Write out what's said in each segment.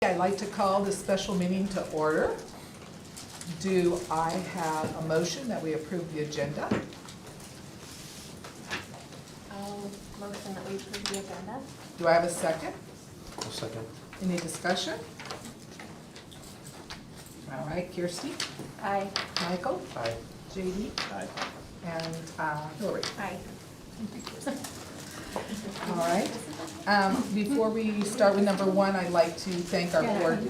I'd like to call this special meeting to order. Do I have a motion that we approve the agenda? I'll motion that we approve the agenda. Do I have a second? I'll second. Any discussion? All right, Kirsty, Aye. Michael, Aye. JD, Aye. and Hillary. Aye. All right. Before we start with number one, I'd like to thank our board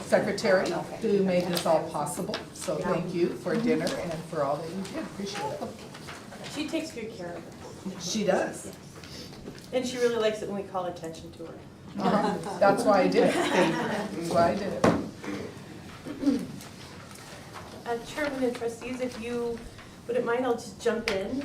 secretary who made this all possible. So thank you for dinner and for all that you did. Appreciate it. She takes good care of her. She does. And she really likes it when we call attention to her. That's why I did it. That's why I did it. Chairman and trustees, if you wouldn't mind, I'll just jump in.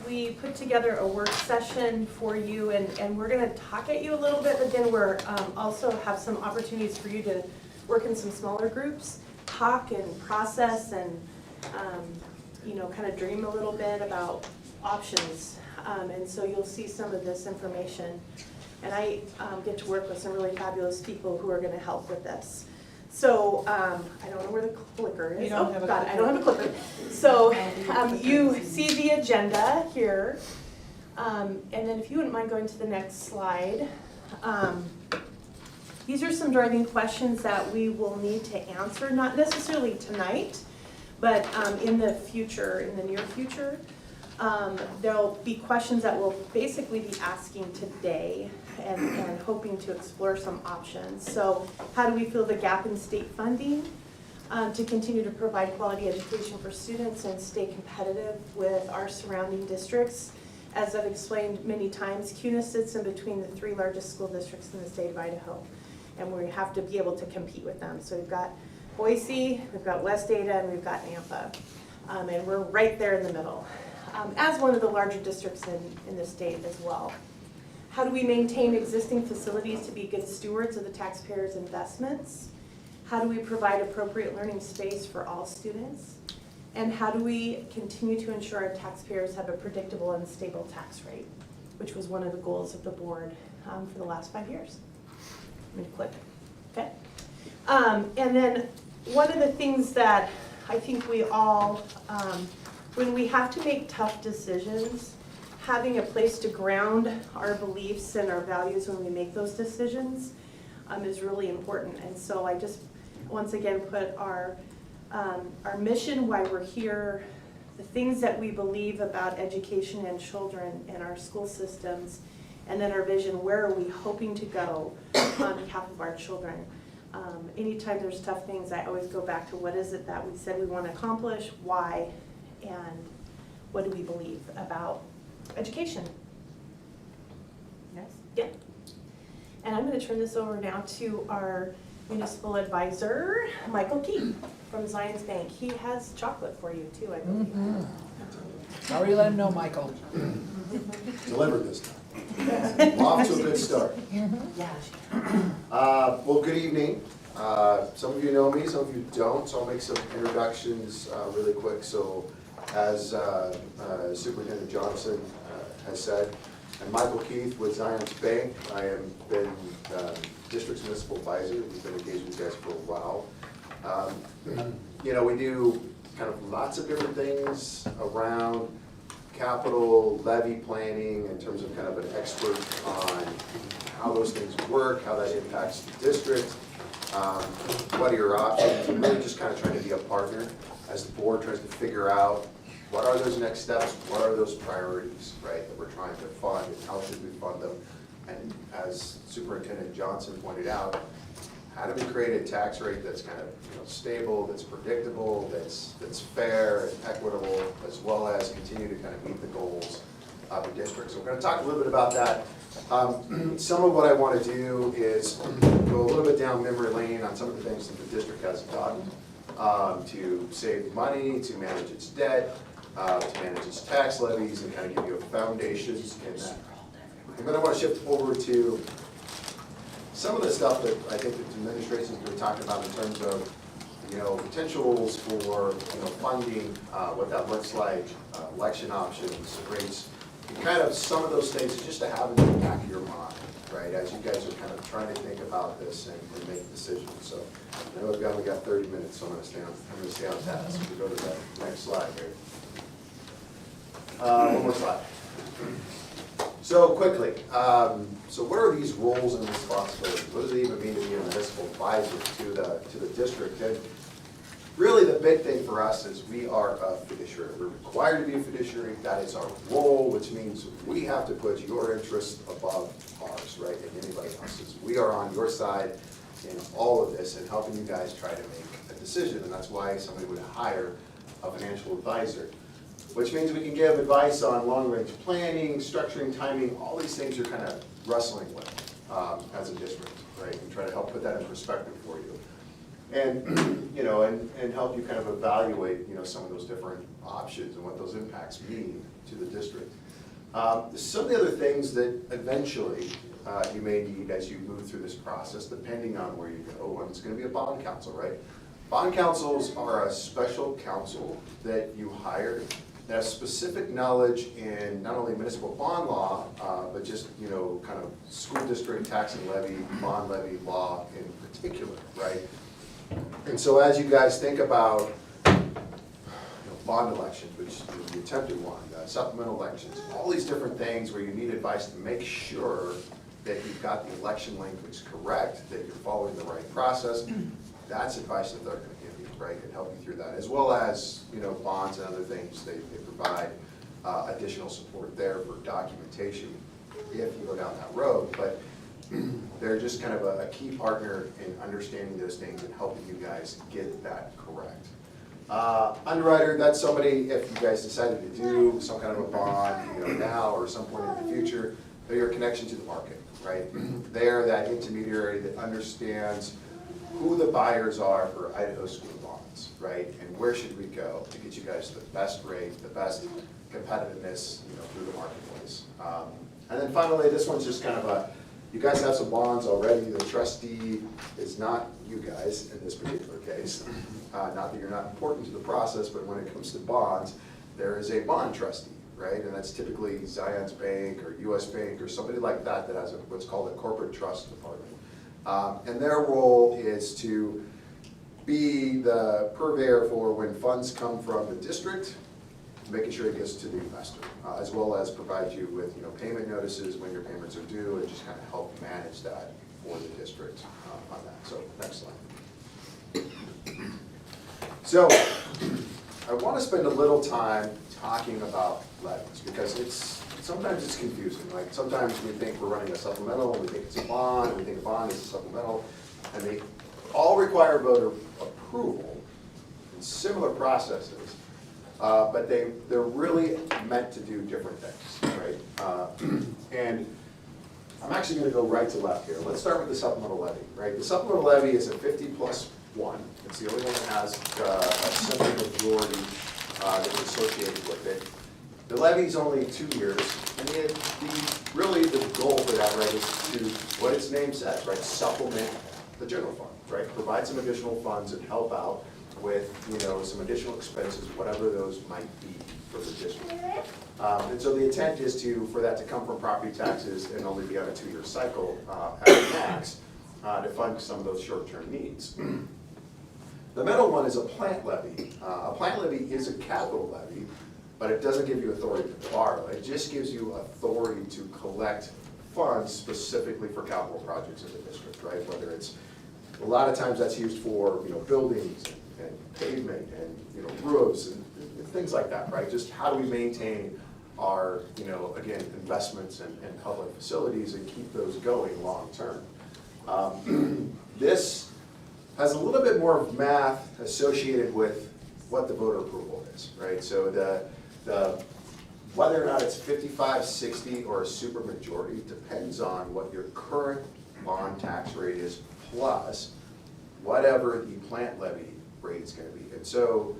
We put together a work session for you, and we're going to talk at you a little bit, but then we're also have some opportunities for you to work in some smaller groups, talk and process, and kind of dream a little bit about options. And so you'll see some of this information. And I get to work with some really fabulous people who are going to help with this. So I don't know where the clicker is. You don't have a got it. I don't have a clicker. So you see the agenda here. And then if you wouldn't mind going to the next slide. These are some driving questions that we will need to answer, not necessarily tonight, but in the future, in the near future. There'll be questions that we'll basically be asking today and hoping to explore some options. So how do we fill the gap in state funding to continue to provide quality education for students and stay competitive with our surrounding districts? As I've explained many times, Kuna sits in between the 3 largest school districts in the state of Idaho, and we have to be able to compete with them. So we've got Boise, we've got West Ada, and we've got Nampa, and we're right there in the middle. As one of the larger districts in the state as well. How do we maintain existing facilities to be good stewards of the taxpayers' investments? How do we provide appropriate learning space for all students? And how do we continue to ensure our taxpayers have a predictable and stable tax rate, which was one of the goals of the board for the last 5 years. I'm gonna click, okay? And then one of the things that I think we all, when we have to make tough decisions, having a place to ground our beliefs and our values when we make those decisions is really important. And so I just, once again, put our mission, why we're here, the things that we believe about education and children and our school systems, and then our vision, where are we hoping to go on behalf of our children. Anytime there's tough things, I always go back to what is it that we said we want to accomplish, why, and what do we believe about education? Yes? Yeah. And I'm going to turn this over now to our municipal advisor, Michael Keith from Zions Bank. He has chocolate for you too, I believe. Already let him know, Michael. Delivered this time. Off to a good start. Well, good evening. Some of you know me, some of you don't, so I'll make some introductions really quick. So as Superintendent Johnson has said, I'm Michael Keith with Zions Bank. I have been district's municipal advisor. We've been engaged with you guys for a while. We do kind of lots of different things around capital levy planning in terms of kind of an expert on how those things work, how that impacts the district, what are your options, and really just kind of trying to be a partner as the board tries to figure out what are those next steps, what are those priorities, right, that we're trying to fund, and how should we fund them. And as Superintendent Johnson pointed out, how do we create a tax rate that's kind of stable, that's predictable, that's fair and equitable, as well as continue to kind of meet the goals of the district. So we're going to talk a little bit about that. Some of what I want to do is go a little bit down memory lane on some of the things that the district has done to save money, to manage its debt, to manage its tax levies, and kind of give you a foundation in that. And then I want to shift over to some of the stuff that I think the administration's been talking about in terms of, potentials for, funding, what that looks like, election options, race kind of some of those things just to have in the back of your mind, right, as you guys are kind of trying to think about this and make decisions. So I know we got 30 minutes, so I'm going to stay on task. We go to the next slide here. One more slide. So quickly, so what are these roles and responsibilities? What does it even mean to be a municipal advisor to the district? And really the big thing for us is we are a fiduciary. We're required to be a fiduciary. That is our role, which means we have to put your interests above ours, right, and anybody else's. We are on your side in all of this and helping you guys try to make a decision, and that's why somebody would hire a financial advisor. Which means we can give advice on long-range planning, structuring, timing, all these things you're kind of wrestling with as a district, right? And try to help put that in perspective for you. And, you know, and help you kind of evaluate, you know, some of those different options and what those impacts mean to the district. Some of the other things that eventually you may need as you move through this process, depending on where you go, and it's going to be a bond counsel, right? Bond counsels are a special counsel that you hire that has specific knowledge in not only municipal bond law, but just, you know, kind of school district tax and levy, bond levy law in particular, right? And so as you guys think about, you know, bond elections, which is the attempted one, supplemental elections, all these different things where you need advice to make sure that you've got the election language correct, that you're following the right process, that's advice that they're going to give you, right, and help you through that, as well as, you know, bonds and other things. They provide additional support there for documentation if you go down that road, but they're just kind of a key partner in understanding those things and helping you guys get that correct. Underwriter, that's somebody, if you guys decided to do some kind of a bond, you know, now or some point in the future, they're your connection to the market, right? They're that intermediary that understands who the buyers are for Idaho school bonds, right? And where should we go to get you guys the best rate, the best competitiveness, you know, through the marketplace. And then finally, this one's just kind of a, you guys have some bonds already. The trustee is not you guys in this particular case. Not that you're not important to the process, but when it comes to bonds, there is a bond trustee, right? And that's typically Zion's Bank or US Bank or somebody like that that has what's called a corporate trust department. And their role is to be the purveyor for when funds come from the district, making sure it gets to the investor, as well as provide you with, you know, payment notices when your payments are due, and just kind of help manage that for the district on that. So next slide. So I want to spend a little time talking about levies because sometimes it's confusing. Like sometimes we think we're running a supplemental, and we think it's a bond, and we think a bond is a supplemental, and they all require voter approval in similar processes. But they're really meant to do different things, right? And I'm actually going to go right to left here. Let's start with the supplemental levy, right? The supplemental levy is a 50+1. It's the only one that has a simple majority that's associated with it. The levy is only 2 years, and really the goal for that, right, is to, what its name says, right, supplement the general fund, right? Provide some additional funds and help out with, you know, some additional expenses, whatever those might be for the district. And so the intent is for that to come from property taxes and only be on a 2-year cycle at max to fund some of those short-term needs. The middle one is a plant levy. A plant levy is a capital levy, but it doesn't give you authority to borrow. It just gives you authority to collect funds specifically for capital projects in the district, right? Whether it's, a lot of times that's used for, you know, buildings and pavement and, you know, roofs and things like that, right? Just how do we maintain our, you know, again, investments and public facilities and keep those going long term. This has a little bit more of math associated with what the voter approval is, right? So the whether or not it's 55, 60, or a supermajority depends on what your current bond tax rate is plus whatever the plant levy rate is going to be. And so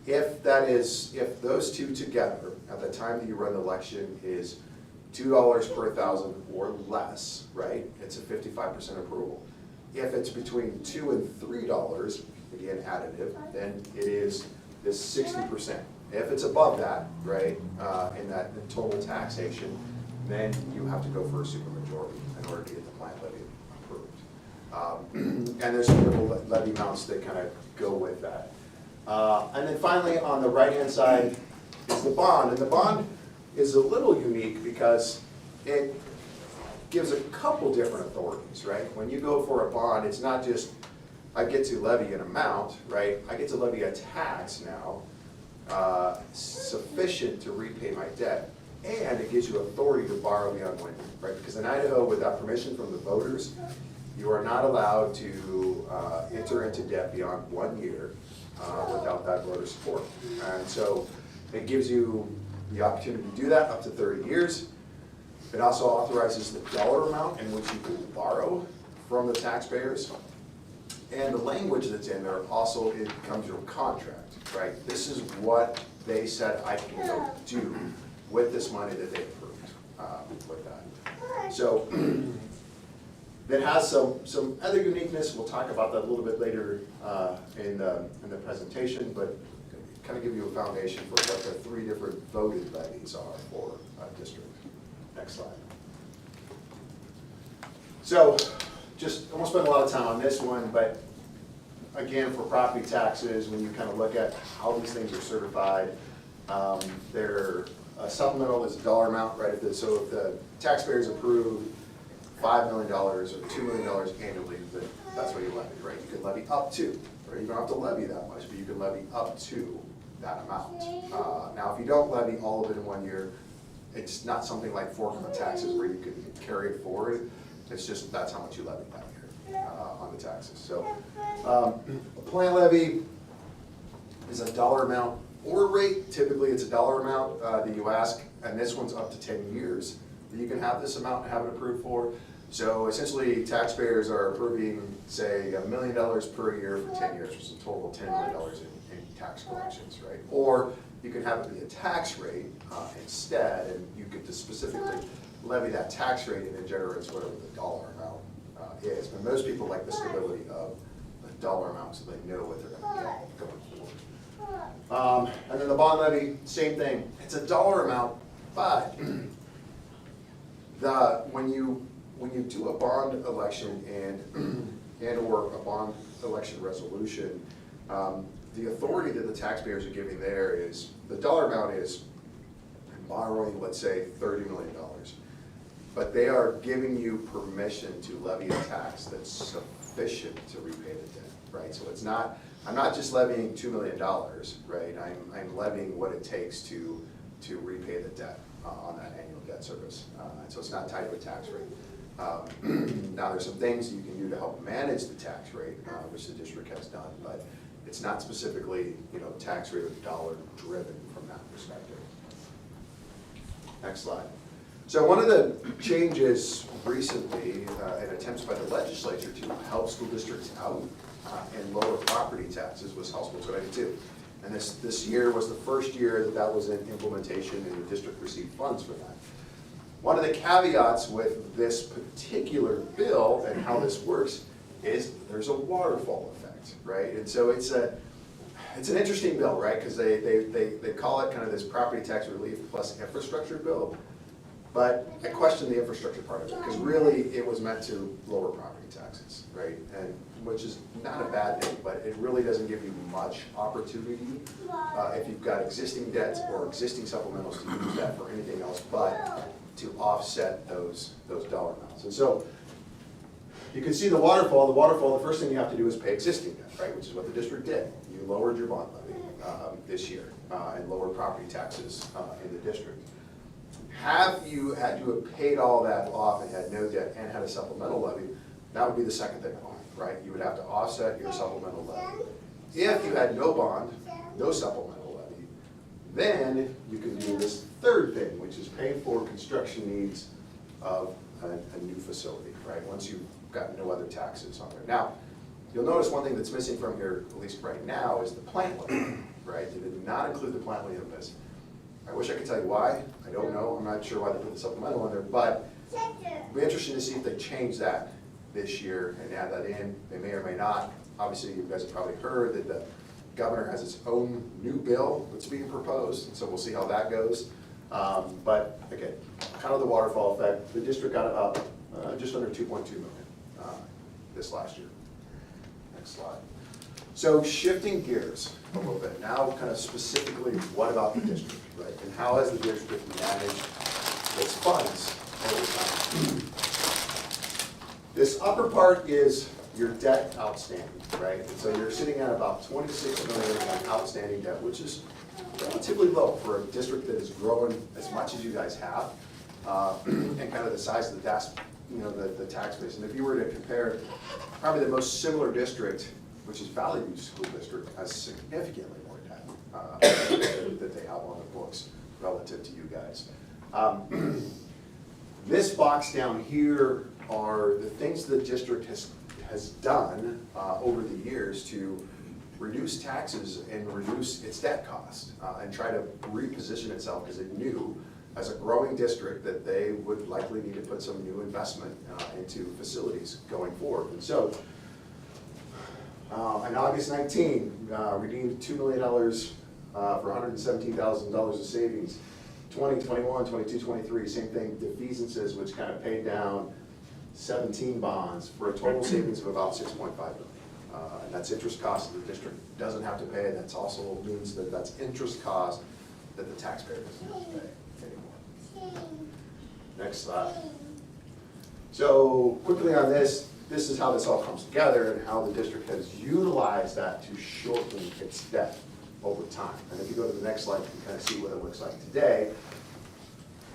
if those two together at the time that you run the election is $2 per thousand or less, right, it's a 55% approval. If it's between $2 and $3, again additive, then it is this 60% If it's above that, right, in that total taxation, then you have to go for a supermajority in order to get the plant levy approved. And there's some little levy amounts that kind of go with that. And then finally, on the right-hand side is the bond. And the bond is a little unique because it gives a couple different authorities, right? When you go for a bond, it's not just, I get to levy an amount, right? I get to levy a tax now, sufficient to repay my debt, and it gives you authority to borrow beyond 1 year, right? Because in Idaho, without permission from the voters, you are not allowed to enter into debt beyond 1 year without that voter support. And so it gives you the opportunity to do that up to 30 years. It also authorizes the dollar amount in which you can borrow from the taxpayers. And the language that's in there also, it becomes your contract, right? This is what they said I can go do with this money that they approved with that. So that has some other uniqueness. We'll talk about that a little bit later in the presentation, but kind of give you a foundation for what the 3 different voted levies are for a district. Next slide. So I won't spend a lot of time on this one, but again, for property taxes, when you kind of look at how these things are certified, they're supplemental is a dollar amount, right? So if the taxpayers approve $5 million or $2 million annually, then that's what you levy, right? You can levy up to, right? You don't have to levy that much, but you can levy up to that amount. Now, if you don't levy all of it in 1 year, it's not something like foreclosure taxes where you can carry it forward. It's just that's how much you levy that year on the taxes. So a plant levy is a dollar amount or rate. Typically, it's a dollar amount that you ask, and this one's up to 10 years that you can have this amount and have it approved for. So essentially, taxpayers are approving, say, $1 million per year for 10 years, which is a total of $10 million in tax collections, right? Or you can have it be a tax rate instead, and you get to specifically levy that tax rate, and it generates whatever the dollar amount is. But most people like the stability of the dollar amount so they know what they're going to get going forward. And then the bond levy, same thing. It's a dollar amount, but when you do a bond election and or a bond election resolution, the authority that the taxpayers are giving there is, the dollar amount is borrowing, let's say, $30 million. But they are giving you permission to levy a tax that's sufficient to repay the debt, right? So it's not, I'm not just levying $2 million, right? I'm levying what it takes to repay the debt on that annual debt service. And so it's not tied to a tax rate. Now there's some things you can do to help manage the tax rate, which the district has done, but it's not specifically, tax rate or dollar driven from that perspective. Next slide. So one of the changes recently, and attempts by the legislature to help school districts out and lower property taxes was House Bill 292. And this year was the first year that was in implementation, and the district received funds for that. One of the caveats with this particular bill and how this works is there's a waterfall effect, right? And so it's an interesting bill, right? Because they call it kind of this property tax relief plus infrastructure bill. But I question the infrastructure part of it, because really it was meant to lower property taxes, right? And which is not a bad thing, but it really doesn't give you much opportunity if you've got existing debts or existing supplementals to use that for anything else but to offset those dollar amounts. And so you can see the waterfall. The waterfall, the first thing you have to do is pay existing debt, right? Which is what the district did. You lowered your bond levy this year and lowered property taxes in the district. Have you had to have paid all that off and had no debt and had a supplemental levy, that would be the second thing on, right? You would have to offset your supplemental levy. If you had no bond, no supplemental levy, then you can do this third thing, which is pay for construction needs of a new facility, right? Once you've got no other taxes on there. Now, you'll notice one thing that's missing from here, at least right now, is the plant levy, right? They did not include the plant levy in this. I wish I could tell you why. I don't know. I'm not sure why they put the supplemental in there, but it'll be interesting to see if they change that this year and add that in. They may or may not. Obviously, you guys have probably heard that governor has its own new bill that's being proposed, and so we'll see how that goes. But again, kind of the waterfall effect. The district got about just under 2.2 million this last year. Next slide. So shifting gears a little bit, now kind of specifically what about the district, right? And how has the district managed its funds over time? This upper part is your debt outstanding, right? And so you're sitting at about 26 million in outstanding debt, which is relatively low for a district that is growing as much as you guys have, and kind of the size of the tax base. And if you were to compare, probably the most similar district, which is Valley View School District, has significantly more debt that they have on the books relative to you guys. This box down here are the things the district has done over the years to reduce taxes and reduce its debt cost, and try to reposition itself as a growing district that they would likely need to put some new investment into facilities going forward. And so, on August 19, redeemed $2 million for $117,000 of savings. 20, 21, 22, 23, same thing, defeasances, which kind of paid down 17 bonds for a total savings of about 6.5 million. And that's interest costs that the district doesn't have to pay. That's also means that that's interest cost that the taxpayer doesn't have to pay anymore. Next slide. So quickly on this is how this all comes together and how the district has utilized that to shorten its debt over time. And if you go to the next slide, you can kind of see what it looks like today.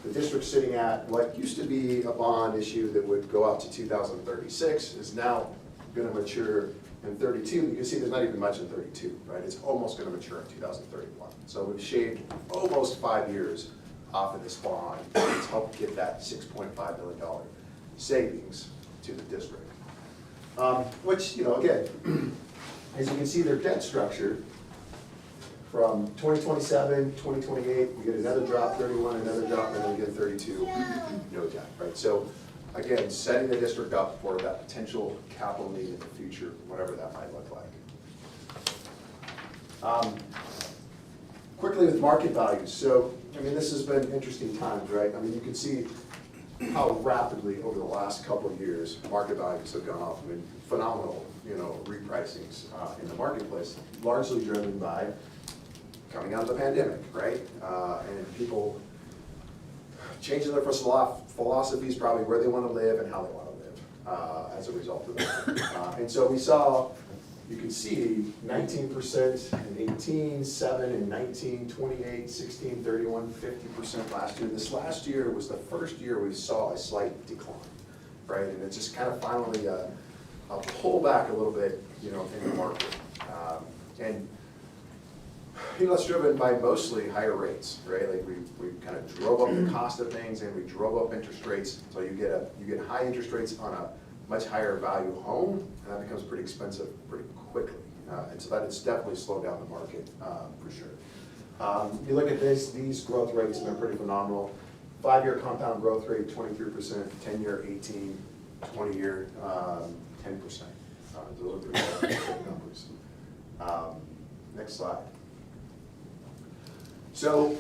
The district's sitting at what used to be a bond issue that would go out to 2036 is now going to mature in 32. You can see there's not even much in 32, right? It's almost going to mature in 2031. So we've shaved almost 5 years off of this bond. It's helped get that $6.5 million savings to the district. Which, again, as you can see, their debt structure from 2027, 2028, we get another drop, 31, another drop, and then we get 32, no debt, right? So again, setting the district up for that potential capital need in the future, whatever that might look like. Quickly with market values. So, this has been interesting times, right? You can see how rapidly over the last couple of years, market values have gone up. Phenomenal, repricings in the marketplace, largely driven by coming out of the pandemic, right? And people changing their philosophies, probably where they want to live and how they want to live as a result of that. And so we saw, you can see 19% in 18, 7 in 19, 28, 16, 31, 50% last year. This last year was the first year we saw a slight decline, right? And it's just kind of finally a pullback a little bit, in the market. And that's driven by mostly higher rates, right? Like we kind of drove up the cost of things and we drove up interest rates. So you get high interest rates on a much higher value home, and that becomes pretty expensive pretty quickly. And so that has definitely slowed down the market for sure. You look at these growth rates, and they're pretty phenomenal. 5-year compound growth rate, 23%, 10-year, 18, 20-year, 10%. Those are pretty good numbers. Next slide. So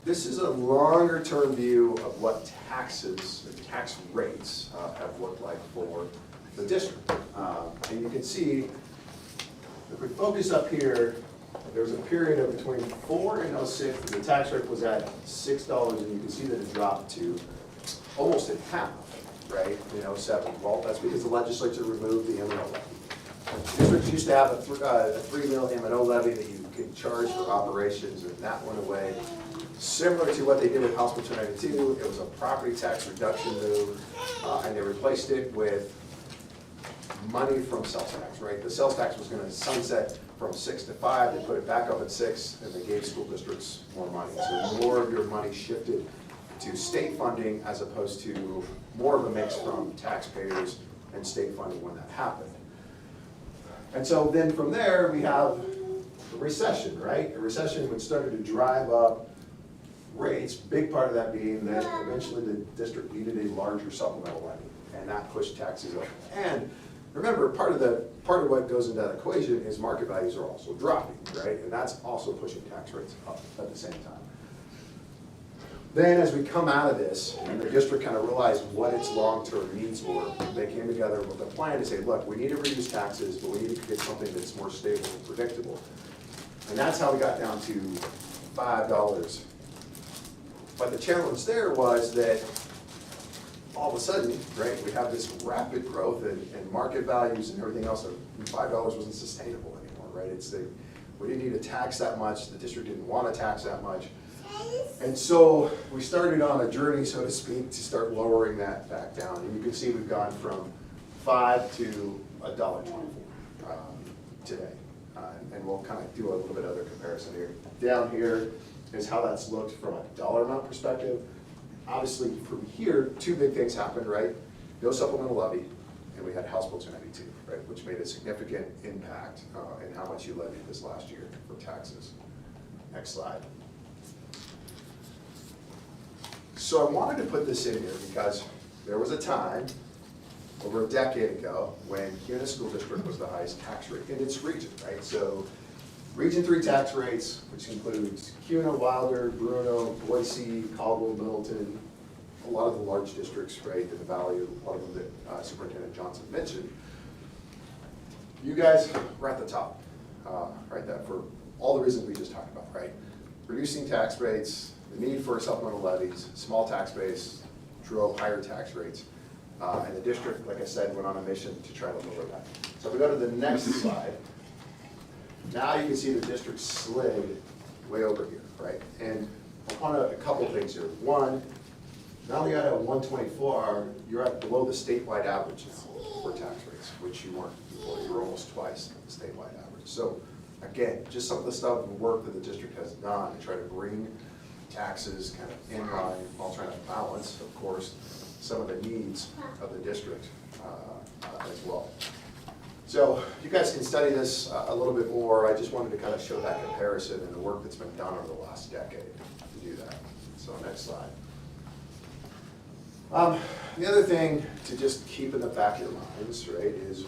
this is a longer term view of what taxes and tax rates have looked like for the district. And you can see, if we focus up here, there was a period of between 4 and 06, the tax rate was at $6, and you can see that it dropped to almost in half, right, in 07. Well, that's because the legislature removed the M&O levy. Districts used to have a 3 mil M&O levy that you could charge for operations, and that went away. Similar to what they did with House Bill 292, it was a property tax reduction move, and they replaced it with money from sales tax, right? The sales tax was going to sunset from 6 to 5, they put it back up at 6, and they gave school districts more money. So more of your money shifted to state funding as opposed to more of a mix from taxpayers and state funding when that happened. And so then from there, we have the recession, right? A recession which started to drive up rates, big part of that being that eventually the district needed a larger supplemental levy, and that pushed taxes up. And remember, part of what goes into that equation is market values are also dropping, right? And that's also pushing tax rates up at the same time. Then as we come out of this, and the district kind of realized what its long-term needs were, they came together with a plan to say, look, we need to reduce taxes, but we need to get something that's more stable and predictable. And that's how we got down to $5. But the challenge there was that all of a sudden, right, we have this rapid growth in market values and everything else, and $5 wasn't sustainable anymore, right? We didn't need to tax that much, the district didn't want to tax that much. And so we started on a journey, so to speak, to start lowering that back down. And you can see we've gone from $5 to $1.24 today. And we'll kind of do a little bit of other comparison here. Down here is how that's looked from a dollar amount perspective. Obviously, from here, two big things happened, right? No supplemental levy, and we had House Bill 292, right, which made a significant impact in how much you levied this last year for taxes. Next slide. So I wanted to put this in here because there was a time over a decade ago when Kuna School District was the highest tax rate in its region, right? So Region 3 tax rates, which includes Kuna, Wilder, Bruno, Boise, Caldwell, Middleton, a lot of the large districts, right, in the valley, a lot of them that Superintendent Johnson mentioned. You guys were at the top, right, that for all the reasons we just talked about, right? Reducing tax rates, the need for supplemental levies, small tax base drove higher tax rates. And the district, like I said, went on a mission to try to lower that. So if we go to the next slide, now you can see the district slid way over here, right? And I want a couple things here. One, not only at a 124, you're at below the statewide average now for tax rates, which you weren't before. You were almost twice the statewide average. So again, just some of the stuff and work that the district has done to try to bring taxes kind of in line while trying to balance, of course, some of the needs of the district as well. So you guys can study this a little bit more. I just wanted to kind of show that comparison and the work that's been done over the last decade to do that. So next slide. The other thing to just keep in the back of your minds, right, is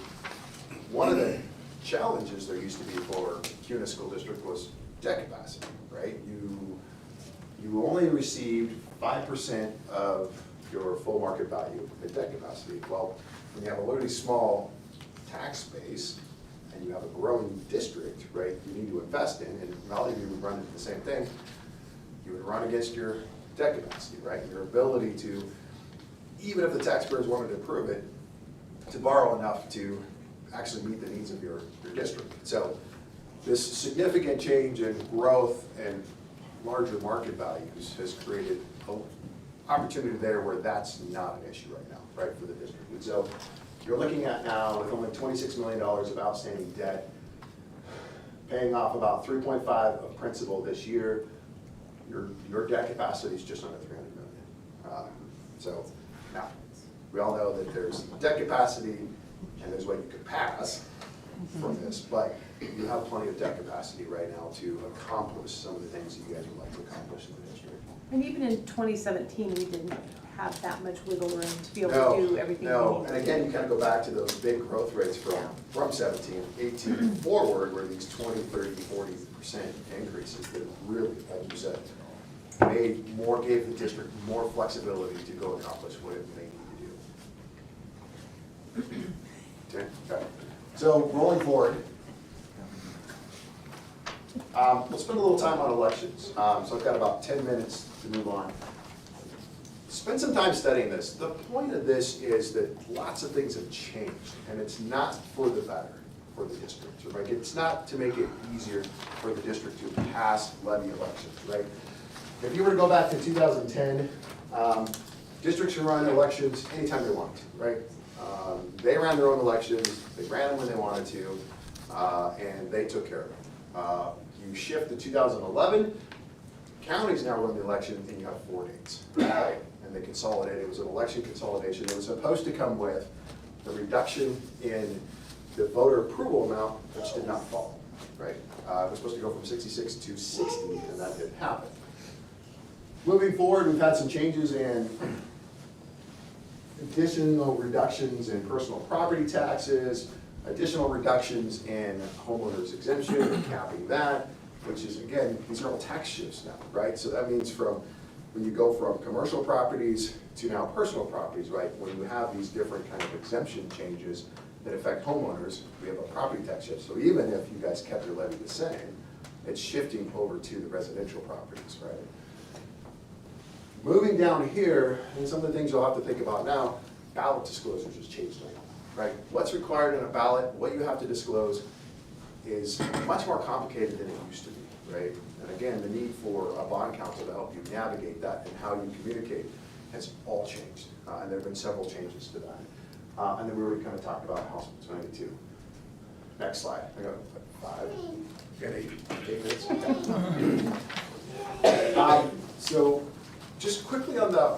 one of the challenges there used to be for Kuna School District was debt capacity, right? You only received 5% of your full market value in debt capacity. Well, when you have a really small tax base and you have a growing district, right, you need to invest in, and not only do you run into the same thing, you would run against your debt capacity, right? Your ability to, even if the taxpayers wanted to improve it, to borrow enough to actually meet the needs of your district. So this significant change in growth and larger market values has created an opportunity there where that's not an issue right now, right, for the district. And so you're looking at now with only $26 million of outstanding debt, paying off about 3.5 of principal this year. Your debt capacity is just under $300 million. So now, we all know that there's debt capacity and there's what you could pass from this, but you have plenty of debt capacity right now to accomplish some of the things that you guys would like to accomplish in the district. And even in 2017, we didn't have that much wiggle room to be able to do everything we No, need. and again, you kind of go back to those big growth rates from 17, 18 forward, where these 20, 30, 40% increases that really, like you said, gave the district more flexibility to go accomplish what it may need to do. Okay. So rolling forward, we'll spend a little time on elections. So I've got about 10 minutes to move on. Spend some time studying this. The point of this is that lots of things have changed, and it's not for the better for the district. Right? It's not to make it easier for the district to pass levy elections, right? If you were to go back to 2010, districts can run elections anytime they want to, right? They ran their own elections, they ran them when they wanted to, and they took care of it. You shift to 2011, counties now run the election, and you have 4 dates, right? And they consolidated. It was an election consolidation. It was supposed to come with the reduction in the voter approval amount, which did not follow, right? It was supposed to go from 66 to 60, and that didn't happen. Moving forward, we've had some changes in additional reductions in personal property taxes, additional reductions in homeowners exemption, and capping that, which is, again, these are all tax shifts now, right? So that means when you go from commercial properties to now personal properties, right? When you have these different kind of exemption changes that affect homeowners, we have a property tax shift. So even if you guys kept your levy the same, it's shifting over to the residential properties, right? Moving down here, and some of the things you'll have to think about now, ballot disclosures has changed now, right? What's required in a ballot, what you have to disclose is much more complicated than it used to be, right? And again, the need for a bond counsel to help you navigate that and how you communicate has all changed. And there have been several changes to that. And then we already kind of talked about House Bill 22. Next slide. I got 5. Got 8 minutes. So just quickly on the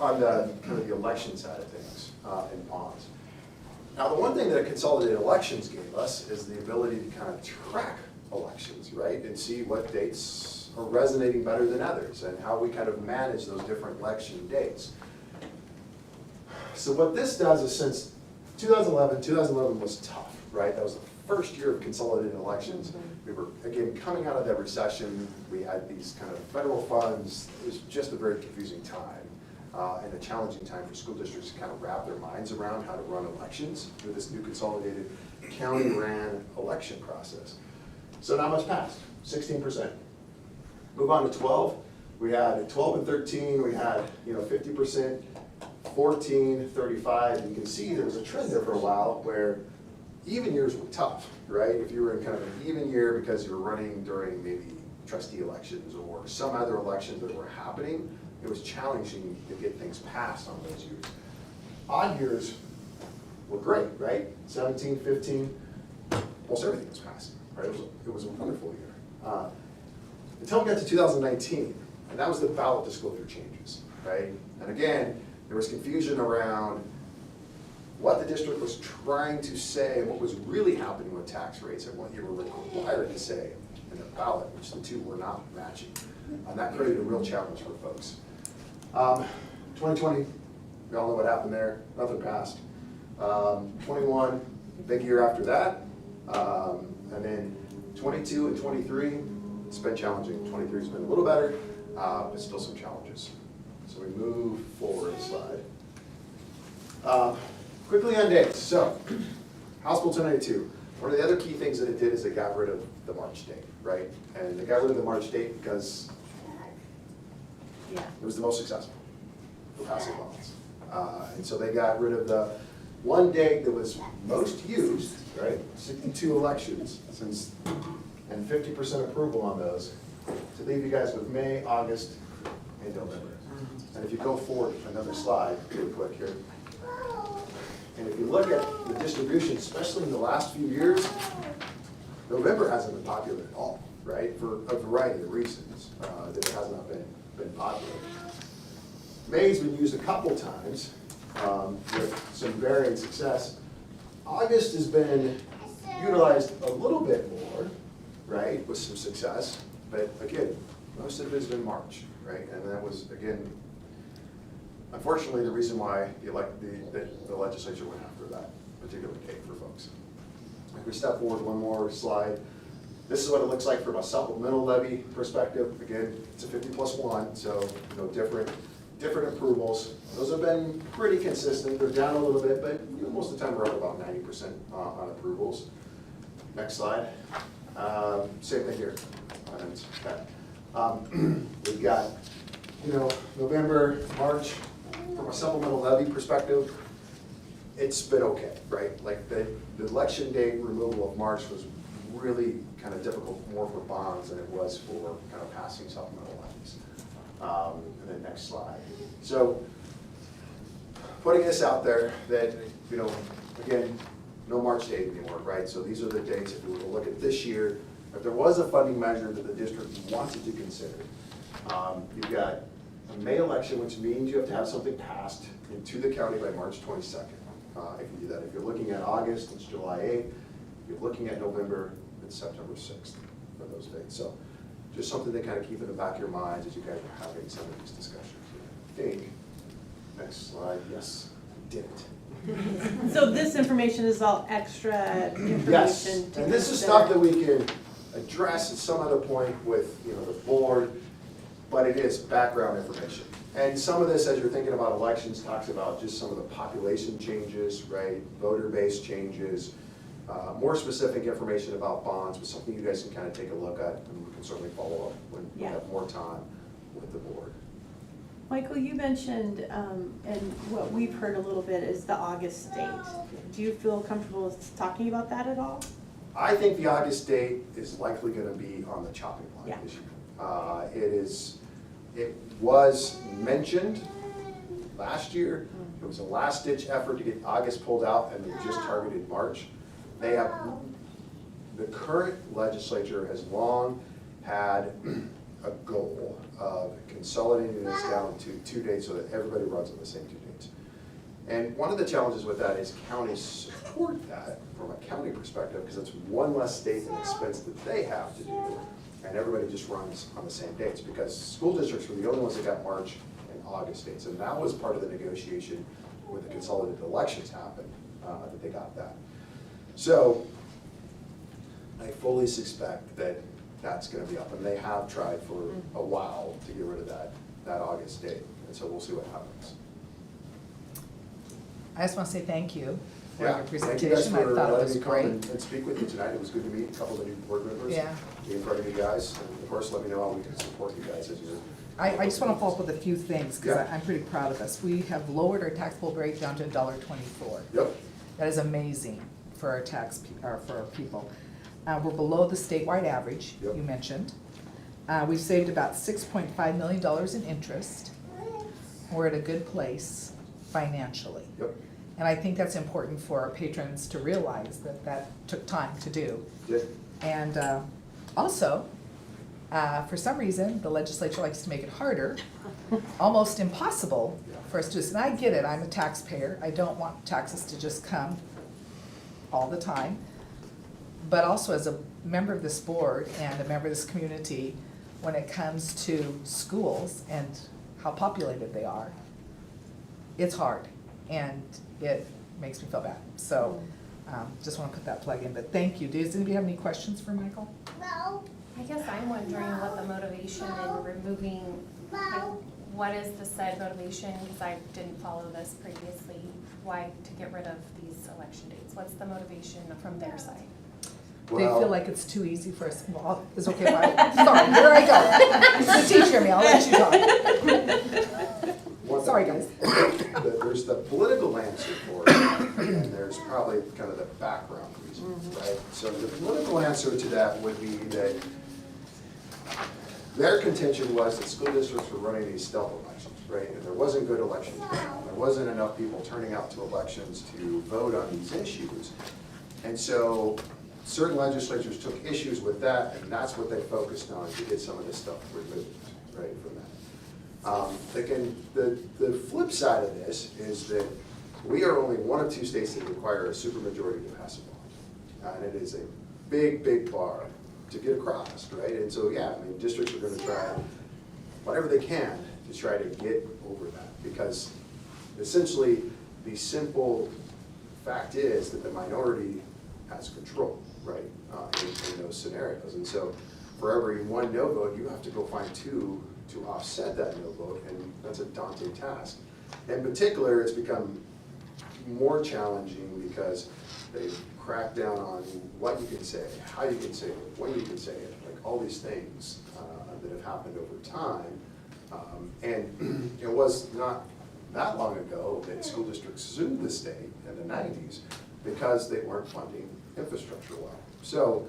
kind of the election side of things and bonds. Now, the one thing that consolidated elections gave us is the ability to kind of track elections, right? And see what dates are resonating better than others and how we kind of manage those different election dates. So what this does is, since 2011 was tough, right? That was the first year of consolidated elections. We were, again, coming out of that recession. We had these kind of federal funds. It was just a very confusing time and a challenging time for school districts to kind of wrap their minds around how to run elections with this new consolidated county-ran election process. So not much passed, 16%. Move on to 12. We had 12 and 13. We had 50%. 14, 35, and you can see there was a trend there for a while where even years were tough, right? If you were in kind of an even year because you were running during maybe trustee elections or some other elections that were happening, it was challenging to get things passed on those years. Odd years were great, right? 17, 15, almost everything was passing, right? It was a wonderful year. Until we got to 2019, and that was the ballot disclosure changes, right? And again, there was confusion around what the district was trying to say and what was really happening with tax rates and what you were required to say in the ballot, which the two were not matching. And that created a real challenge for folks. 2020, we all know what happened there. Nothing passed. 21, big year after that. And then 22 and 23, it's been challenging. 23 has been a little better, but still some challenges. So we move forward a slide. Quickly on dates. So, House Bill 292. One of the other key things that it did is it got rid of the March date, right? And they got rid of the March date because it was the most successful for passing bonds. And so they got rid of the one date that was most used, right? 62 elections since, and 50% approval on those, to leave you guys with May, August, and November. And if you go forward another slide, really quick here, and if you look at the distribution, especially in the last few years, November hasn't been popular at all, right? For a variety of reasons that it has not been popular. May's been used a couple times with some varying success. August has been utilized a little bit more, right, with some success. But again, most of it has been March, right? And that was, again, unfortunately, the reason why the legislature went after that particular date for folks. If we step forward one more slide, this is what it looks like from a supplemental levy perspective. Again, it's a 50+1, so different approvals. Those have been pretty consistent. They're down a little bit, but most of the time we're up about 90% on approvals. Next slide. Same thing here. We've got, November, March. From a supplemental levy perspective, it's been okay, right? Like the election date removal of March was really kind of difficult more for bonds than it was for kind of passing supplemental levies. And then next slide. So putting this out there that, again, no March date anymore, right? So these are the dates if we were to look at this year. If there was a funding measure that the district wanted to consider, you've got a May election, which means you have to have something passed into the county by March 22nd. If you do that, if you're looking at August, it's July 8th. If you're looking at November, it's September 6th for those dates. So just something to kind of keep in the back of your minds as you guys are having some of these discussions. I think, next slide, yes. didn't. So this information is all extra information? Yes, to and this is consider. stuff that we can address at some other point with, the board, but it is background information. And some of this, as you're thinking about elections, talks about just some of the population changes, right? Voter base changes, more specific information about bonds, but something you guys can kind of take a look at, and we can certainly follow up when we have more time with the board. Michael, you mentioned, and what we've heard a little bit is the August date. Do you feel comfortable with talking about that at all? I think the August date is likely gonna be on the chopping block Yeah. this year. It was mentioned last year. It was a last ditch effort to get August pulled out, and they just targeted March. The current legislature has long had a goal of consolidating this down to 2 dates so that everybody runs on the same 2 dates. And one of the challenges with that is counties support that from a county perspective, because it's one less state and expense that they have to do, and everybody just runs on the same dates, because school districts were the only ones that got March and August dates, and that was part of the negotiation when the consolidated elections happened, that they got that. So I fully suspect that that's gonna be up, and they have tried for a while to get rid of that August date, and so we'll see what happens. I just want to say thank you for Yeah, your thank you guys presentation. I for thought it letting was me come great. and speak with you tonight. It was good to meet a couple of the new board members. Yeah. Be in front of you guys, and of course, let me know how we can support you guys as you're. I just want to follow up with a few things, because Yeah. I'm pretty proud of us. We have lowered our taxable rate down to $1.24. Yep, That is amazing for our for our people. We're below the statewide average, Yep. you mentioned. We've saved about $6.5 million in interest. We're at a good place financially. yep, And I think that's important for our patrons to realize that that took time to do. did, And also, for some reason, the legislature likes to make it harder, almost impossible for us to do this. And I get it, I'm a taxpayer, I don't want taxes to just come all the time. But also as a member of this board and a member of this community, when it comes to schools and how populated they are, it's hard and it makes me feel bad. So just want to put that plug in, but thank you. Does anybody have any questions for Michael? I guess I'm wondering what the motivation in removing, like, what is the said motivation? Because I didn't follow this previously. Why to get rid of these election dates? What's the motivation from their side? They Well- feel like it's too easy for us. Well, it's okay, sorry, here I go. The teacher me, I'll let you talk. Sorry, guys. There's the political answer for it, and there's probably kind of the background reason, right? So the political answer to that would be that their contention was that school districts were running these stealth elections, right? And there wasn't good elections going on. There wasn't enough people turning out to elections to vote on these issues. And so certain legislatures took issues with that, and that's what they focused on to get some of this stuff removed, right, from that. The flip side of this is that we are only one of 2 states that require a supermajority to pass a law. And it is a big, big bar to get across, right? And so, yeah, I mean, districts are gonna try whatever they can to try to get over that, because essentially, the simple fact is that the minority has control, right, in those scenarios. And so, for every 1 no vote, you have to go find 2 to offset that no vote, and that's a daunting task. In particular, it's become more challenging because they've cracked down on what you can say, how you can say it, when you can say it, like all these things that have happened over time. And it was not that long ago that school districts sued the state in the 90s because they weren't funding infrastructure well. So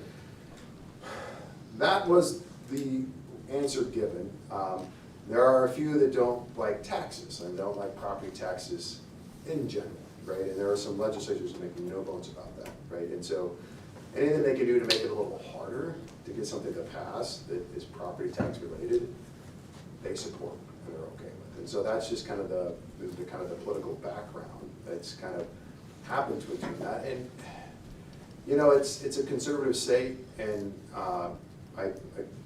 that was the answer given. There are a few that don't like taxes and don't like property taxes in general, right? And there are some legislatures making no bones about that, right? And so anything they can do to make it a little harder to get something to pass that is property tax related, they support and they're okay with. And so that's just kind of the political background that's kind of happened between that. And you know, it's a conservative state, and I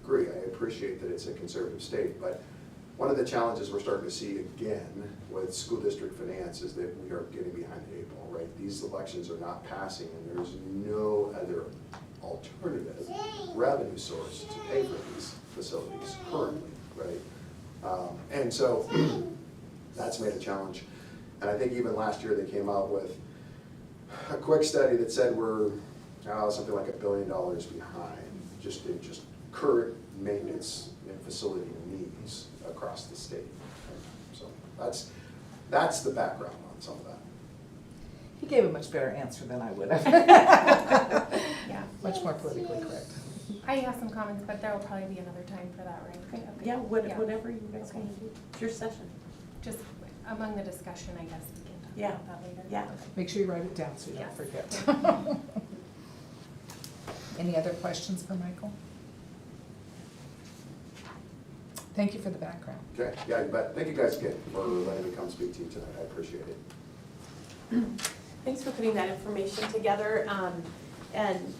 agree. I appreciate that it's a conservative state, but One of the challenges we're starting to see again with school district finance is that we are getting behind the eight ball, right? These elections are not passing and there's no other alternative revenue source to pay for these facilities currently, right? And so that's made a challenge. And I think even last year they came out with a quick study that said we're something like $1 billion behind just in current maintenance and facility needs across the state. So that's the background on some of that. He gave a much better answer than I would have. Yeah. Much more politically correct. I have some comments, but there will probably be another time for that, right? Okay. Yeah, whatever you guys want to do. It's your session. Just among the discussion, I guess we can talk Yeah. about that later. Yeah. Make sure you write it down so you Yeah. don't forget. Any other questions for Michael? Thank you for the background. Okay, yeah, but thank you guys again for letting me come speak to you tonight. I appreciate it. Thanks for putting that information together. And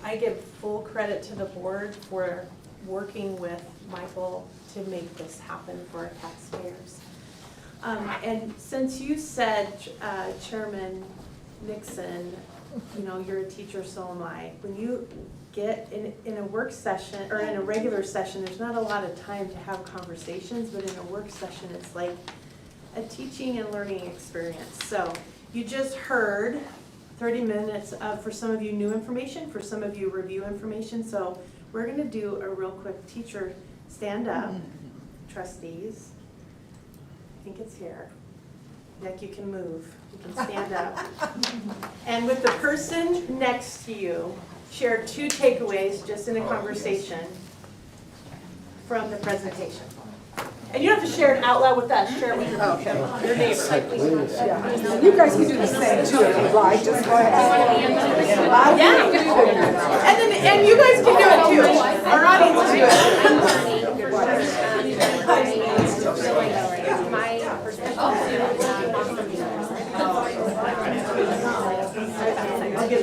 I give full credit to the board for working with Michael to make this happen for our taxpayers. And since you said, Chairman Nixon, you know, you're a teacher, so am I. When you get in a work session, or in a regular session, there's not a lot of time to have conversations, but in a work session, it's like a teaching and learning experience. So you just heard 30 minutes of, for some of you, new information, for some of you, review information. So we're gonna do a real quick teacher stand up, trustees. I think it's here. Like you can move, you can stand up. And with the person next to you, share 2 takeaways just in a conversation from the presentation. And you don't have to share it out loud with us, share it with your neighbor. Yeah. You guys can do the same too if you'd like, just go ahead. Yeah. And you guys can do it too. Our audience can do it. I'll get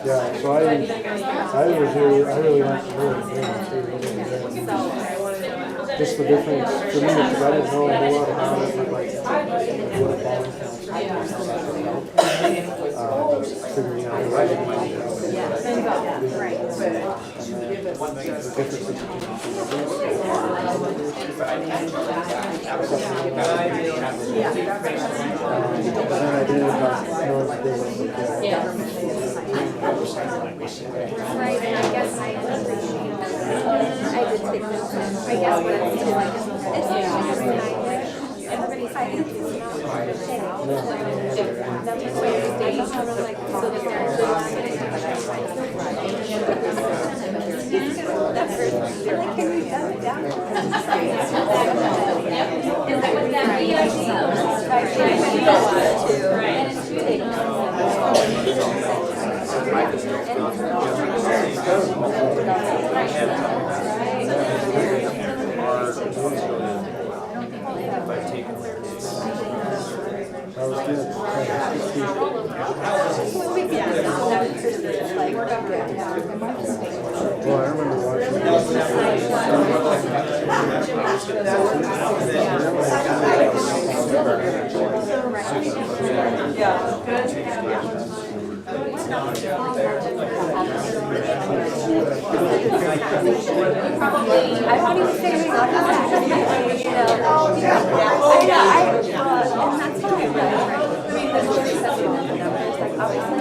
Yeah, so I was here, I really went just the difference for me, because I didn't know a whole lot about it, like, what a bond council, figuring out the right Right, and I guess I appreciate that. I did take notes. I guess what it's like, it's everybody's finances now. That's just why it's days, like, so that they're that's very, like, can we dumb it down? Is that what that means? And it's Well, I remember watching I won't even say we got that. You know, and that's fine, but I mean, there's just something in the numbers, like obviously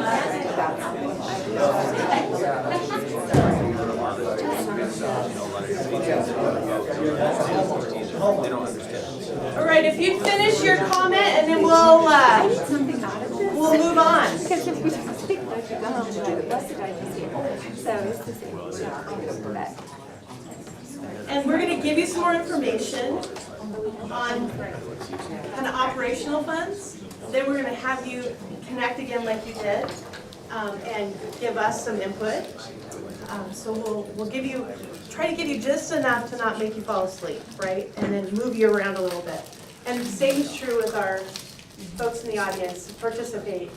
All right, if you finish your comment, and then we'll move on. because if we just speak, like, you go home and do the rest of it, so it's the same, we're not going to go back. And we're gonna give you some more information on kind of operational funds. Then we're gonna have you connect again like you did, and give us some input. So we'll give you, try to give you just enough to not make you fall asleep, right? And then move you around a little bit. And the same is true with our folks in the audience participate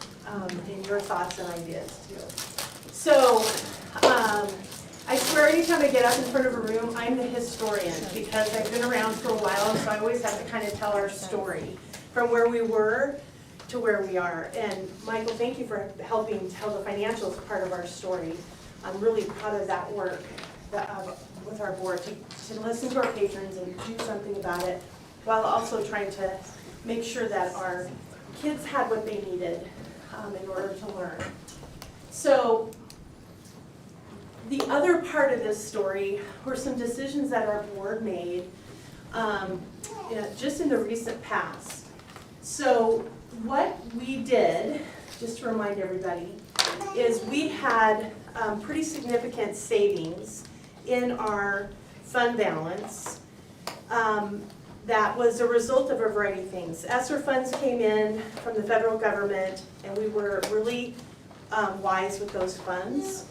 in your thoughts and ideas too. So, I swear anytime I get up in front of a room, I'm the historian because I've been around for a while, so I always have to kind of tell our story from where we were to where we are. And Michael, thank you for helping tell the financials part of our story. I'm really proud of that work with our board to listen to our patrons and do something about it, while also trying to make sure that our kids had what they needed in order to learn. So the other part of this story were some decisions that our board made just in the recent past. So what we did, just to remind everybody, is we had pretty significant savings in our fund balance that was a result of a variety of things. ESSER funds came in from the federal government, and we were really wise with those funds.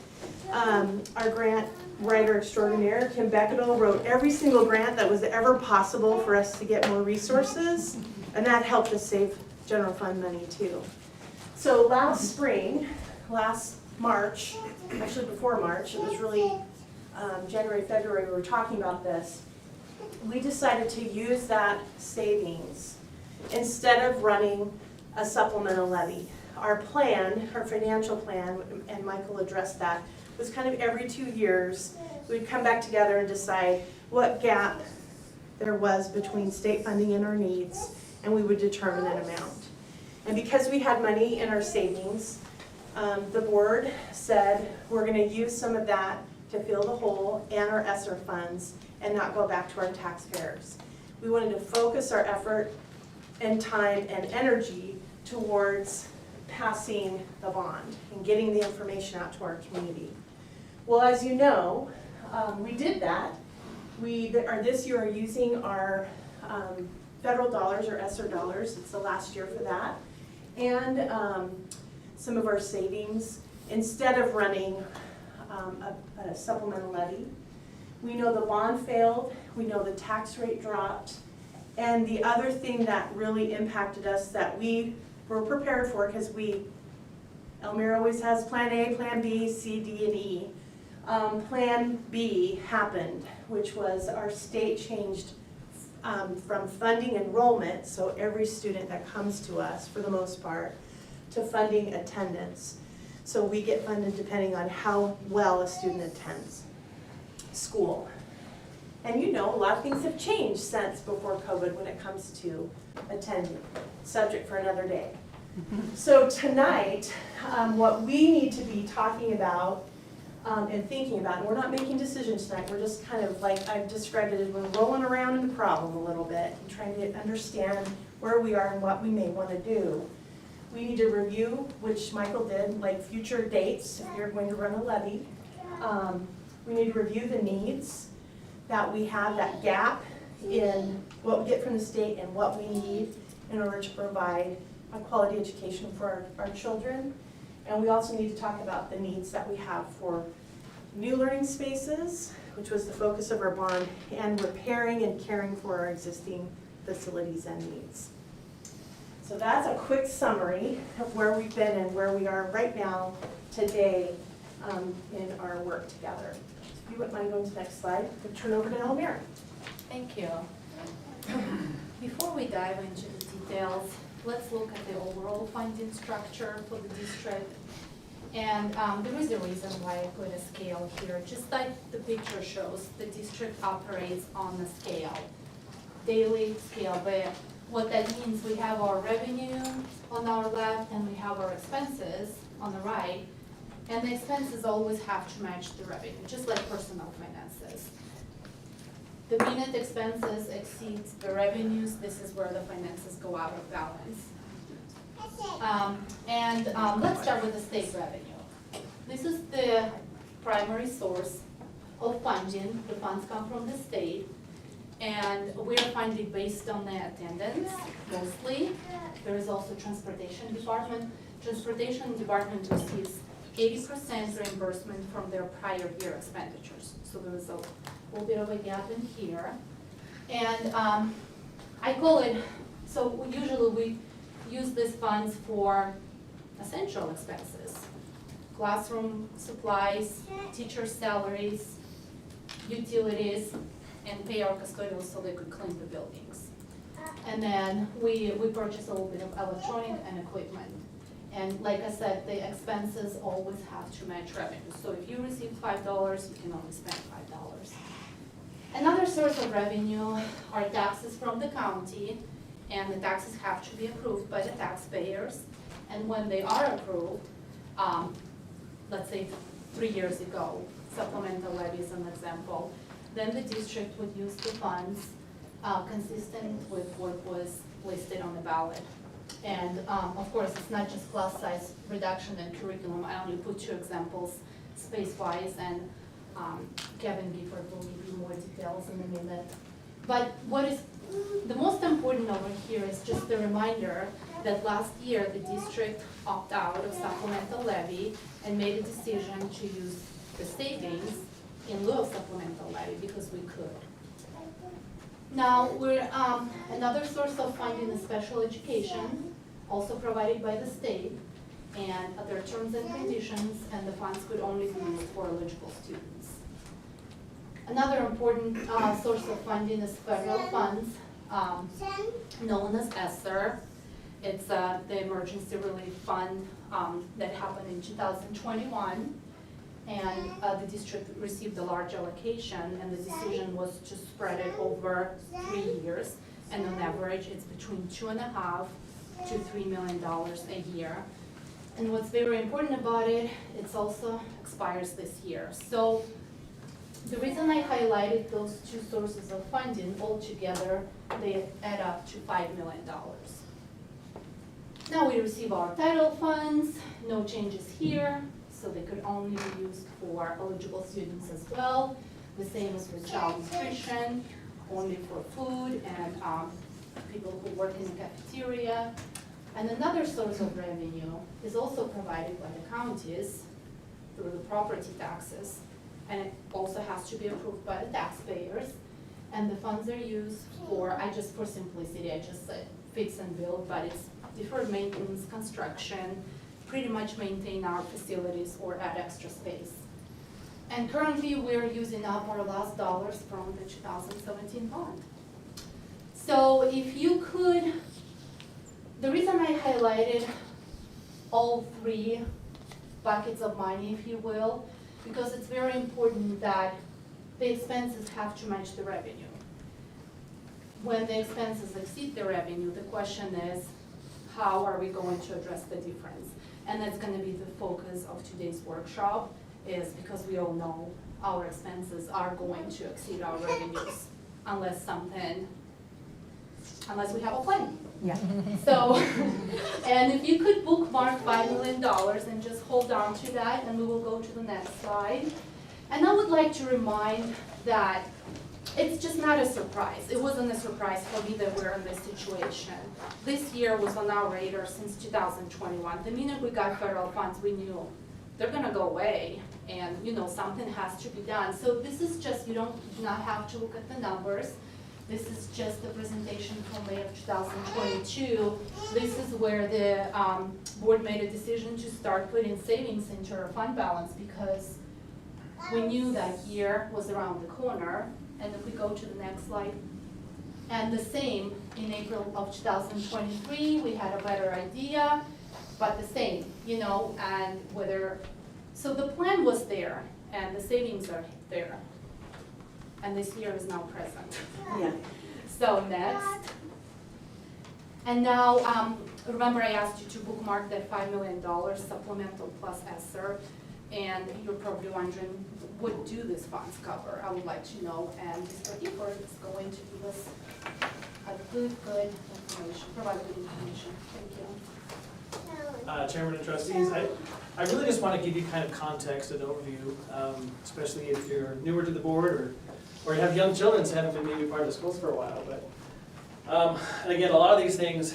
Our grant writer extraordinaire, Kim Beckettle, wrote every single grant that was ever possible for us to get more resources, and that helped us save general fund money too. So last spring, last March, actually before March, it was really January, February, we were talking about this. We decided to use that savings instead of running a supplemental levy. Our plan, our financial plan, and Michael addressed that, was kind of every 2 years, we'd come back together and decide what gap there was between state funding and our needs, and we would determine an amount. And because we had money in our savings, the board said we're going to use some of that to fill the hole and our ESSER funds and not go back to our taxpayers. We wanted to focus our effort and time and energy towards passing the bond and getting the information out to our community. Well, as you know, we did that. We are this year using our federal dollars or ESSER dollars. It's the last year for that. And some of our savings, instead of running a supplemental levy. We know the bond failed, we know the tax rate dropped, and the other thing that really impacted us that we were prepared for, because Elmira always has plan A, plan B, C, D, and E. Plan B happened, which was our state changed from funding enrollment, so every student that comes to us, for the most part, to funding attendance. So we get funded depending on how well a student attends school. And you know, a lot of things have changed since before COVID when it comes to attending. Subject for another day. So tonight, what we need to be talking about and thinking about, and we're not making decisions tonight, we're just kind of like I've described it as we're rolling around in the problem a little bit and trying to understand where we are and what we may want to do. We need to review, which Michael did, like future dates if you're going to run a levy. We need to review the needs that we have, that gap in what we get from the state and what we need in order to provide a quality education for our children. And we also need to talk about the needs that we have for new learning spaces, which was the focus of our bond, and repairing and caring for our existing facilities and needs. So that's a quick summary of where we've been and where we are right now today in our work together. If you wouldn't mind going to the next slide, we'll turn over to Elmira. Thank you. Before we dive into the details, let's look at the overall funding structure for the district. And there is a reason why I put a scale here. Just like the picture shows, the district operates on a scale, daily scale. But what that means, we have our revenue on our left and we have our expenses on the right. And the expenses always have to match the revenue, just like personal finances. The minute expenses exceeds the revenues, this is where the finances go out of balance. Let's start with the state revenue. This is the primary source of funding. The funds come from the state, and we are funded based on the attendance mostly. There is also transportation department. Transportation department receives 80% reimbursement from their prior year expenditures. So there is a little bit of a gap in here. And I call it, so usually we use these funds for essential expenses. Classroom supplies, teacher salaries, utilities, and pay our custodians so they could clean the buildings. And then we purchase a little bit of electronic and equipment. And like I said, the expenses always have to match revenue. So if you receive $5, you can only spend $5. Another source of revenue are taxes from the county, and the taxes have to be approved by the taxpayers. And when they are approved, let's say 3 years ago, supplemental levy is an example, then the district would use the funds consistent with what was listed on the ballot. And of course, it's not just class size reduction and curriculum. I only put 2 examples space-wise, and Kevin Gifford will give you more details in a minute. But what is the most important over here is just the reminder that last year the district opted out of supplemental levy and made a decision to use the savings in lieu of supplemental levy because we could. Now, we're, another source of funding is special education, also provided by the state, and there are terms and conditions, and the funds could only be used for eligible students. Another important source of funding is federal funds, known as ESSER. It's the Emergency Relief Fund that happened in 2021. And the district received a large allocation, and the decision was to spread it over 3 years. And on average, it's between $2.5 to $3 million a year. And what's very important about it, it's also expires this year. So the reason I highlighted those 2 sources of funding altogether, they add up to $5 million. Now we receive our title funds, no changes here. So they could only be used for eligible students as well. The same as with child nutrition, only for food and people who work in the cafeteria. And another source of revenue is also provided by the counties through the property taxes. And it also has to be approved by the taxpayers. And the funds are used for, for simplicity, I just said fix and build, but it's deferred maintenance, construction, pretty much maintain our facilities or add extra space. And currently we're using up our last dollars from the 2017 bond. So if you could, the reason I highlighted all 3 buckets of money, if you will, because it's very important that the expenses have to match the revenue. When the expenses exceed the revenue, the question is, how are we going to address the difference? And that's going to be the focus of today's workshop, is because we all know our expenses are going to exceed our revenues unless we have a plan. Yeah. So, and if you could bookmark $5 million and just hold on to that, and we will go to the next slide. And I would like to remind that it's just not a surprise. It wasn't a surprise for me that we're in this situation. This year was on our radar since 2021. The minute we got federal funds, we knew they're gonna go away, and something has to be done. So this is just, you do not have to look at the numbers. This is just the presentation from May of 2022. This is where the board made a decision to start putting savings into our fund balance because we knew that year was around the corner. And if we go to the next slide, and the same in April of 2023, we had a better idea, but the same, and so the plan was there, and the savings are there, and this year is now present. Yeah. So next. And now, remember I asked you to bookmark that $5 million supplemental plus ESSER, and you're probably wondering, what do these funds cover? I would like to know, and Mr. Gifford is going to give us a good information, provide good information. Thank you. Chairman and trustees, I really just want to give you kind of context and overview, especially if you're newer to the board or you have young children who haven't been maybe part of the schools for a while. But and again, a lot of these things,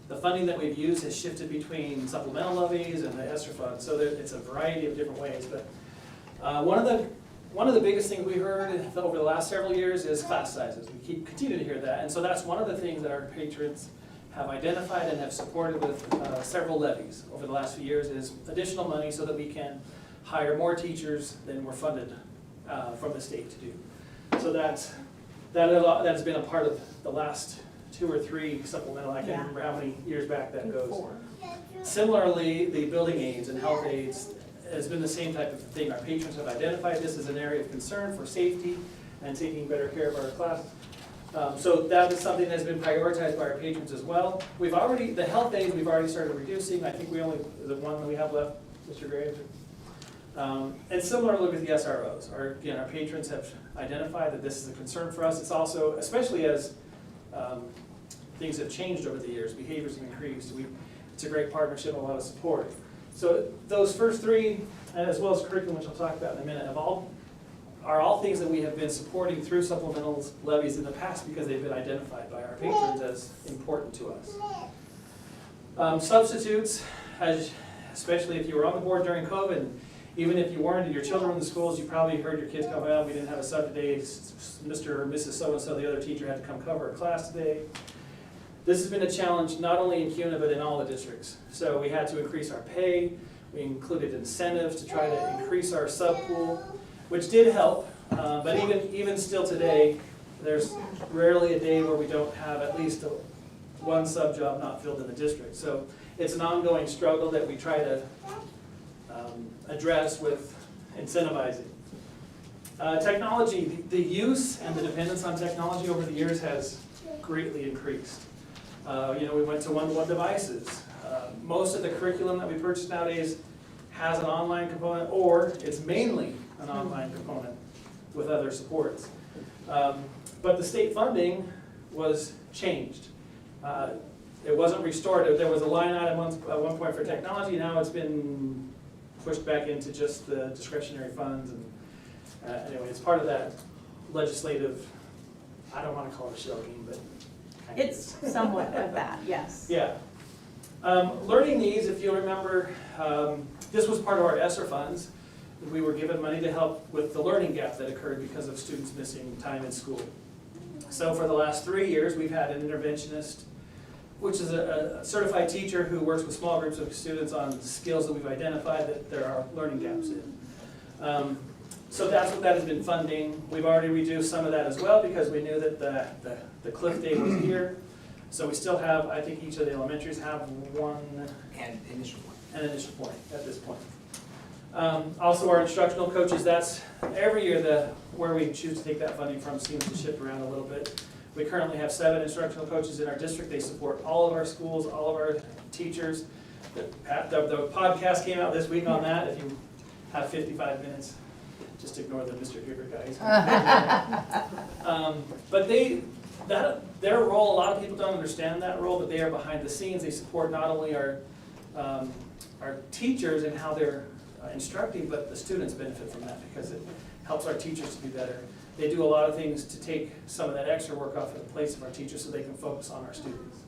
the funding that we've used has shifted between supplemental levies and the ESSER fund, so it's a variety of different ways. But one of the biggest things we heard over the last several years is class sizes. We continue to hear that, and so that's one of the things that our patrons have identified and have supported with several levies over the last few years is additional money so that we can hire more teachers than we're funded from the state to do. So that's been a part of the last 2 or 3 supplemental, I can't remember how many years back that goes. 4. Similarly, the building aids and health aids has been the same type of thing. Our patrons have identified this as an area of concern for safety and taking better care of our classes. So that is something that's been prioritized by our patrons as well. The health aids we've already started reducing. I think we only, the one that we have left, Mr. Graves. And similarly with the SROs. Our patrons have identified that this is a concern for us. It's also, especially as things have changed over the years, behaviors have increased. It's a great partnership, a lot of support. So those first 3, as well as curriculum, which I'll talk about in a minute, are all things that we have been supporting through supplemental levies in the past because they've been identified by our patrons as important to us. Substitutes, especially if you were on the board during COVID, and even if you weren't and your children were in the schools, you probably heard your kids come out, we didn't have a sub today, Mr. or Mrs. So-and-so, the other teacher had to come cover a class today. This has been a challenge not only in Kuna but in all the districts. So we had to increase our pay, we included incentives to try to increase our sub pool, which did help, but even still today, there's rarely a day where we don't have at least one sub job not filled in the district. So it's an ongoing struggle that we try to address with incentivizing. Technology, the use and the dependence on technology over the years has greatly increased. We went to one-to-one devices. Most of the curriculum that we purchase nowadays has an online component, or it's mainly an online component with other supports. But the state funding was changed. It wasn't restored. There was a line item at one point for technology. Now it's been pushed back into just the discretionary funds. And anyway, it's part of that legislative, I don't want to call it a shell game, but kind of It's somewhat of that, yes. yeah. Learning needs, if you remember, this was part of our ESSER funds. We were given money to help with the learning gap that occurred because of students missing time in school. So for the last 3 years, we've had an interventionist, which is a certified teacher who works with small groups of students on skills that we've identified that there are learning gaps in. So that's what that has been funding. We've already reduced some of that as well because we knew that the cliff day was here. So we still have, I think each of the elementaries have an initial point at this point. Also our instructional coaches, that's every year where we choose to take that funding from seems to shift around a little bit. We currently have 7 instructional coaches in our district. They support all of our schools, all of our teachers. The podcast came out this week on that. If you have 55 minutes, just ignore the Mr. Huber guys. But their role, a lot of people don't understand that role, but they are behind the scenes. They support not only our teachers and how they're instructing, but the students benefit from that because it helps our teachers to be better. They do a lot of things to take some of that extra work off of the plates of our teachers so they can focus on our students.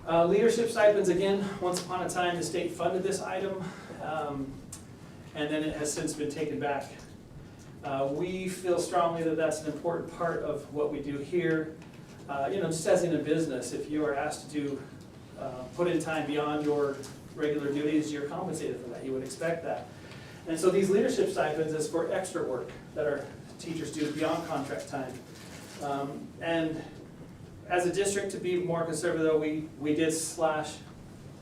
Leadership stipends, again, once upon a time the state funded this item, and then it has since been taken back. We feel strongly that that's an important part of what we do here. Just as in a business, if you are asked to put in time beyond your regular duties, you're compensated for that. You would expect that. And so these leadership stipends is for extra work that our teachers do beyond contract time. And as a district, to be more conservative, though, we did slash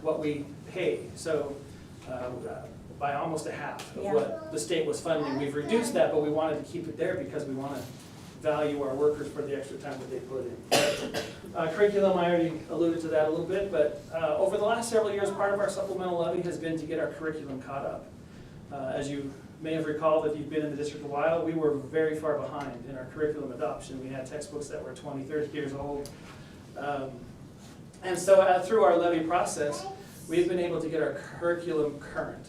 what we pay. So by almost a half of what the state was funding. We've reduced that, but we wanted to keep it there because we want to value our workers for the extra time that they put in. Curriculum, I already alluded to that a little bit, but over the last several years, part of our supplemental levy has been to get our curriculum caught up. As you may have recalled, if you've been in the district a while, we were very far behind in our curriculum adoption. We had textbooks that were 20, 30 years old. And so through our levy process, we've been able to get our curriculum current.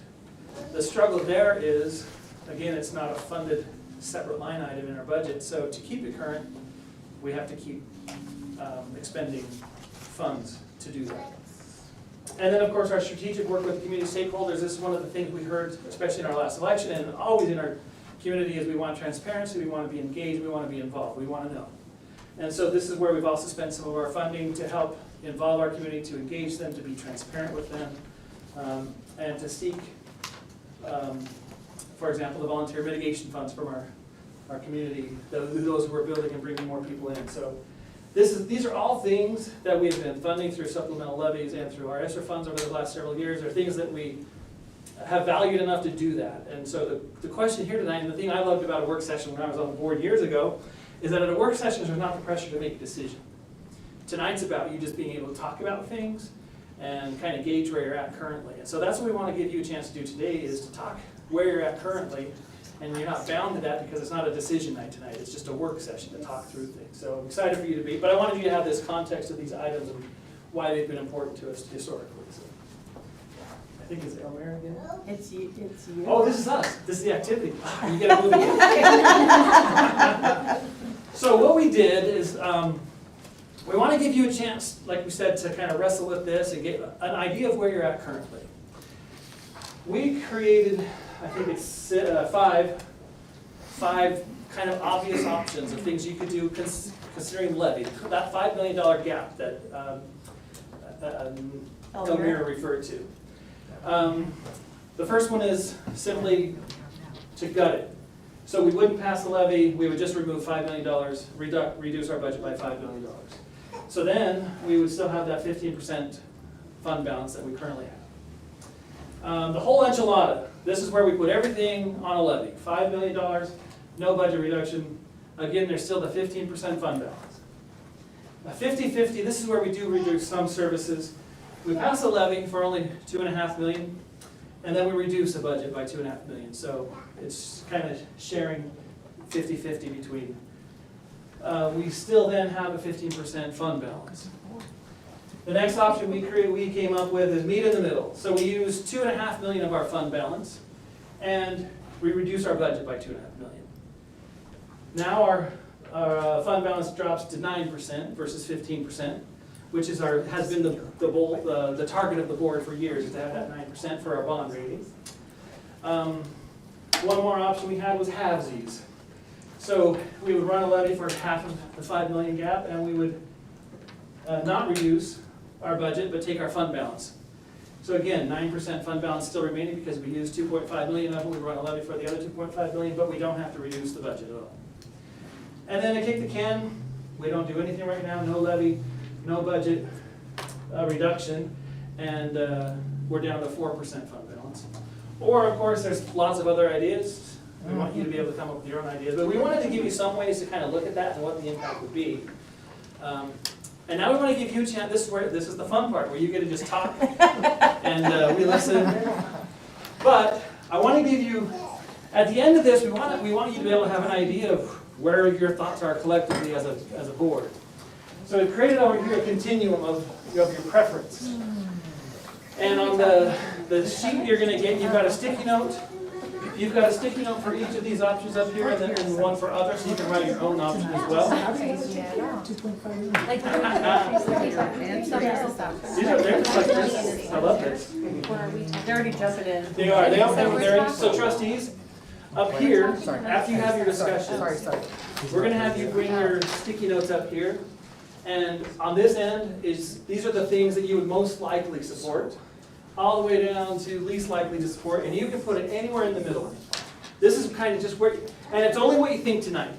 The struggle there is, again, it's not a funded separate line item in our budget, so to keep it current, we have to keep expending funds to do that. And then, of course, our strategic work with community stakeholders. This is one of the things we heard, especially in our last election, and always in our community, is we want transparency, we want to be engaged, we want to be involved, we want to know. And so this is where we've also spent some of our funding to help involve our community, to engage them, to be transparent with them, and to seek, for example, the volunteer mitigation funds from our community, those who are building and bringing more people in. So these are all things that we've been funding through supplemental levies and through our ESSER funds over the last several years. They're things that we have valued enough to do that. And so the question here tonight, and the thing I loved about a work session when I was on the board years ago, is that at a work session there's not the pressure to make a decision. Tonight's about you just being able to talk about things and kind of gauge where you're at currently. And so that's what we want to give you a chance to do today, is to talk where you're at currently. And you're not bound to that because it's not a decision night tonight. It's just a work session to talk through things. So I'm excited for you to be, but I wanted you to have this context of these items and why they've been important to us historically. So I think it's Elmer again. It's you. Oh, this is us. This is the activity. You get to move again. So what we did is we want to give you a chance, like we said, to kind of wrestle with this and get an idea of where you're at currently. We created, I think it's five kind of obvious options of things you could do considering levy, that $5 million gap that Elmira referred to. The first one is simply to gut it. So we wouldn't pass the levy, we would just remove $5 million, reduce our budget by $5 million. So then we would still have that 15% fund balance that we currently have. The whole enchilada, this is where we put everything on a levy. $5 million, no budget reduction. Again, there's still the 15% fund balance. 50-50, this is where we do reduce some services. We pass a levy for only $2.5 million, and then we reduce the budget by $2.5 million. So it's kind of sharing 50-50 between. We still then have a 15% fund balance. The next option we came up with is meet in the middle. So we use $2.5 million of our fund balance, and we reduce our budget by $2.5 million. Now our fund balance drops to 9% versus 15%, which is has been the target of the board for years, is to have that 9% for our bond rating. One more option we had was halvesies. So we would run a levy for half of the $5 million gap, and we would not reduce our budget, but take our fund balance. So again, 9% fund balance still remaining because we use $2.5 million of it. We run a levy for the other $2.5 million, but we don't have to reduce the budget at all. And then to kick the can, we don't do anything right now, no levy, no budget reduction, and we're down to 4% fund balance. Or of course, there's lots of other ideas. We want you to be able to come up with your own ideas, but we wanted to give you some ways to kind of look at that and what the impact would be. And now we want to give you a chance. This is the fun part where you get to just talk and we listen. But I want to give you, at the end of this, we want you to be able to have an idea of where your thoughts are collectively as a board. So we've created over here a continuum of your preference. And on the sheet you're going to get, you've got a sticky note. You've got a sticky note for each of these options up here, and then one for others, so you can write your own option as well. These are very like this. I love this. They're already jumping in. They are. They're so trustees, up here, after you have your discussions, we're going to have you bring your sticky notes up here. And on this end, these are the things that you would most likely support, all the way down to least likely to support, and you can put it anywhere in the middle. This is kind of just where, and it's only what you think tonight.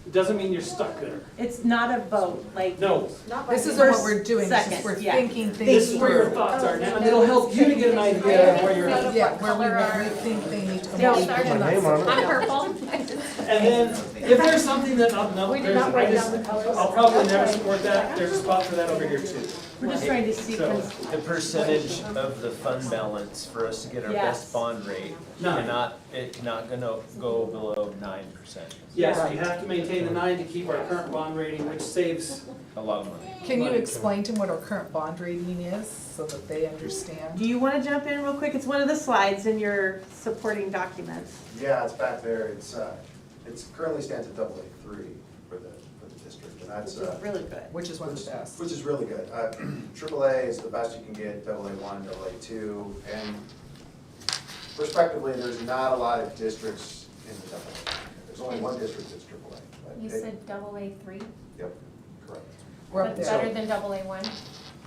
It doesn't mean you're stuck there. It's not a vote, like. No. This isn't what we're doing, this is Second, we're yeah. thinking things This is where your through. thoughts are now, and it'll help you to get an idea of where you're at. Yeah, where we think they need to No, be. sorry. I'm purple. And then, if there's something that, I'll probably never support that, there's a spot for that over here too. We're just trying to see, So, 'cause The percentage of the fund balance for us to get our Yes. best bond rate it's not gonna go below 9%. yes, you have to maintain the 9 to keep our current bond rating, which saves, A lot of money. Can you explain to them what our current bond rating is, so that they understand? do you want to jump in real quick? It's one of the slides in your supporting documents. Yeah, it's back there. It's currently stands at AA3 for the district, and that's Really good. Which is one of the best. which is really good. AAA is the best you can get. AA1, AA2, and respectively, there's not a lot of districts in the AA. There's only one district that's AAA. but You it- said AA3? Yep. We're up That's there. better than AA1?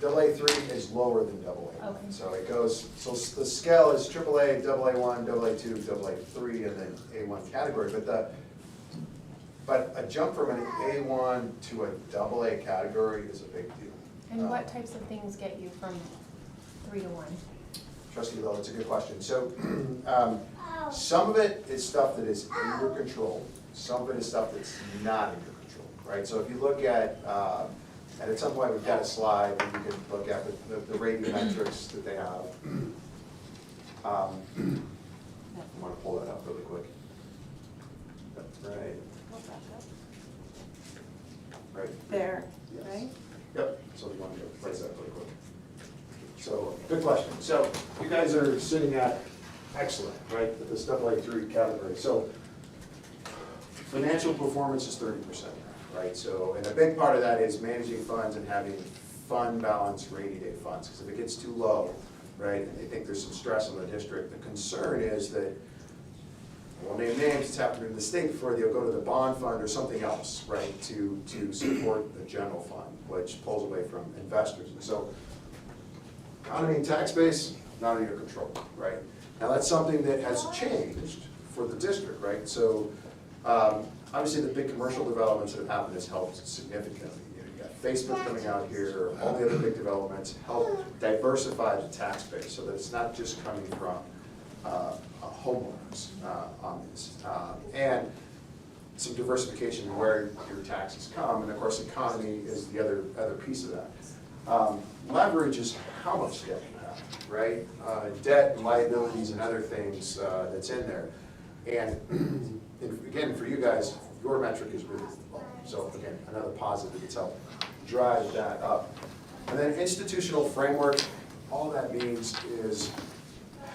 AA3 is lower than AA1. Okay. So it goes, so the scale is AAA, AA1, AA2, AA3, and then A1 category. But a jump from an A1 to a AA category is a big deal. And what types of things get you from 3 to 1? Trustee Lowe, that's a good question. So some of it is stuff that is in your control. Some of it is stuff that's not in your control, right? So if you look at, and at some point we've got a slide that you can look at the rating metrics that they have. I want to pull that up really quick. Right. Right. There, Yes. right? Yep, so you want to place that really quick. So, good question. So, you guys are sitting at excellent, right, at this AA3 category. So, financial performance is 30%, right? So, and a big part of that is managing funds and having fund balance rainy day funds. Because if it gets too low, right, and they think there's some stress on the district, the concern is that, well, name names, it's happened in the state before, they'll go to the bond fund or something else, right, to support the general fund, which pulls away from investors. And so, economy and tax base, not in your control, right? Now, that's something that has changed for the district, right? So, obviously, the big commercial developments that have happened has helped significantly. You know, you got Facebook coming out here, all the other big developments help diversify the tax base so that it's not just coming from homeowners on this. And some diversification in where your taxes come, and of course, economy is the other piece of that. Leverage is how much debt you have, right? Debt and liabilities and other things that's in there. And again, for you guys, your metric is really low. So again, another positive that's helped drive that up. And then institutional framework, all that means is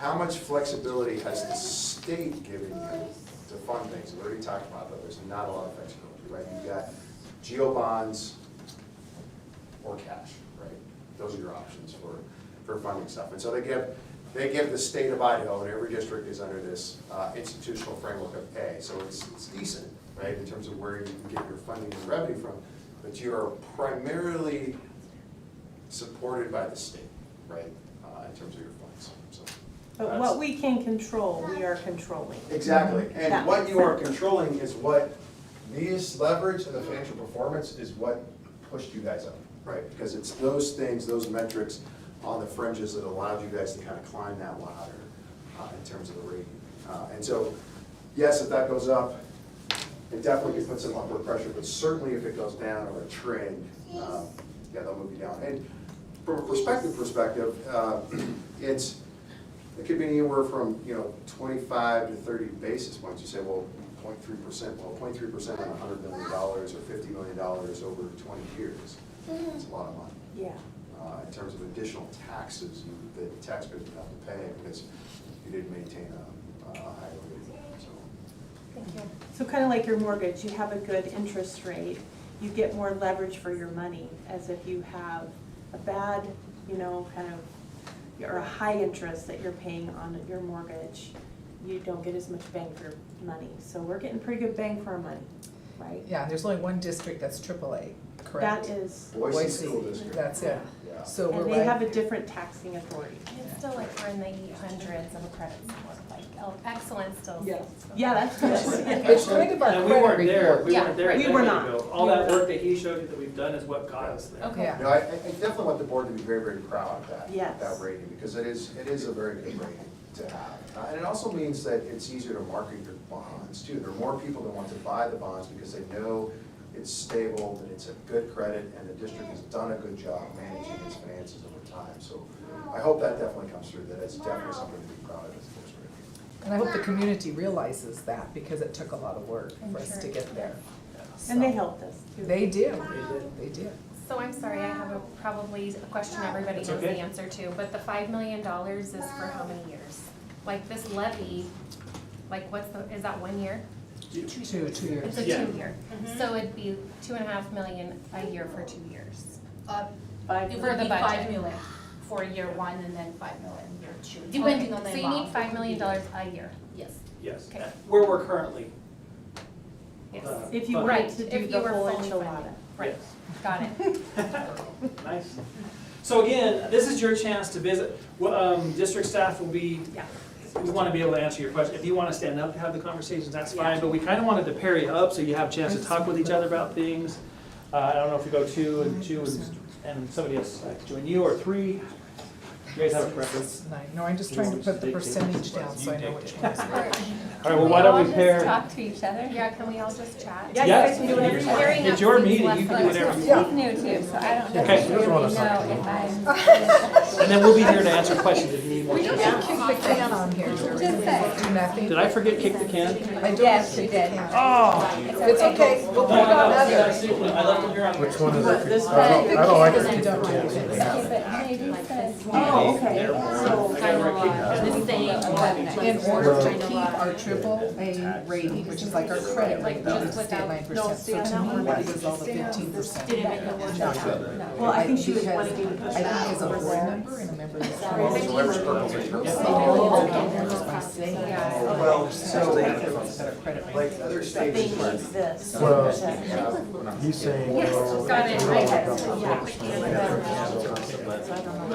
how much flexibility has the state given you to fund things? We already talked about that. There's not a lot of flexibility, right? You've got geo bonds or cash, right? Those are your options for funding stuff. And so they give the state of Idaho, and every district is under this institutional framework of A. So it's decent, right, in terms of where you can get your funding and revenue from, but you are primarily supported by the state, right, in terms of your funds. So But what we can control, we are controlling. exactly, That and what makes you are sense. controlling is what these leverage and the financial performance is what pushed you guys up, right? Because it's those things, those metrics on the fringes that allowed you guys to kind of climb that ladder in terms of the rating. And so, yes, if that goes up, it definitely could put some upward pressure, but certainly if it goes down or a trend, yeah, they'll move you down. And from a perspective, it could be anywhere from 25 to 30 basis points. You say, well, 0.3%. Well, 0.3% on $100 million or $50 million over 20 years. It's a lot of money. Yeah. In terms of additional taxes that the taxpayers would have to pay because you didn't maintain a higher rate. So. Thank you. So kind of like your mortgage, you have a good interest rate, you get more leverage for your money, as if you have a bad, kind of, or a high interest that you're paying on your mortgage, you don't get as much bang for your money. So we're getting pretty good bang for our money, right? Yeah, and there's only one district that's AAA, correct? That is, Boise School District. That's it. Yeah. So we're and they have right, a different taxing authority. It's still like we're in the 800s of a credit score, like excellent still. Yeah, that's good. it's kind of our And we credit weren't there, report. we Yeah, weren't there a we were decade not. ago. All that work that he showed you that we've done is what got us there. Okay. Yeah. I definitely want the board to be very, very proud of that, Yes. that rating, because it is a very good rating to have. And it also means that it's easier to market your bonds too. There are more people that want to buy the bonds because they know it's stable, that it's a good credit, and the district has done a good job managing its finances over time. So I hope that definitely comes through, that it's definitely something to be proud of as a district. And I hope the community realizes that because it took a lot of work I'm for us to sure. get there. And they So, helped us too. They did, they did. So I'm sorry, I have probably a question everybody It's knows the okay. answer to, but the $5 million is for how many years? Like this levy, like is that 1 year? 2 years. It's a Yeah. 2-year. So it'd be $2.5 million a year for 2 years. Five It For would the be budget. 5 million for year 1 and then 5 million year 2, depending on the So amount. you need $5 million a year. Yes. Yes, Okay. where we're currently. Yes. uh, If you funded. wanted Right, to if do you the were whole fully enchilada. funded. Right. Yes. Got it. Nice. So again, this is your chance to visit. District staff will be, we want to be able to answer your question. If you want to stand up to have the conversations, that's fine, but we kind of wanted to pair you up so you have a chance to talk with each other about things. I don't know if we go two and somebody else join you, or three. You guys have a preference? No, I'm just trying to put the percentage down so I know which one's All right, well, why don't we pair? Talk to each other? Yeah, can we all just chat? Yeah, you guys can do whatever you want. It's your meeting, you can do whatever you want. He's new too, so I don't Okay. necessarily know if I'm. And then we'll be here to answer questions if you need more. We don't have kick the can on here. Just say. Do nothing. Did I forget kick the can? I do Yes, have you kick the did. can. Oh. It's okay, we'll put it on others. I left them here on. Which one is it? This I don't like it. You don't like it. But maybe says. Oh, okay. So kind of the same. In order to keep our triple A rating, which is like our credit rating, which is stay at 9%. So to me, that was all the 15%. Well, I think she was Because wanting me to push I that. think as a board member and a member of the community, Whoever's purple. just by saying that. Well, So that it's a better credit rating. like other states, Well, he's saying, well, Got it. we don't like up to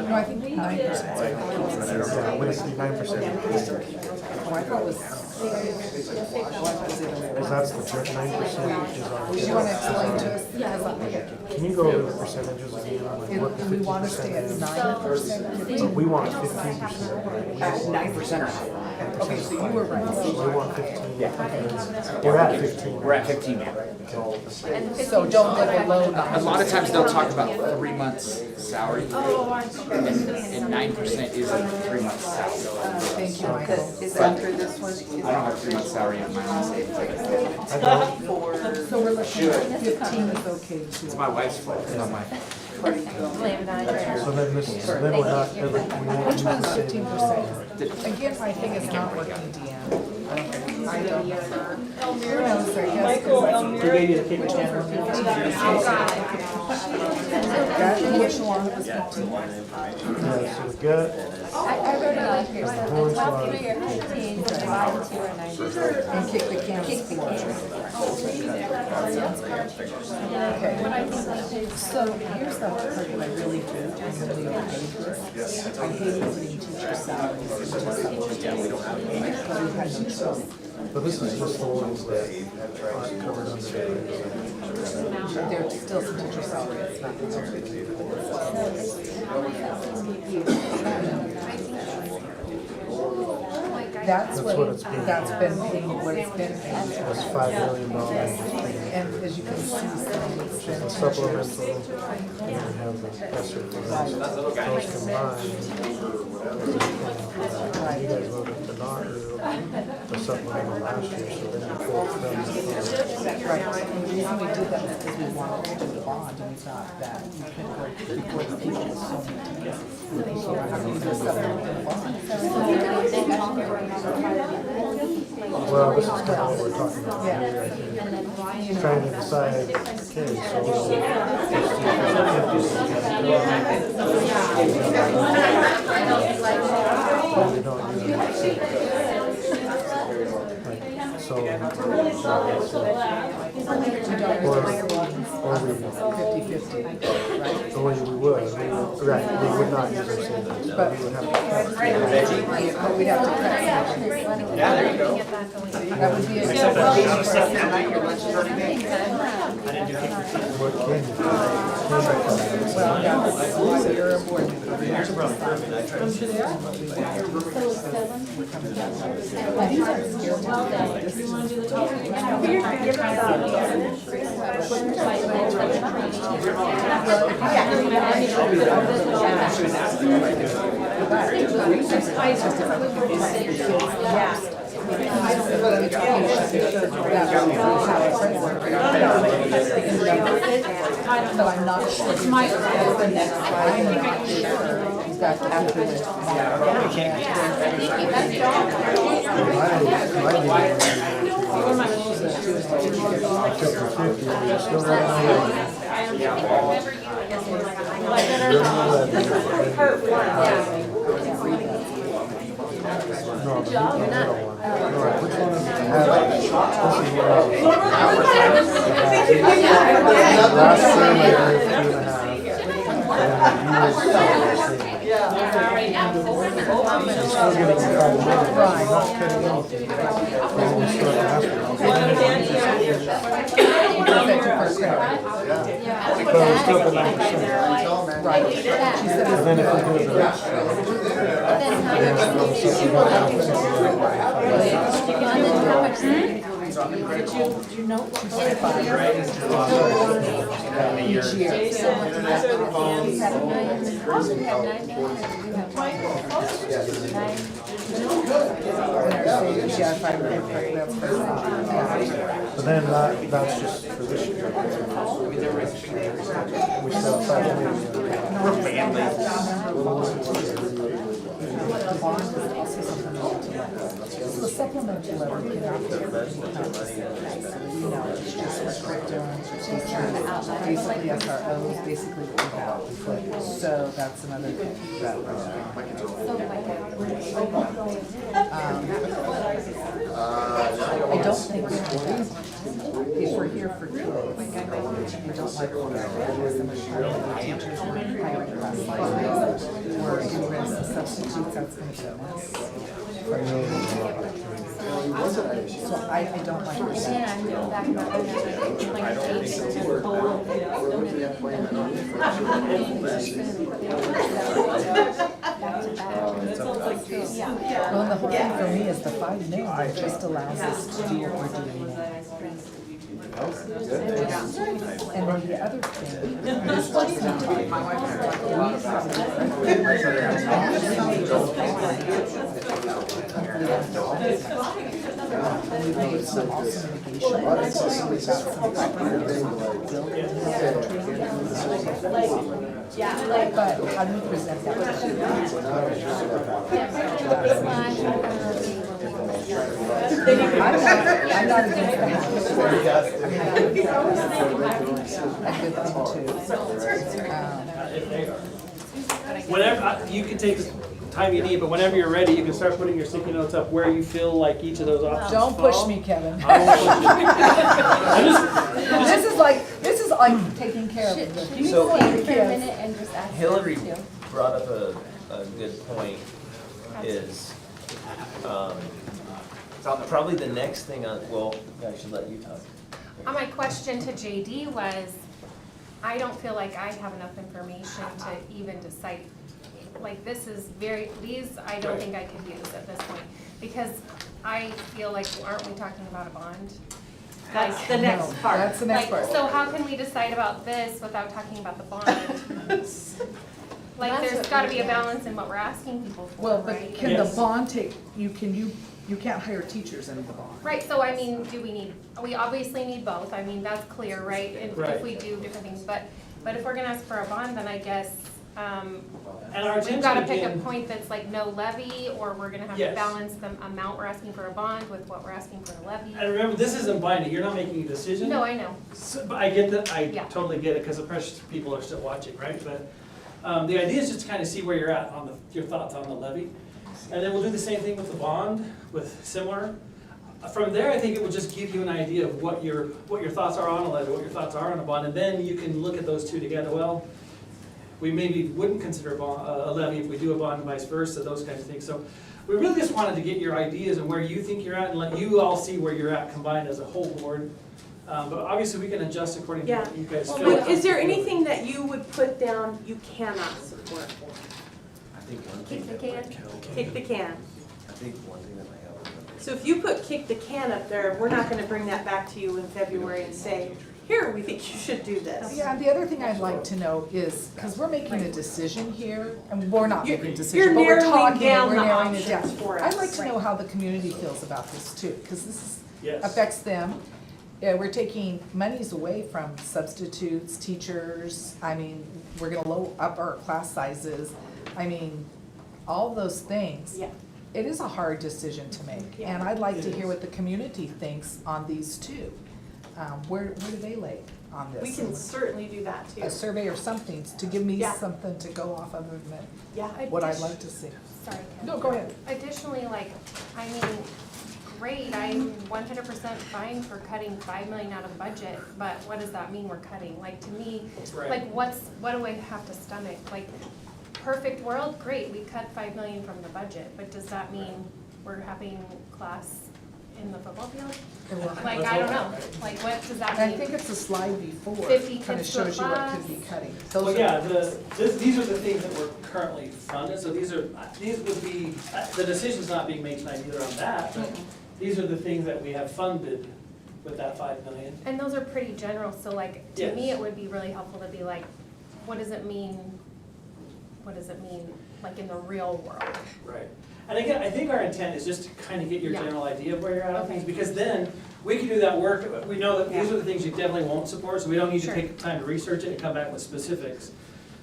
No, I think 9%. Yeah, when it's 9%, Oh, I thought it was, oh, I thought it was the other way because around. that's the 9% is our. Do you want to explain to us? Can you go over the percentages again, like what the Do we want to stay at 50% is? 9%? But we want 15%. At 9%. Okay, so you were right. We want 15. We're at 15. We're at 15 now. So don't go below 9. A lot of times they'll talk about 3 months salary. And 9% is a 3 month salary. Thank you, Michael. Is that for this one? I don't have 3 months salary on my own savings. I don't, So we're looking at 15 is okay It's too. my wife's fault, it's not my. so then this, so then we're not, we won't Which use one's the 15%? Again, I think it's not working, Deanna. I don't know. Who knows, I guess. Who gave you the kick the can? That and which one was 15? Yeah, so the gut, I wrote it on here, so horn it's about slide, 3 or 15, divided 2 or 9. And kick the can is 4. Okay. So here's the part that I really hate, I really hate this. I hate putting teacher salaries into something. Because we had no choice. but this is just the ones that aren't covered under the. There's still some teacher salaries, it's not That's what what, it's been. that's been paid, what it's been paid. That's $5 million. And as you can see, some of it's been. The supplemental, and then we have the ESSER funds. Those combined. You guys voted to not do the supplemental last year, so then you both them. Right, and the reason we did that is because we wanted to do the bond, and we thought that we could work before the future so many times. So how do you do something with the bond? Well, this is kind of what we're talking about Yeah. here, I think. Trying to decide, okay, so. We don't use it. So. Or we, 50-50, right? or we would, right, we would not use our savings, but we would have to. But we'd have to cut something. Yeah, there you go. That would be a good What can you? Well, yeah, so you're a board member. We have to decide. But I'm not sure. It's my, I'm not sure exactly. I took the 50, we're still running away. No, the middle one. No, which Last term I gave 2.5. She's still getting the problem, not cutting anything. Then we start after. But we're still at 9%. Right. She said But then if we do the rest, each year. Yeah, if I remember correctly, that's but then that's just for this year. We still have 5 million. So the supplemental letter cannot be it's just for crypto, basically SROs, basically what we have. So that's another thing that I don't think if we're here for kids, I don't like teachers were hiring class sizes or getting rid of some substitutes, that's gonna be a mess. So I don't like that. Well, and the whole thing for me is the 5 million just allows us to do what we're doing now. And then the other thing, this was and we've made some also mitigation about some but how do we present that? I'm not against that. I mean, I think that's a good thing too. Whenever, you can take the time you need, but whenever you're ready, you can start putting your sticky notes up where you feel like each of those options Don't fall. push me, Kevin. I won't push you. This is like taking care of it. You So- want the For a kids. minute and just ask. Hillary them to. brought up a good point, is, probably the next thing on, well, I should let you talk. My question to JD was, I don't feel like I have enough information to even decide. Like, this is I don't think I could use at this point, because I feel like, aren't we talking about a bond? That's the next part. That's the next part. So how can we decide about this without talking about the bond? Like, That's there's what gotta we be a do. balance in what we're asking people for, Well, but right? can the Yes. bond take, you can't hire teachers in the bond. Right, so I mean, we obviously need both, I mean, that's clear, right? If Right. we do different things, but if we're gonna ask for a bond, then I guess, And our we've intention gotta pick a again, point that's like no levy, or we're gonna have to Yes. balance the amount we're asking for a bond with what we're asking for a levy. and remember, this isn't binding, you're not making a decision. No, I know, So, but I get that, I Yeah. totally get it, because the precious people are still watching, right? But the idea is just to kind of see where you're at on your thoughts on the levy. And then we'll do the same thing with the bond, with similar. From there, I think it will just give you an idea of what your thoughts are on a levy, what your thoughts are on a bond, and then you can look at those two together. Well, we maybe wouldn't consider a levy if we do a bond and vice versa, those kinds of things. So we really just wanted to get your ideas and where you think you're at, and let you all see where you're at combined as a whole board. But obviously, we can adjust according to what you guys feel. Well, is there anything that you would put down you cannot support? I think one Kick thing the that can. might Kick the can. I think one thing that might help. So if you put kick the can up there, we're not gonna bring that back to you in February and say, here, we think you should do this. Yeah, and the other thing I'd like to know is, because we're making a decision here, and we're not making a You're decision, but we're narrowing talking, down and we're the narrowing it down. options for I'd us. like to know how the community feels about this too, because this Yes. affects them. Yeah, we're taking monies away from substitutes, teachers, I mean, we're gonna up our class sizes. I mean, all those things. Yeah. It is a hard decision to make, and I'd like to hear what the community thinks on these two. Where do they lay on this? We can certainly do that too. A survey or something to give me Yeah. something to go off of than Yeah. what I'd like to see. Sorry, Ken. No, go ahead. Additionally, like, I mean, great, I'm 100% fine for cutting 5 million out of budget, but what does that mean we're cutting? Like, to me, Right. like, what do I have to stomach? Like, perfect world, great, we cut 5 million from the budget, but does that mean we're having class in the football field? Like, I don't know, like, what does that I mean? think it's a slide before, 50 kind of kids to a shows you what class. could be cutting. Well, Those yeah, are- these are the things that we're currently funded, so these would be, the decision's not being made tonight either on that, but these are the things that we have funded with that 5 million. And those are pretty general, so like, to me, Yes. it would be really helpful to be like, what does it mean, like, in the real world? Right. And again, I think our intent is just to kind of get your Yeah. general idea of where you're at on Okay. things, because then we can do that work. We know that these are the things you definitely won't support, so we don't need to Sure. take time to research it and come back with specifics.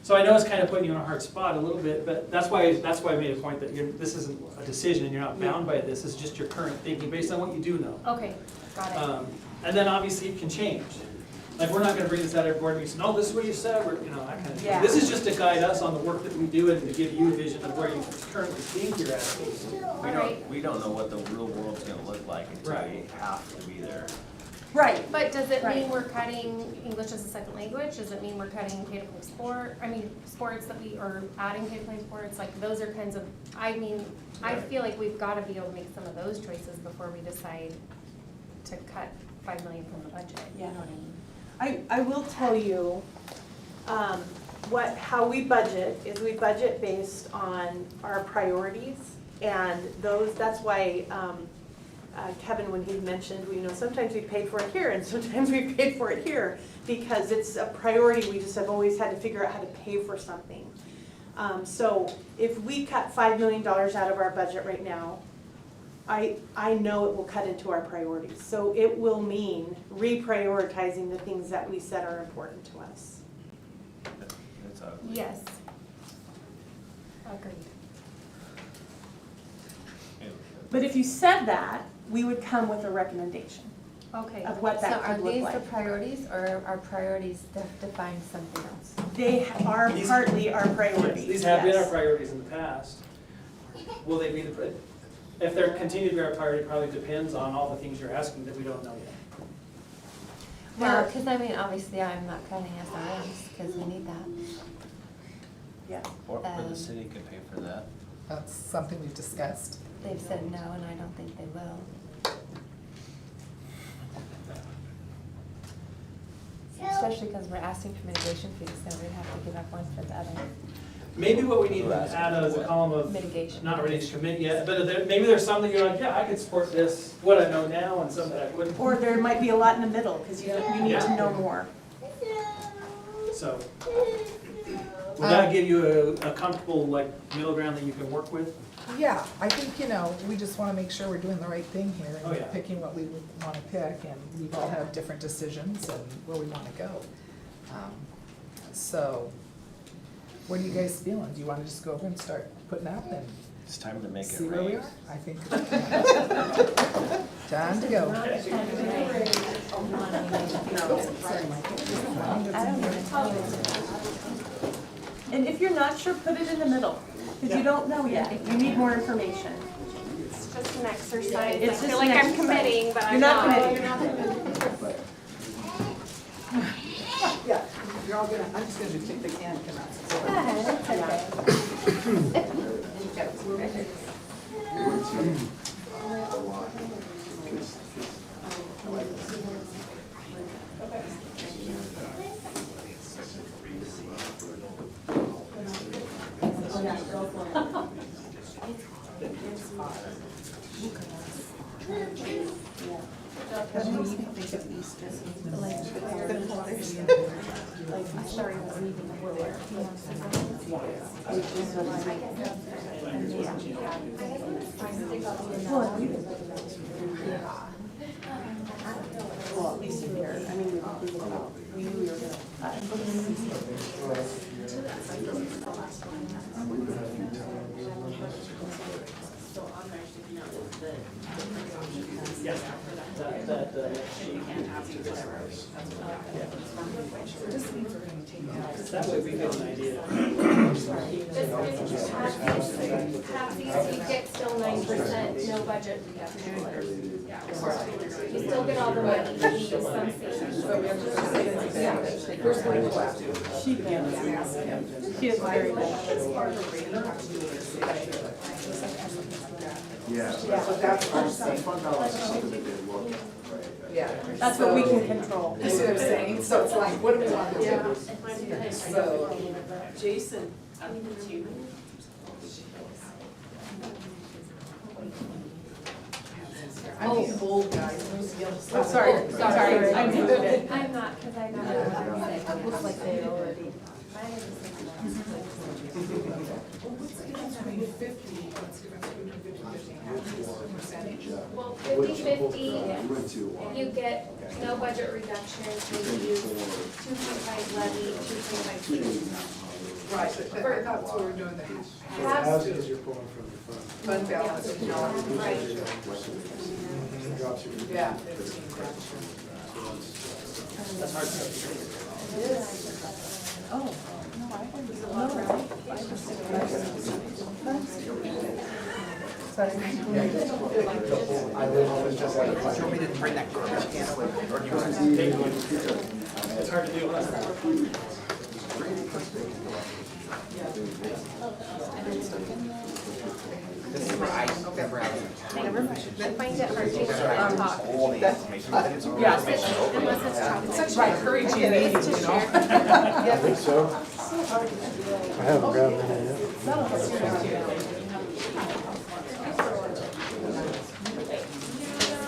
So I know it's kind of putting you in a hard spot a little bit, but that's why I made a point that this isn't a decision, and you're not bound by this, it's just your current thinking based on what you do know. Okay, got it. And then obviously it can change. Like, we're not gonna bring this out every board meeting, no, this is what you said, that kind of thing. Yeah. This is just to guide us on the work that we do and to give you a vision of where you currently think you're at. We don't know what the real world's gonna look like until we Right. have to be there. Right. But does it mean Right. we're cutting English as a second language? Does it mean we're cutting K-12 sports that we are adding K-12 sports? Like, those are kinds of, I Right. feel like we've gotta be able to make some of those choices before we decide to cut 5 million from the budget. You know what I mean? I will tell you, how we budget is we budget based on our priorities. And that's why, Kevin, when he mentioned, sometimes we pay for it here and sometimes we pay for it here, because it's a priority, we just have always had to figure out how to pay for something. So if we cut $5 million out of our budget right now, I know it will cut into our priorities. So it will mean reprioritizing the things that we said are important to us. That's ugly. Yes. Agreed. But if you said that, we would come with a recommendation Okay. of what So that are could look these the like. priorities, or are priorities define something else? They are These- partly our priorities, Yes, these have been our yes. priorities in the past. Will they be if they're continued to be our priority, probably depends on all the things you're asking that we don't know yet. Well, because obviously I'm not cutting SRMs, because we need that. Yeah. Or the city could pay for that. That's something we've discussed. They've said no, and I don't think they will. Especially because we're asking for mitigation fees, so we'd have to give up one for the other. Maybe what we need to add as a column of, Mitigation. not ready to commit yet, but maybe there's some that you're like, yeah, I could support this, what I know now, and some that I wouldn't. Or there might be a lot in the middle, because you need to know more. So, would that give you a comfortable, middle ground that you can work with? Yeah, I think, we just want to make sure we're doing the right thing here Oh, and yeah. picking what we would want to pick, and we've all had different decisions and where we want to go. So, what are you guys feeling? Do you want to just go over and start putting up and It's time to make it see where we rain. are? I think. Time to go. I don't even know. And if you're not sure, put it in the middle, because you don't know yet. You need more information. It's just an exercise. It's I just feel an like I'm exercise. committing, but I'm You're not. not committing. You're not committing. Yeah, you're all gonna, I'm just gonna take the can come out. That's okay. Well, at least in here, we knew we were gonna. So on there, should be noted the different options. Yeah. And you can't ask whatever. This means we're gonna take out. That way we get an idea. Half these, you get still 9%, no budget reduction. You still get all the money, you need some savings. So we have to say that. Here's my question. She is very Yeah. So that's what I'm saying. Fund balance is something that they look at, right? Yeah. That's what we can control. You see what I'm saying? So it's like, what do we want to do? So, Jason, it's you. I'm the old guy, who's yellow. Oh, sorry. I muted it. I'm not, because I got it. Looks like they already. What's the difference between 50, what's the difference between 50 and 50 percentage? Well, Which 50/50, went to, you get no budget reductions when you use 2.5 levy, 2.5 fee. Right, but I thought what we were doing the Half- As is, you're pulling from the fund. fund balance. Right. Drops you. Yeah. 15 gotcha. That's hard to. Oh, no, I think Do you want me to bring that garbage can? Or do you want to? It's hard to do. This is where I never have. I find it hard to talk. All the information, but it's all Yeah. information. Unless it's topic. It's such an encouraging meeting, you know? I think so. I haven't grabbed any yet.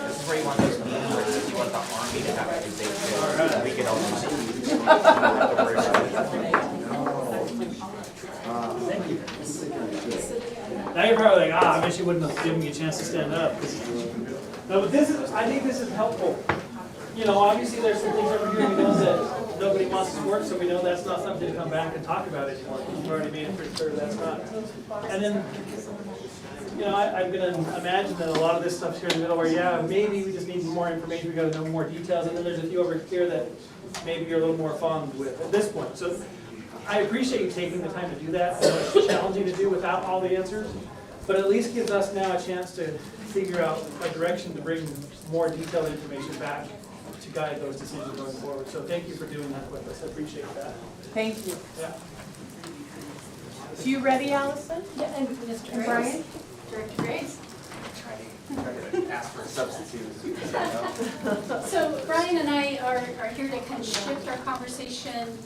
This is where you want those meetings, where you want the army to have to do we can all see. Now you're probably like, I wish you wouldn't have given me a chance to stand up. No, but I think this is helpful. You know, obviously there's some things over here we know that nobody wants to work, so we know that's not something to come back and talk about anymore. We've already made it pretty clear that's not. And then, you know, I'm gonna imagine that a lot of this stuff's here in the middle where, yeah, maybe we just need more information, we gotta know more details, and then there's a few over here that maybe you're a little more fond with at this point. So I appreciate you taking the time to do that. I know it's challenging to do without all the answers, but at least gives us now a chance to figure out a direction to bring more detailed information back to guide those decisions going forward. So thank you for doing that with us. I appreciate that. Thank you. Yeah. You ready, Allison? Yeah, and Mr. And Graves. Brian? Director Graves. Try to ask for a substitute. So Brian and I are here to kind of shift our conversation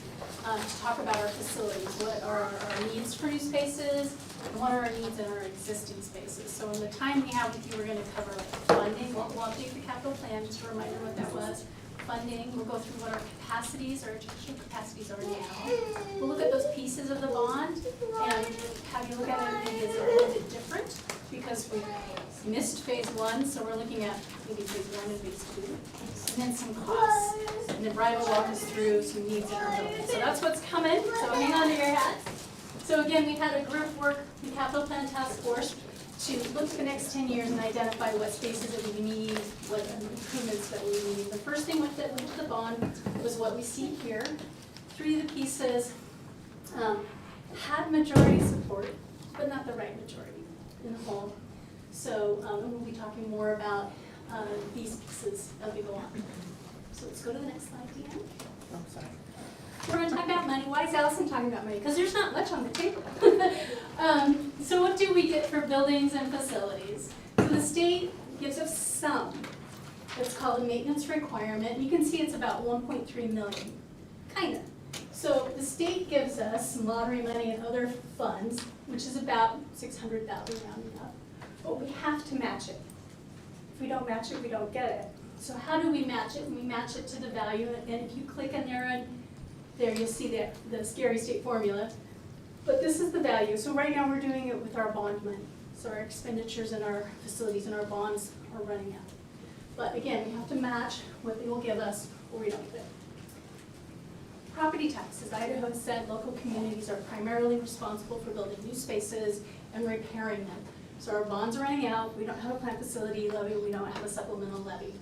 to talk about our facilities. What are our needs for new spaces, and what are our needs in our existing spaces? So in the time we have with you, we're going to cover like funding. We'll update the capital plan, just a reminder what that was. Funding, we'll go through what our capacities, our educational capacities are now. We'll look at those pieces of the bond and have you look at it and think, is it a little bit different? Because we missed phase one, so we're looking at maybe phase one and phase two. And then some costs. And then Brian will walk us through some needs in our building. So that's what's coming, so hang on to your hats. So again, we had a group work, the capital plan task force, to look at the next 10 years and identify what spaces that we need, what improvements that we need. The first thing with the bond was what we see here. Three of the pieces had majority support, but not the right majority in the whole. So we'll be talking more about these pieces as we go on. So let's go to the next slide, Deanne. I'm sorry. We're going to talk about money. Why is Allison talking about money? Because there's not much on the table. So what do we get for buildings and facilities? So the state gives us some. It's called a maintenance requirement. You can see it's about 1.3 million, kind of. So the state gives us some lottery money and other funds, which is about 600,000 rounding up. But we have to match it. If we don't match it, we don't get it. So how do we match it? We match it to the value, and if you click in there, you'll see the scary state formula. But this is the value. So right now we're doing it with our bond money. So our expenditures and our facilities and our bonds are running out. But again, we have to match what they will give us or we don't get it. Property taxes. Idaho has said local communities are primarily responsible for building new spaces and repairing them. So our bonds are running out, we don't have a plant facility levy, we don't have a supplemental levy.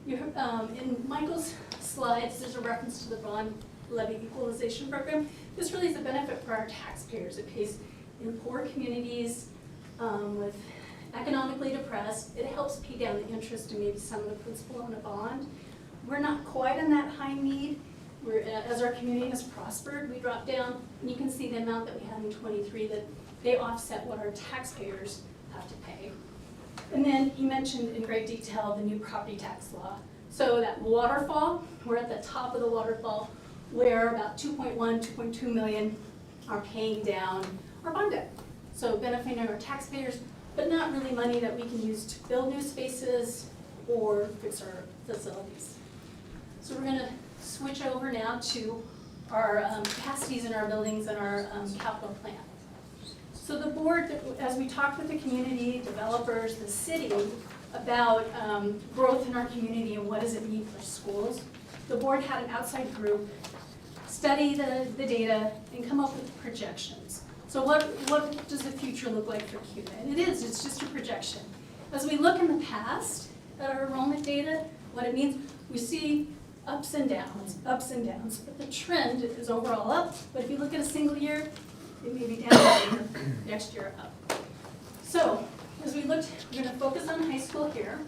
In Michael's slides, there's a reference to the bond levy equalization program. This really is a benefit for our taxpayers. It pays in poor communities with economically depressed. It helps pay down the interest and maybe some of the principal on a bond. We're not quite in that high need. As our community has prospered, we dropped down, and you can see the amount that we had in 23 that they offset what our taxpayers have to pay. And then you mentioned in great detail the new property tax law. So that waterfall, we're at the top of the waterfall where about 2.1, 2.2 million are paying down our bond debt. So benefiting our taxpayers, but not really money that we can use to build new spaces or fix our facilities. So we're gonna switch over now to our capacities in our buildings and our capital plan. So the board, as we talked with the community, developers, the city, about growth in our community and what does it mean for schools, the board had an outside group study the data and come up with projections. So what does the future look like for CUNA? And it's just a projection. As we look in the past at our enrollment data, what it means, we see ups and downs, but the trend is overall up. But if you look at a single year, it may be down later, next year up. So as we looked, we're going to focus on high school here.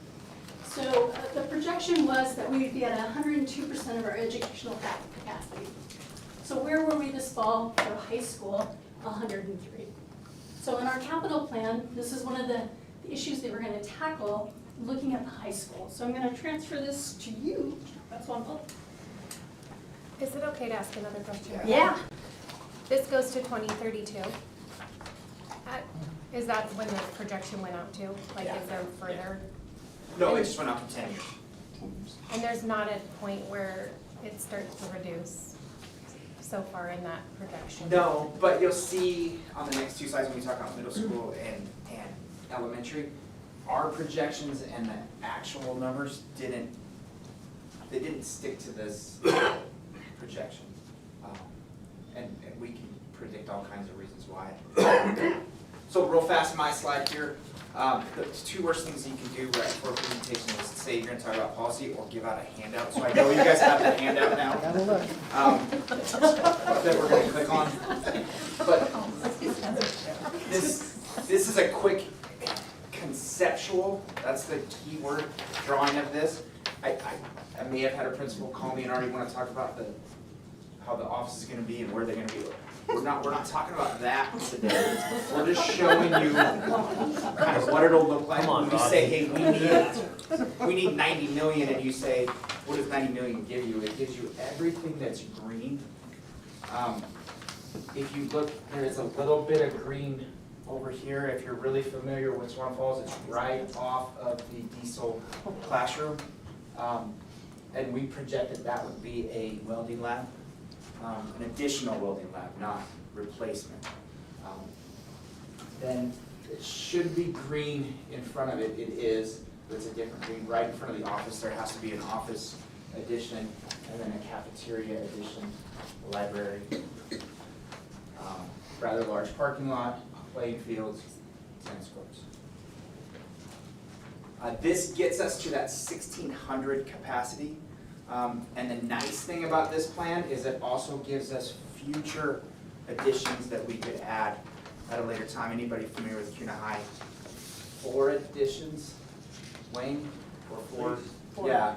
So the projection was that we would be at 102% of our educational capacity. So where were we this fall for high school? 103. So in our capital plan, this is one of the issues that we're going to tackle looking at the high school. So I'm going to transfer this to you. That's one vote. Is it okay to ask another question? Yeah. This goes to 2032. Is that when the projection went out to? Like, is there further? No, it just went up to 10 years. And there's not a point where it starts to reduce so far in that projection? No, but you'll see on the next two slides when we talk about middle school and elementary, our projections and the actual numbers didn't stick to this projection. And we can predict all kinds of reasons why. So real fast, my slide here. The two worst things you can do right before a presentation is say you're going to talk about policy or give out a handout. So I know you guys have the handout now. That we're going to click on. But this is a quick conceptual, that's the key word, drawing of this. I may have had a principal call me and already want to talk about how the office is going to be and where they're going to be. We're not talking about that today. We're just showing you kind of what it'll look like when we say, hey, we need 90 million, and you say, what does 90 million give you? It gives you everything that's green. If you look, there is a little bit of green over here. If you're really familiar with Swan Falls, it's right off of the diesel classroom. And we projected that would be a welding lab. An additional welding lab, not replacement. Then it should be green in front of it. It is, but it's a different green. Right in front of the office, there has to be an office addition, and then a cafeteria addition, a library. Rather large parking lot, playing fields, tennis courts. This gets us to that 1,600 capacity. And the nice thing about this plan is it also gives us future additions that we could add at a later time. Anybody familiar with Kuna High? 4 additions, Wayne? Or 4? Yeah,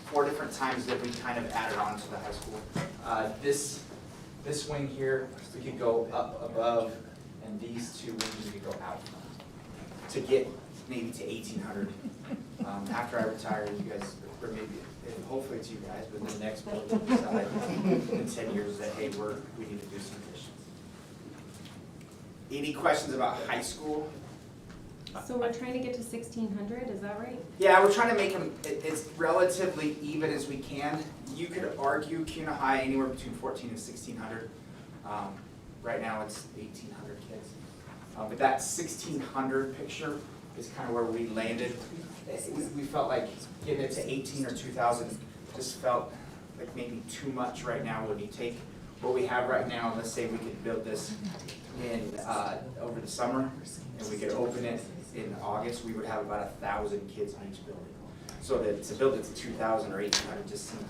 4 different times that we kind of added on to the high school. This wing here, we could go up above, and these 2 wings we could go out to get maybe to 1,800. After I retire, you guys, or maybe, hopefully it's you guys, but the next board will decide in 10 years that, hey, we need to do some additions. Any questions about high school? So we're trying to get to 1,600, is that right? Yeah, we're trying to make them as relatively even as we can. You could argue Kuna High anywhere between 1,400 and 1,600. Right now it's 1,800 kids. But that 1,600 picture is kind of where we landed. We felt like getting it to 18 or 2,000 just felt like maybe too much right now. When you take what we have right now, let's say we could build this in over the summer, and we could open it in August, we would have about 1,000 kids in each building. So to build it to 2,000 or 1,800 just seemed.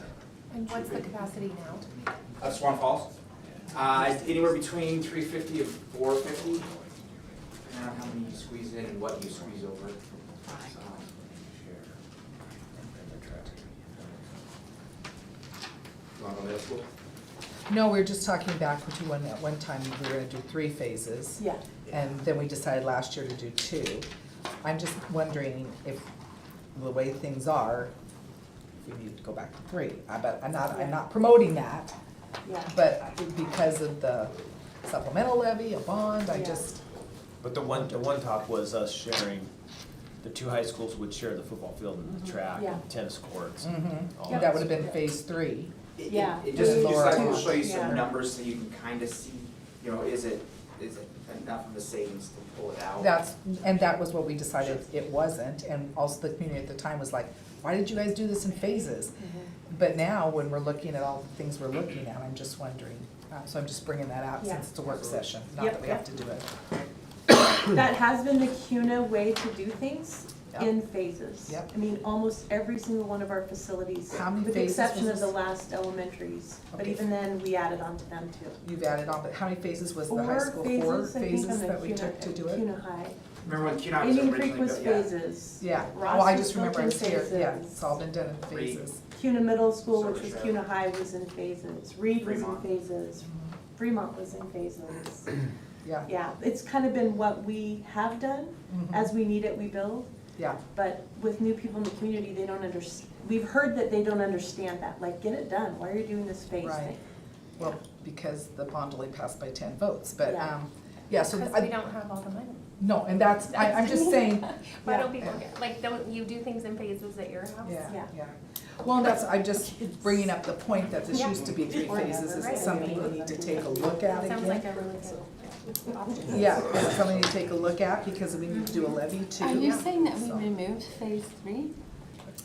And what's the capacity now? Of Swan Falls? Anywhere between 350 and 450. Depending on how many you squeeze in and what you squeeze over. You wanna go middle school? No, we were just talking back to when, at one time, we were gonna do 3 phases. Yeah. And then we decided last year to do 2. I'm just wondering if the way things are, if we need to go back to 3. But I'm not promoting that, Yeah. but because of the supplemental levy, a bond, I Yeah. just, But the one talk was us sharing, the 2 high schools would share the football field and the track, Yeah. and tennis courts. all that would have been phase 3. Yeah. It just, Laura. I will show you Yeah. some numbers so you can kind of see, you know, is it enough of a savings to pull it out? And that was what we decided it wasn't, and also the community at the time was like, why did you guys do this in phases? But now, when we're looking at all the things we're looking at, I'm just wondering, so I'm just bringing that out Yeah. since it's a work session, not Yep, that we yep. have to do it. That has been the CUNA way to do things in phases. Yep. I mean, almost every single one of our facilities, How many with the phases exception was of the this? last elementaries. But Okay. even then, we added on to them too. You've added on, but how many phases was the high school? 4 I think, on phases the that we took to do it? CUNA High. Remember when CUNA was Indian originally Creek was built? Yeah. phases. Yeah, Ross oh, I was just remember I built was in here, yeah, phases. it's all been done in Reed. phases. CUNA Middle School, Sort which of was share. CUNA High, was in phases. Reed was in Fremont. phases. Fremont was in phases. Yeah, Yeah, it's kind of been what we have done. Mhm. As we need it, we build. yeah, But with new people in the community, they don't we've heard that they don't understand that, like, get it done, why are you doing this phase Right. thing? well, because the bond only passed by 10 votes, but, Yeah. yeah, so, Because we don't have all the money. no, and that's, I'm just saying, Why Yeah. don't people get, like, don't you do things in phases at your house? yeah, Yeah. yeah. Well, that's, I'm just bringing up the point that this Yeah. used to be 3 phases, is it Right. something we need to take a look at again? Sounds like a really good option. Yeah, is it something to take a look at, because we need to do a levy too? Are you saying that we So, removed phase 3?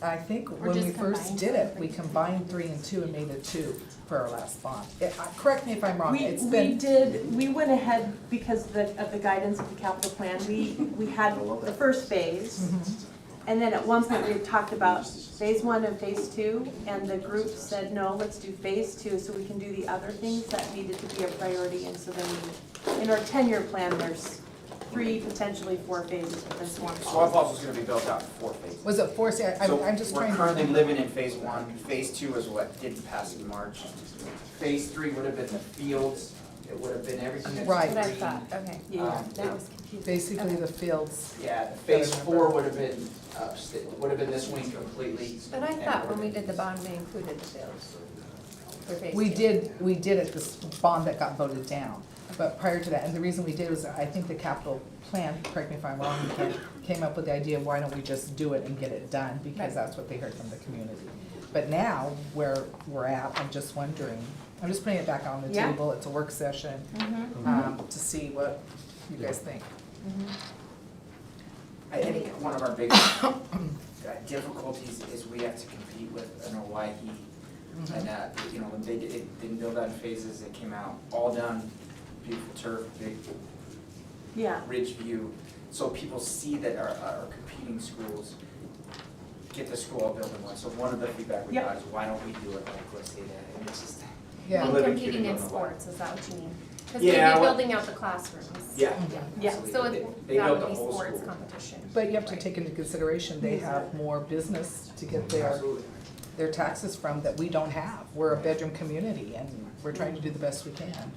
I think when just we first combined did it, them? we combined 3 and 2 and made it 2 for our last bond. Correct me if I'm wrong, it's We been, did, we went ahead because of the guidance of the capital plan, we had the first phase. Mhm. And then at one point, we had talked about phase 1 and phase 2, and the group said, no, let's do phase 2, so we can do the other things that needed to be a priority, and so then in our 10-year plan, there's 3, potentially 4 phases, but there's one. Swan Falls was gonna be built out in 4 phases. was it 4, I'm just trying So we're to. currently living in phase 1, phase 2 is what didn't pass in March. Phase 3 would have been the fields, it would have been everything that's Right. That's green. what I thought, okay. Yeah. That was confusing. Basically, the fields, Yeah, phase 4 would have been, would have been this wing completely. But I and thought would when we have did the bond, we included the fields. for phase we 2. did it, this bond that got voted down. But prior to that, and the reason we did was, I think the capital plan, correct me if I'm wrong, Ken, came up with the idea of why don't we just do it and get it done, because Right. that's what they heard from the community. But now, where we're at, I'm just wondering, I'm just putting it back on the Yeah. table, it's a work session, to see what you guys think. I think one of our biggest difficulties is we have to compete with an Hawaii. And, you know, when it didn't build out in phases, it came out all done, beautiful turf, big Yeah, ridge view. So people see that our competing schools get the school all built in one. So one of the feedback we Yep. got is, why don't we do it like West Ada? And it's just, Yeah. And Living competing in community on the sports, is that what you mean? Because Yeah, they'd be well- building out the classrooms. yeah. Yeah. absolutely. So They that built would the be whole sports school. competition. But you have to take into consideration, they have more business to get Absolutely. their taxes from that we don't have. We're a bedroom community, and we're trying to do the best we can,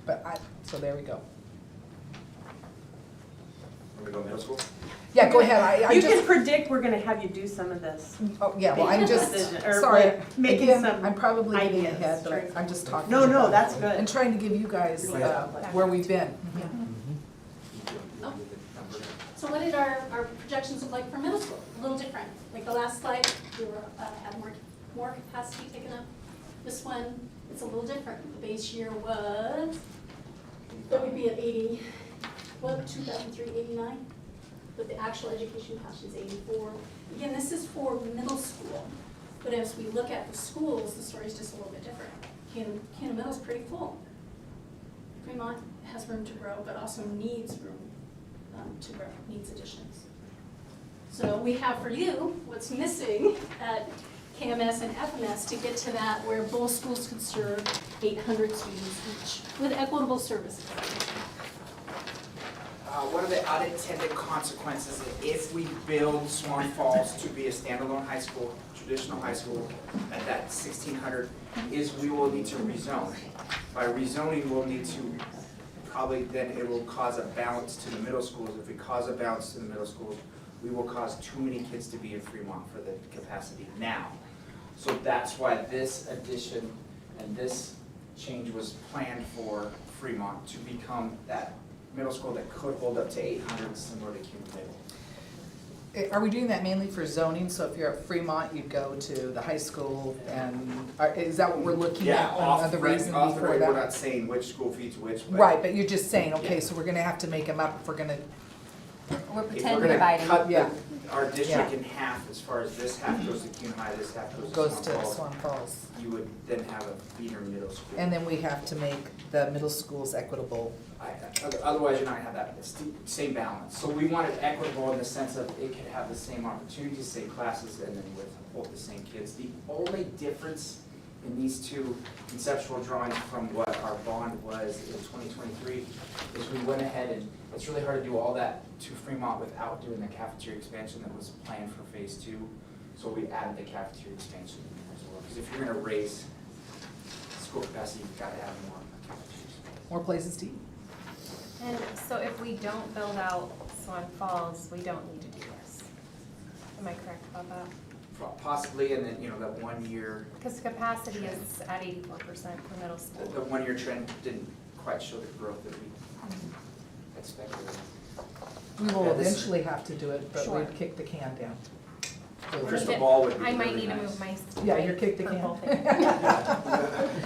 so there we go. When we go middle school? Yeah, go ahead, I you just. can predict we're gonna have you do some of this. Oh, yeah, well, I'm just, Decision, or sorry, like making again, some I'm probably getting ideas. ahead, but I'm just talking. No, about that's it good. And trying to give you guys, where we've been. Oh. So what did our projections look like for middle school? A little different. Like the last slide, we were, had more capacity taken up. This one, it's a little different. The base year was, that would be at 80, what, 2003, 89? But the actual education capacity is 84. Again, this is for middle school. But as we look at the schools, the story's just a little bit different. Kuna Middle's pretty full. Fremont has room to grow, but also needs room to grow, needs additions. So we have for you what's missing at KMS and FMS to get to that where both schools could serve 800 students each with equitable services. One of the unintended consequences if we build Swan Falls to be a standalone high school, traditional high school, at that 1,600, is we will need to rezone. By rezoning, we'll need to, probably then it will cause a balance to the middle schools. If we cause a balance to the middle schools, we will cause too many kids to be in Fremont for the capacity now. So that's why this addition and this change was planned for Fremont to become that middle school that could hold up to 800, similar to Kuna Middle. Are we doing that mainly for zoning? So if you're at Fremont, you'd go to the high school and, is that what we're looking Yeah, at? off The the reason off the before rate, we're that? not saying which school feeds which, but. Right, but you're just saying, okay, Yeah. so we're gonna have to make them up if we're gonna, We're If pretend we're gonna dividing. cut Yeah. our district Yeah. in half, as far as this half goes to Kuna High, this half goes goes to to Swan Falls, Swan Falls. you would then have a feeder middle school. And then we have to make the middle schools equitable. Otherwise, you're not gonna have that, it's the same balance. So we want it equitable in the sense of it could have the same opportunities, same classes, and then with both the same kids. The only difference in these two conceptual drawings from what our bond was in 2023 is we went ahead and, it's really hard to do all that to Fremont without doing the cafeteria expansion that was planned for phase 2. So we added the cafeteria expansion in there as well. Because if you're gonna raise school capacity, you've gotta have more cafeterias. More places to eat. And so if we don't build out Swan Falls, we don't need to do this. Am I correct about that? Possibly, and then, that 1 year, Because capacity is at 84% for middle school. the 1 year trend didn't quite show the growth that we expected. We will Yeah, this- eventually have to do it, but Sure. we'd kick the can down. Crystal ball would be I might really need to nice. move my. Yeah, you're kicked the purple can. thing.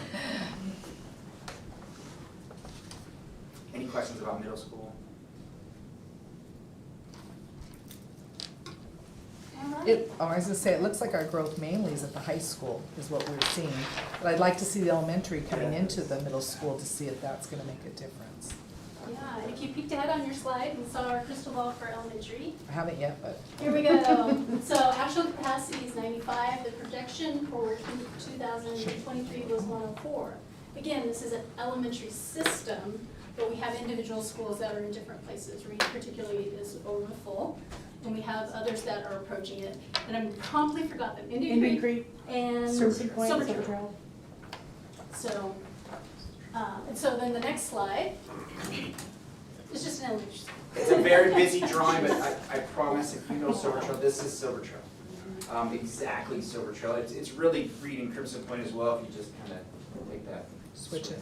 Any questions about middle school? I was gonna say, it looks like our growth mainly is at the high school, is what we're seeing. But I'd like to see the elementary coming into the middle school to see if that's gonna make a difference. Yeah, and if you peeked ahead on your slide and saw our crystal ball for elementary, I haven't yet, but here we go. So actual capacity is 95, the projection for 2023 was 104. Again, this is an elementary system, but we have individual schools that are in different places. Reed particularly is over full, and we have others that are approaching it. And I promptly forgot them, Indian Creek and Silver Trail. So, and so then the next slide is just an elementary school. It's a very busy drawing, but I promise if you know Silver Trail, this is Silver Trail. Exactly Silver Trail. It's really Reed and Crimson Point as well, if you just kind of take that. switch it.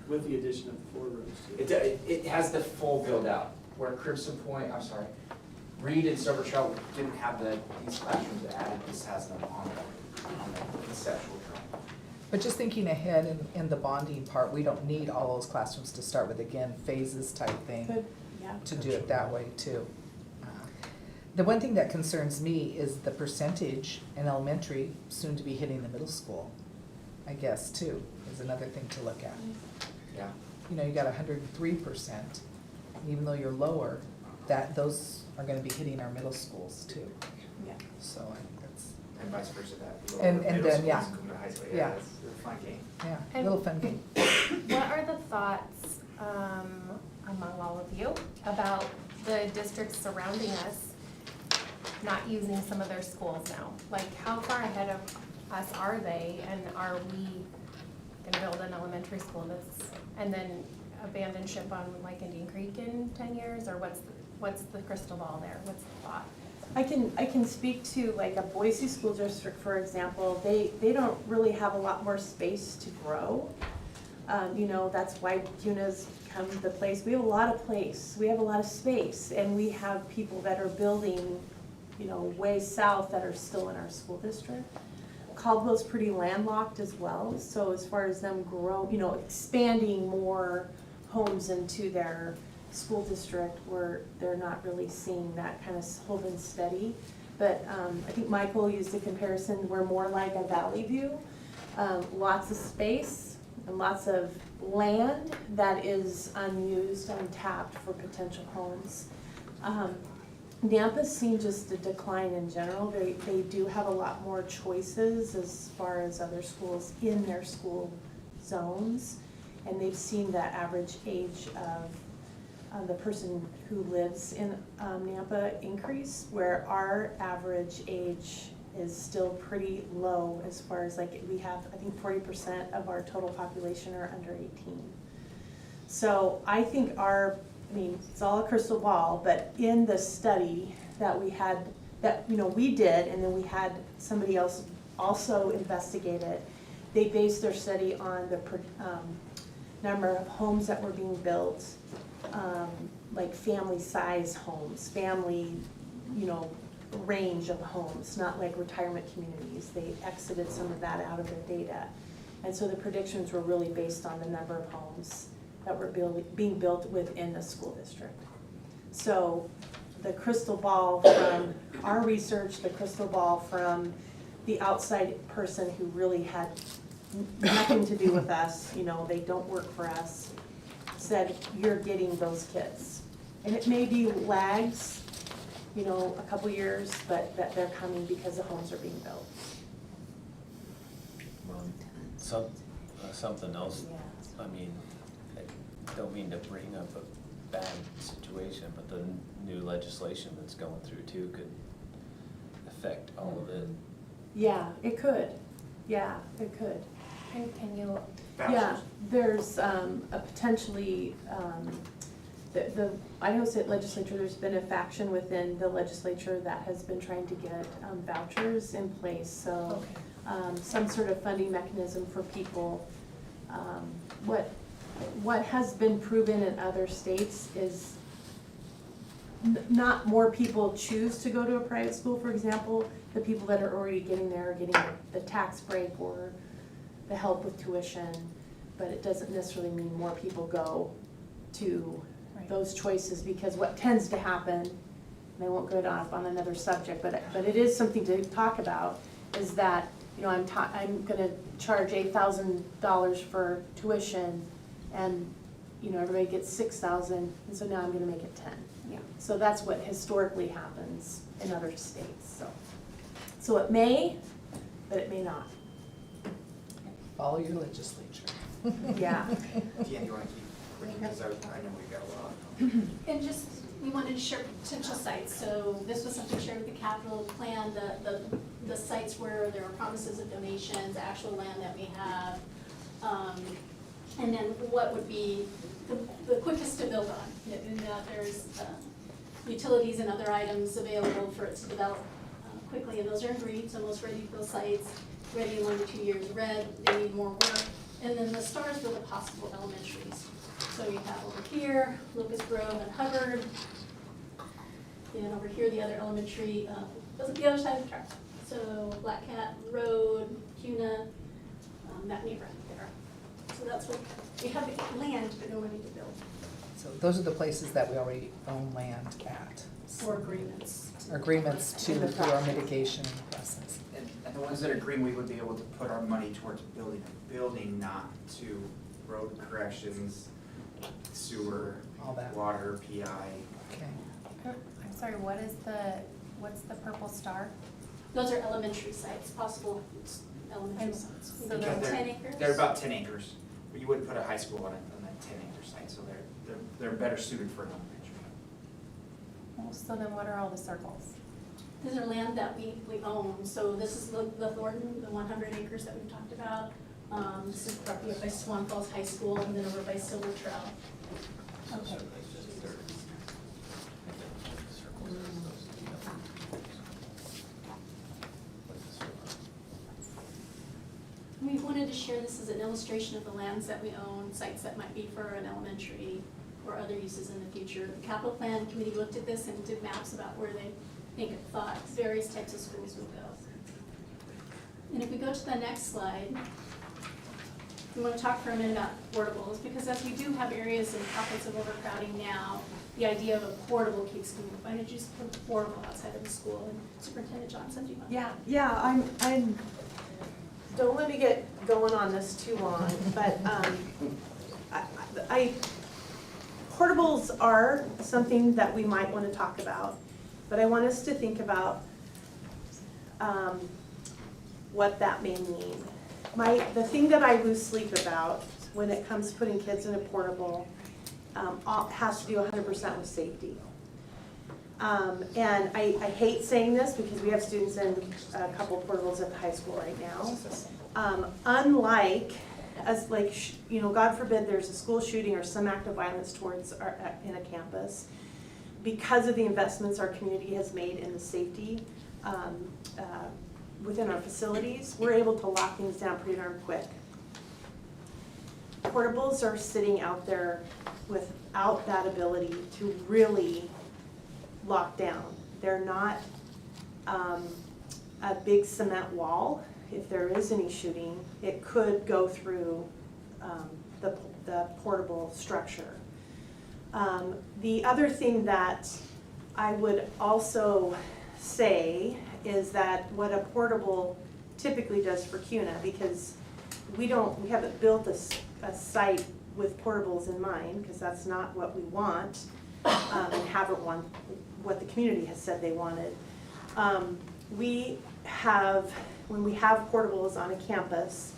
With the addition of the 4 rooms too. It has the full build out, where Crimson Point, I'm sorry, Reed and Silver Trail didn't have these classrooms added, this has them on the conceptual drawing. But just thinking ahead in the bonding part, we don't need all those classrooms to start with, again, phases type thing. Good, yeah. To do it that way too. The one thing that concerns me is the percentage in elementary soon to be hitting the middle school, I guess, too, is another thing to look at. Yeah. You got 103%, even though you're lower, those are gonna be hitting our middle schools too. Yeah. So I think that's, And vice versa, that. And middle then, schools yeah. come to high school, Yeah. yeah, it's a fun game. yeah, a And- little fun game. What are the thoughts among all of you about the districts surrounding us not using some of their schools now? Like, how far ahead of us are they, and are we gonna build an elementary school that's, and then abandon ship on like Indian Creek in 10 years, or what's the crystal ball there? What's the thought? I can speak to like a Boise School District, for example. They don't really have a lot more space to grow. That's why Kuna's come to the place. We have a lot of place, we have a lot of space, and we have people that are building, way south that are still in our school district. Caldwell's pretty landlocked as well, so as far as them expanding more homes into their school district, where they're not really seeing that kind of holding steady. But I think Michael used a comparison, we're more like a Valley View. Lots of space and lots of land that is unused, untapped for potential homes. Nampa's seen just a decline in general. They do have a lot more choices as far as other schools in their school zones. And they've seen that average age of the person who lives in Nampa increase, where our average age is still pretty low as far as like we have, I think 40% of our total population are under 18. So I think it's all a crystal ball, but in the study that we had, that we did, and then we had somebody else also investigate it, they based their study on the number of homes that were being built, like family size homes, family, range of homes, not like retirement communities. They exited some of that out of their data. And so the predictions were really based on the number of homes that were being built within the school district. So the crystal ball from our research, the crystal ball from the outside person who really had nothing to do with us, they don't work for us, said you're getting those kids. And it may be lags, a couple years, but that they're coming because the homes are being built. Something else, I mean, I don't mean to bring up a bad situation, but the new legislation that's going through too could affect all of it. Yeah, it could. Yeah, it could. Can you, Yeah, there's a potentially, the Idaho State Legislature, there's been a faction within the legislature that has been trying to get vouchers in place. So some sort of funding mechanism for people. What has been proven in other states is not more people choose to go to a private school, for example. The people that are already getting there are getting the tax break or the help with tuition, but it doesn't necessarily mean more people go to those choices, because what tends to happen, and I won't go off on another subject, but it is something to talk about, is that I'm going to charge $8,000 for tuition, and everybody gets $6,000, and so now I'm going to make it 10. Yeah. So that's what historically happens in other states. So it may, but it may not. Follow your legislature. Yeah. Deanne, you want to keep quick, because I know we've got a lot. And just, we wanted to share potential sites, so this was something shared with the capital plan, the sites where there are promises of donations, actual land that we have, and then what would be the quickest to build on. And that there's utilities and other items available for it to develop quickly, and those are in green, so most ready for those sites, ready in 1 to 2 years. Red, they need more work, and then the stars were the possible elementaries. So you have over here, Locust Grove and Hubbard. And over here, the other elementary, the other side of the track. So Black Cat Road, Kuna, that neighborhood there. So that's what, we have the land, but no money to build. So those are the places that we already own land at. Or agreements. Agreements to do our mitigation process. And the ones that are green, we would be able to put our money towards building a building, not to road corrections, sewer, All that. water, PI. Okay. I'm sorry, what's the purple star? Those are elementary sites, possible elementary And sites. so Maybe Because 10 acres? They're about 10 acres, but you wouldn't put a high school on a 10-acre site, so they're better suited for an elementary. So then what are all the circles? These are land that we own, so this is the Thornton, the 100 acres that we've talked about. This is property up by Swan Falls High School and then over by Silver Trail. Okay. We wanted to share this as an illustration of the lands that we own, sites that might be for an elementary or other uses in the future. The capital plan committee looked at this and did maps about where they thought various types of schools would go. And if we go to the next slide, we want to talk for a minute about portables, because as we do have areas and pockets of overcrowding now, the idea of a portable keeps coming up. Why did you just put a portable outside of the school? And Superintendent Johnson, do you want? Yeah, I'm, don't let me get going on this too long, but portables are something that we might want to talk about, but I want us to think about what that may mean. The thing that I lose sleep about when it comes to putting kids in a portable has to do 100% with safety. And I hate saying this because we have students in a couple of portables at the high school right now. Unlike, God forbid there's a school shooting or some act of violence towards in a campus, because of the investments our community has made in the safety within our facilities, we're able to lock things down pretty darn quick. Portables are sitting out there without that ability to really lock down. They're not a big cement wall. If there is any shooting, it could go through the portable structure. The other thing that I would also say is that what a portable typically does for Kuna, because we haven't built a site with portables in mind, because that's not what we want, and haven't want what the community has said they wanted. When we have portables on a campus,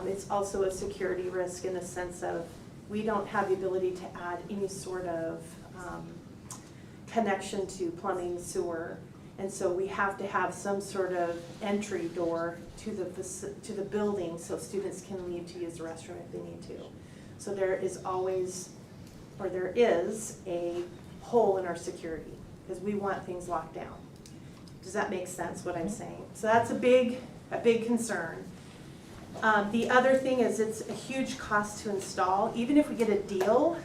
it's also a security risk in the sense of we don't have the ability to add any sort of connection to plumbing, sewer, and so we have to have some sort of entry door to the building so students can leave to use the restroom if they need to. So there is a hole in our security because we want things locked down. Does that make sense what I'm saying? So that's a big concern. The other thing is it's a huge cost to install. Even if we get a deal,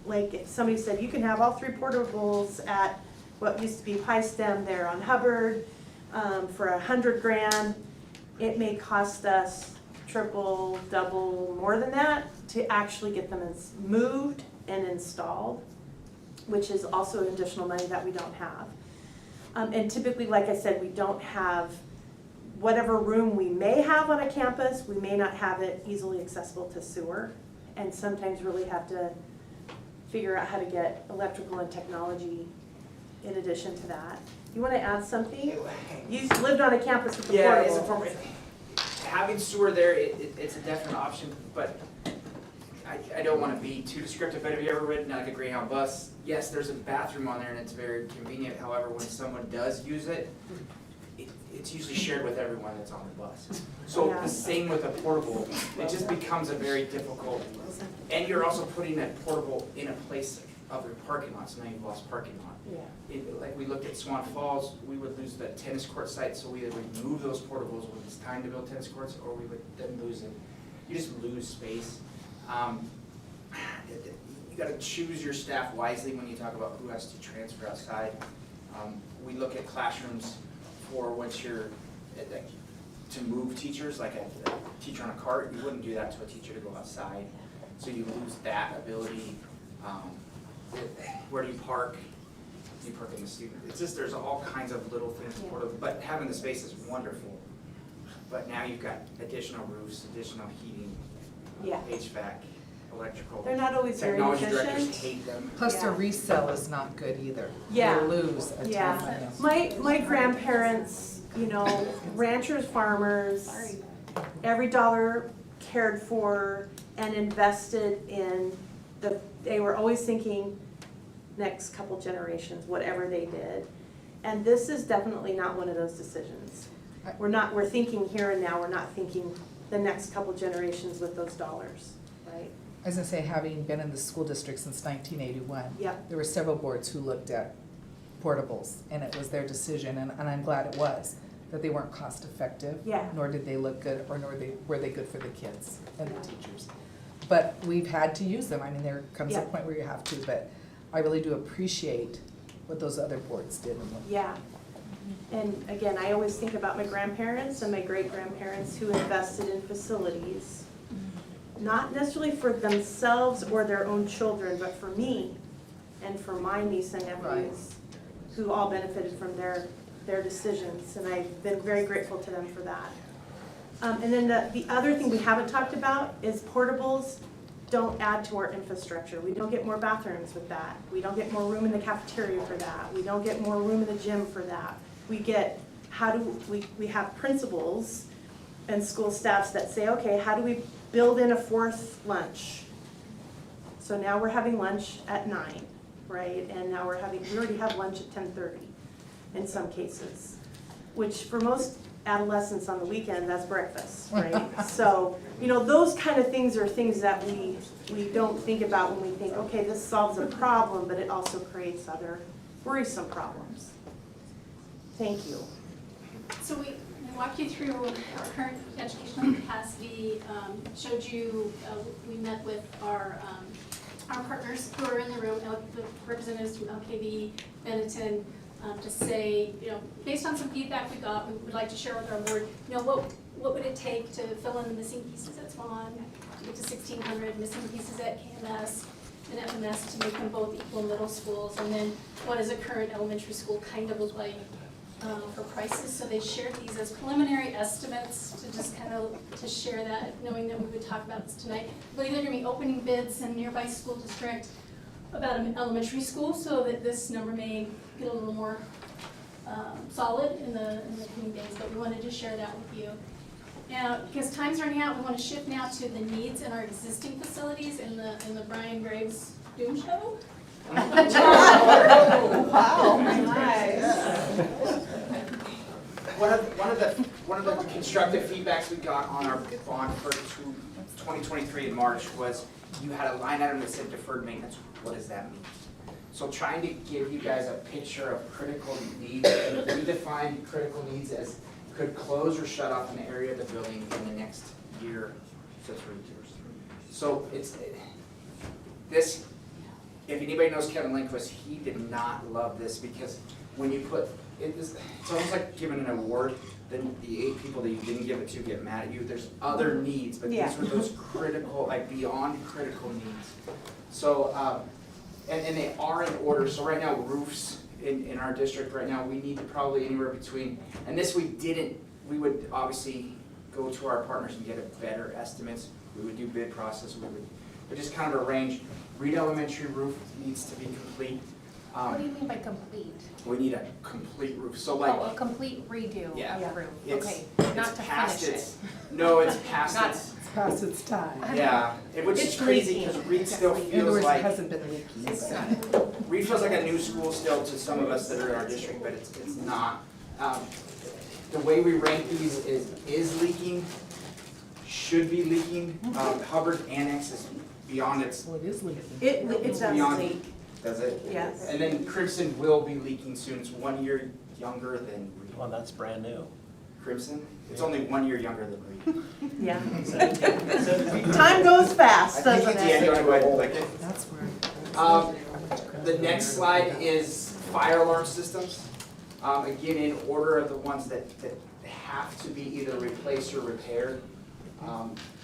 like if somebody said you can have all 3 portables at what used to be PyStem there on Hubbard for $100,000, it may cost us triple, double, more than that to actually get them moved and installed, which is also additional money that we don't have. And typically, like I said, we don't have whatever room we may have on a campus, we may not have it easily accessible to sewer, and sometimes really have to figure out how to get electrical and technology in addition to that. You want to add something? You lived on a campus with a portable. Having sewer there, it's a definite option, but I don't want to be too descriptive, but have you ever ridden like a Greyhound bus? Yes, there's a bathroom on there and it's very convenient. However, when someone does use it, it's usually shared with everyone that's on the bus. So the same with a portable, it just becomes a very difficult, and you're also putting that portable in a place of your parking lot, so now you've lost parking lot. Yeah. Like we looked at Swan Falls, we would lose the tennis court site, so we either would move those portables when it's time to build tennis courts, or we would then lose it. You just lose space. You gotta choose your staff wisely when you talk about who has to transfer outside. We look at classrooms for once you're, to move teachers, like a teacher on a cart, you wouldn't do that to a teacher to go outside. So you lose that ability. Where do you park? Do you park in the student? It's just, there's all kinds of little things, but having the space is wonderful. But now you've got additional roofs, additional heating, HVAC, electrical. They're not always very Technology efficient. directors hate them. Plus the resale is not good either. Yeah. You lose a ton of money. My grandparents, ranchers, farmers, every dollar cared for and invested in they were always thinking next couple generations, whatever they did. And this is definitely not one of those decisions. We're thinking here and now, we're not thinking the next couple generations with those dollars, right? I was gonna say, having been in the school district since 1981, there were several boards who looked at portables, and it was their decision, and I'm glad it was, that they weren't cost effective, nor did they look good, or were they good for the kids and the teachers. But we've had to use them. I mean, there comes a point where you have to, but I really do appreciate what those other boards did. And again, I always think about my grandparents and my great-grandparents who invested in facilities, not necessarily for themselves or their own children, but for me and for my niece and nephews, who all benefited from their decisions, and I've been very grateful to them for that. And then the other thing we haven't talked about is portables don't add to our infrastructure. We don't get more bathrooms with that. We don't get more room in the cafeteria for that. We don't get more room in the gym for that. We get, we have principals and school staffs that say, okay, how do we build in a fourth lunch? So now we're having lunch at 9, right? And now we already have lunch at 10:30 in some cases, which for most adolescents on the weekend, that's breakfast, right? So, you know, those kind of things are things that we don't think about when we think, okay, this solves a problem, but it also creates other worrisome problems. Thank you. So we walked you through our current educational capacity, showed you, we met with our partners who are in the room, the representatives from LKV, Benetton, to say, you know, based on some feedback we got, we would like to share with our board, you know, what would it take to fill in the missing pieces at Swan, to get to 1,600, missing pieces at KMS and FMS to make them both equal middle schools, and then what does a current elementary school kind of look like for prices? So they shared these as preliminary estimates to just kind of, to share that, knowing that we would talk about this tonight. I believe they're gonna be opening bids in nearby school district about an elementary school, so that this number may get a little more solid in the coming days, but we wanted to share that with you. Now, because time's running out, we want to shift now to the needs in our existing facilities in the Brian Graves Doom Show. Wow. One of the constructive feedbacks we got on our bond for 2023 in March was you had a line item that said deferred maintenance. What does that mean? So trying to give you guys a picture of critical needs, we define critical needs as could close or shut off an area of the building in the next year to 3 years. So this, if anybody knows Kevin Lindquist, he did not love this because when you put, it's almost like giving an award, then the 8 people that you didn't give it to get mad at you. There's other needs, but these were those critical, like beyond critical needs. So, and they are in order. So right now, roofs in our district right now, we need to probably anywhere between, and this we would obviously go to our partners and get a better estimates. We would do bid process, but just kind of a range. Reed Elementary roof needs to be complete. What do you mean by complete? We need a complete roof, so like. Oh, a complete redo of the roof, okay, not to past finish it. No, it's past Not- its. Past its time. Yeah, which is crazy because Reed still In other feels words, it like, hasn't been leaking. Reed feels like a new school still to some of us that are in our district, but it's not. The way we rank these is leaking, should be leaking. Hubbard Annex is beyond its, Well, it is leaking. It does beyond, leak, does it? yes. And then Crimson will be leaking soon. It's 1 year younger than Reed. Well, that's brand new. Crimson? It's only 1 year younger than Reed. Yeah. 17. Time goes fast, I think doesn't at the end it? you would like it. That's where. The next slide is fire alarm systems. Again, in order of the ones that have to be either replaced or repaired.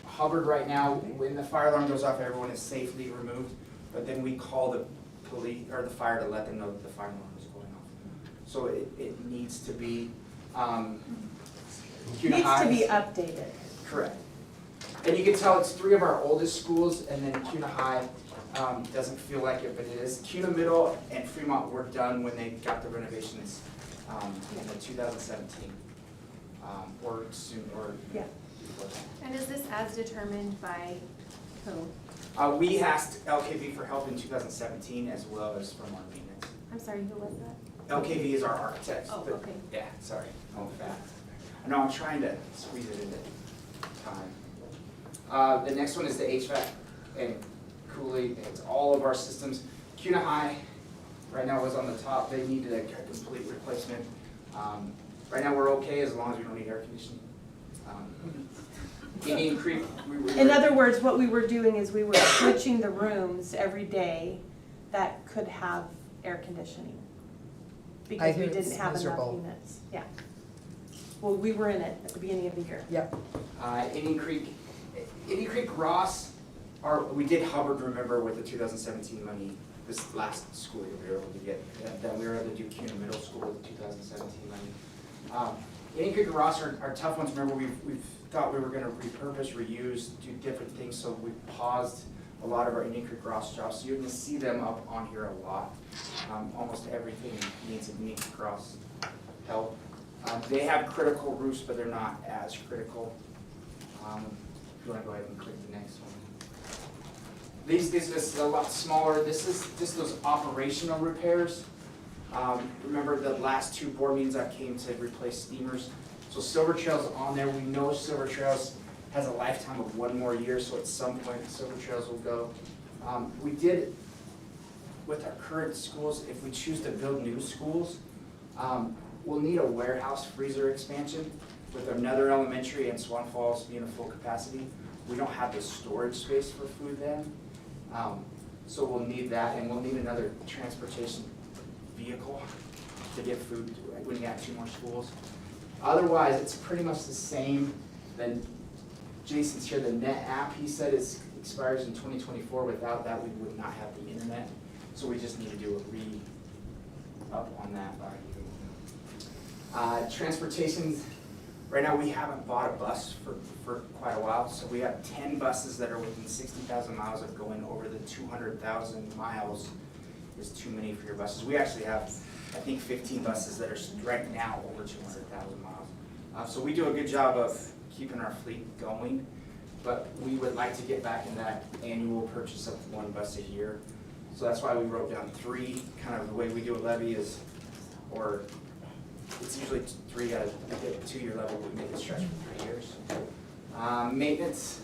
Hubbard right now, when the fire alarm goes off, everyone is safely removed, but then we call the police or the fire to let them know that the fire alarm is going off. So it needs to be, Needs to be updated. correct. And you can tell it's 3 of our oldest schools, and then Kuna High doesn't feel like it, but it is. Kuna Middle and Fremont were done when they got the renovations in the 2017, or soon, or Yeah. before that. And is this as determined by who? We asked LKV for help in 2017 as well as from our maintenance. I'm sorry, who was that? LKV is our architect. Oh, but- okay. Yeah, sorry, I'm fast. I know, I'm trying to squeeze it into time. The next one is the HVAC and cooling. It's all of our systems. Kuna High, right now was on the top. They needed a complete replacement. Right now we're okay as long as we don't need air conditioning. Indian Creek, we were. In other words, what we were doing is we were switching the rooms every day that could have air conditioning. Because we hear it's didn't have enough miserable. units, yeah. Well, we were in it at the beginning of the year. Yep. Indian Creek Ross, we did Hubbard, remember, with the 2017 money, this last school year we were able to get, that we were able to do Kuna Middle School with the 2017 money. Indian Creek and Ross are tough ones. Remember, we've thought we were gonna repurpose, reuse, do different things, so we paused a lot of our Indian Creek Ross jobs, so you're gonna see them up on here a lot. Almost everything needs a Indian Creek Ross help. They have critical roofs, but they're not as critical. If you wanna go ahead and click the next one. This is a lot smaller. This is just those operational repairs. Remember the last 2 board meetings I came to replace steamers. So Silver Trail's on there. We know Silver Trails has a lifetime of 1 more year, so at some point Silver Trails will go. We did, with our current schools, if we choose to build new schools, we'll need a warehouse freezer expansion with another elementary and Swan Falls being a full capacity. We don't have the storage space for food then. So we'll need that, and we'll need another transportation vehicle to get food when you have 2 more schools. Otherwise, it's pretty much the same. Then Jason's here, the net app, he said it expires in 2024. Without that, we would not have the internet. So we just need to do a re-up on that. Transportation, right now we haven't bought a bus for quite a while. So we have 10 buses that are within 60,000 miles of going over the 200,000 miles is too many for your buses. We actually have, I think, 15 buses that are right now over 200,000 miles. So we do a good job of keeping our fleet going, but we would like to get back in that annual purchase of 1 bus a year. So that's why we wrote down 3, kind of the way we do a levy is, or it's usually 3 at a 2-year level, we make it stretch for 3 years. Maintenance,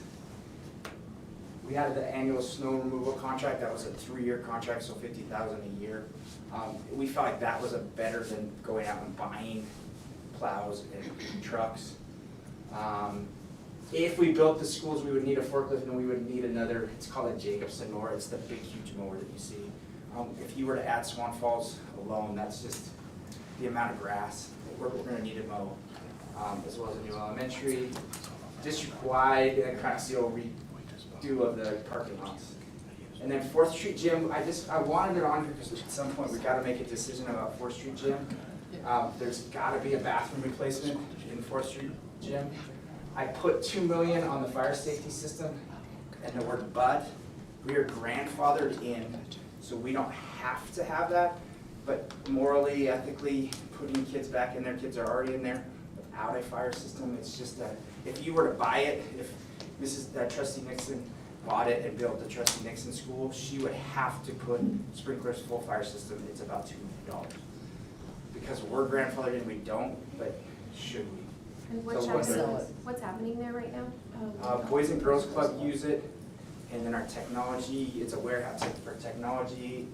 we had the annual snow removal contract. That was a 3-year contract, so $50,000 a year. We felt like that was better than going out and buying plows and trucks. If we built the schools, we would need a forklift, and we would need another, it's called a Jacobson mower. It's the big, huge mower that you see. If you were to add Swan Falls alone, that's just the amount of grass that we're gonna need to mow, as well as a new elementary, district-wide, and kind of seal redo of the parking lots. And then 4th Street Gym, I wanted it on here because at some point we gotta make a decision about 4th Street Gym. There's gotta be a bathroom replacement in 4th Street Gym. I put $2 million on the fire safety system and the word but. We are grandfathered in, so we don't have to have that. But morally, ethically, putting kids back in there, kids are already in there without a fire system. It's just that if you were to buy it, if Trustee Nixon bought it and built the Trustee Nixon school, she would have to put sprinklers, full fire system. It's about $2 million. Because we're grandfathered in, we don't, but should we? And So what's happening there right now? Boys and Girls Club use it, and then our technology, it's a warehouse for technology,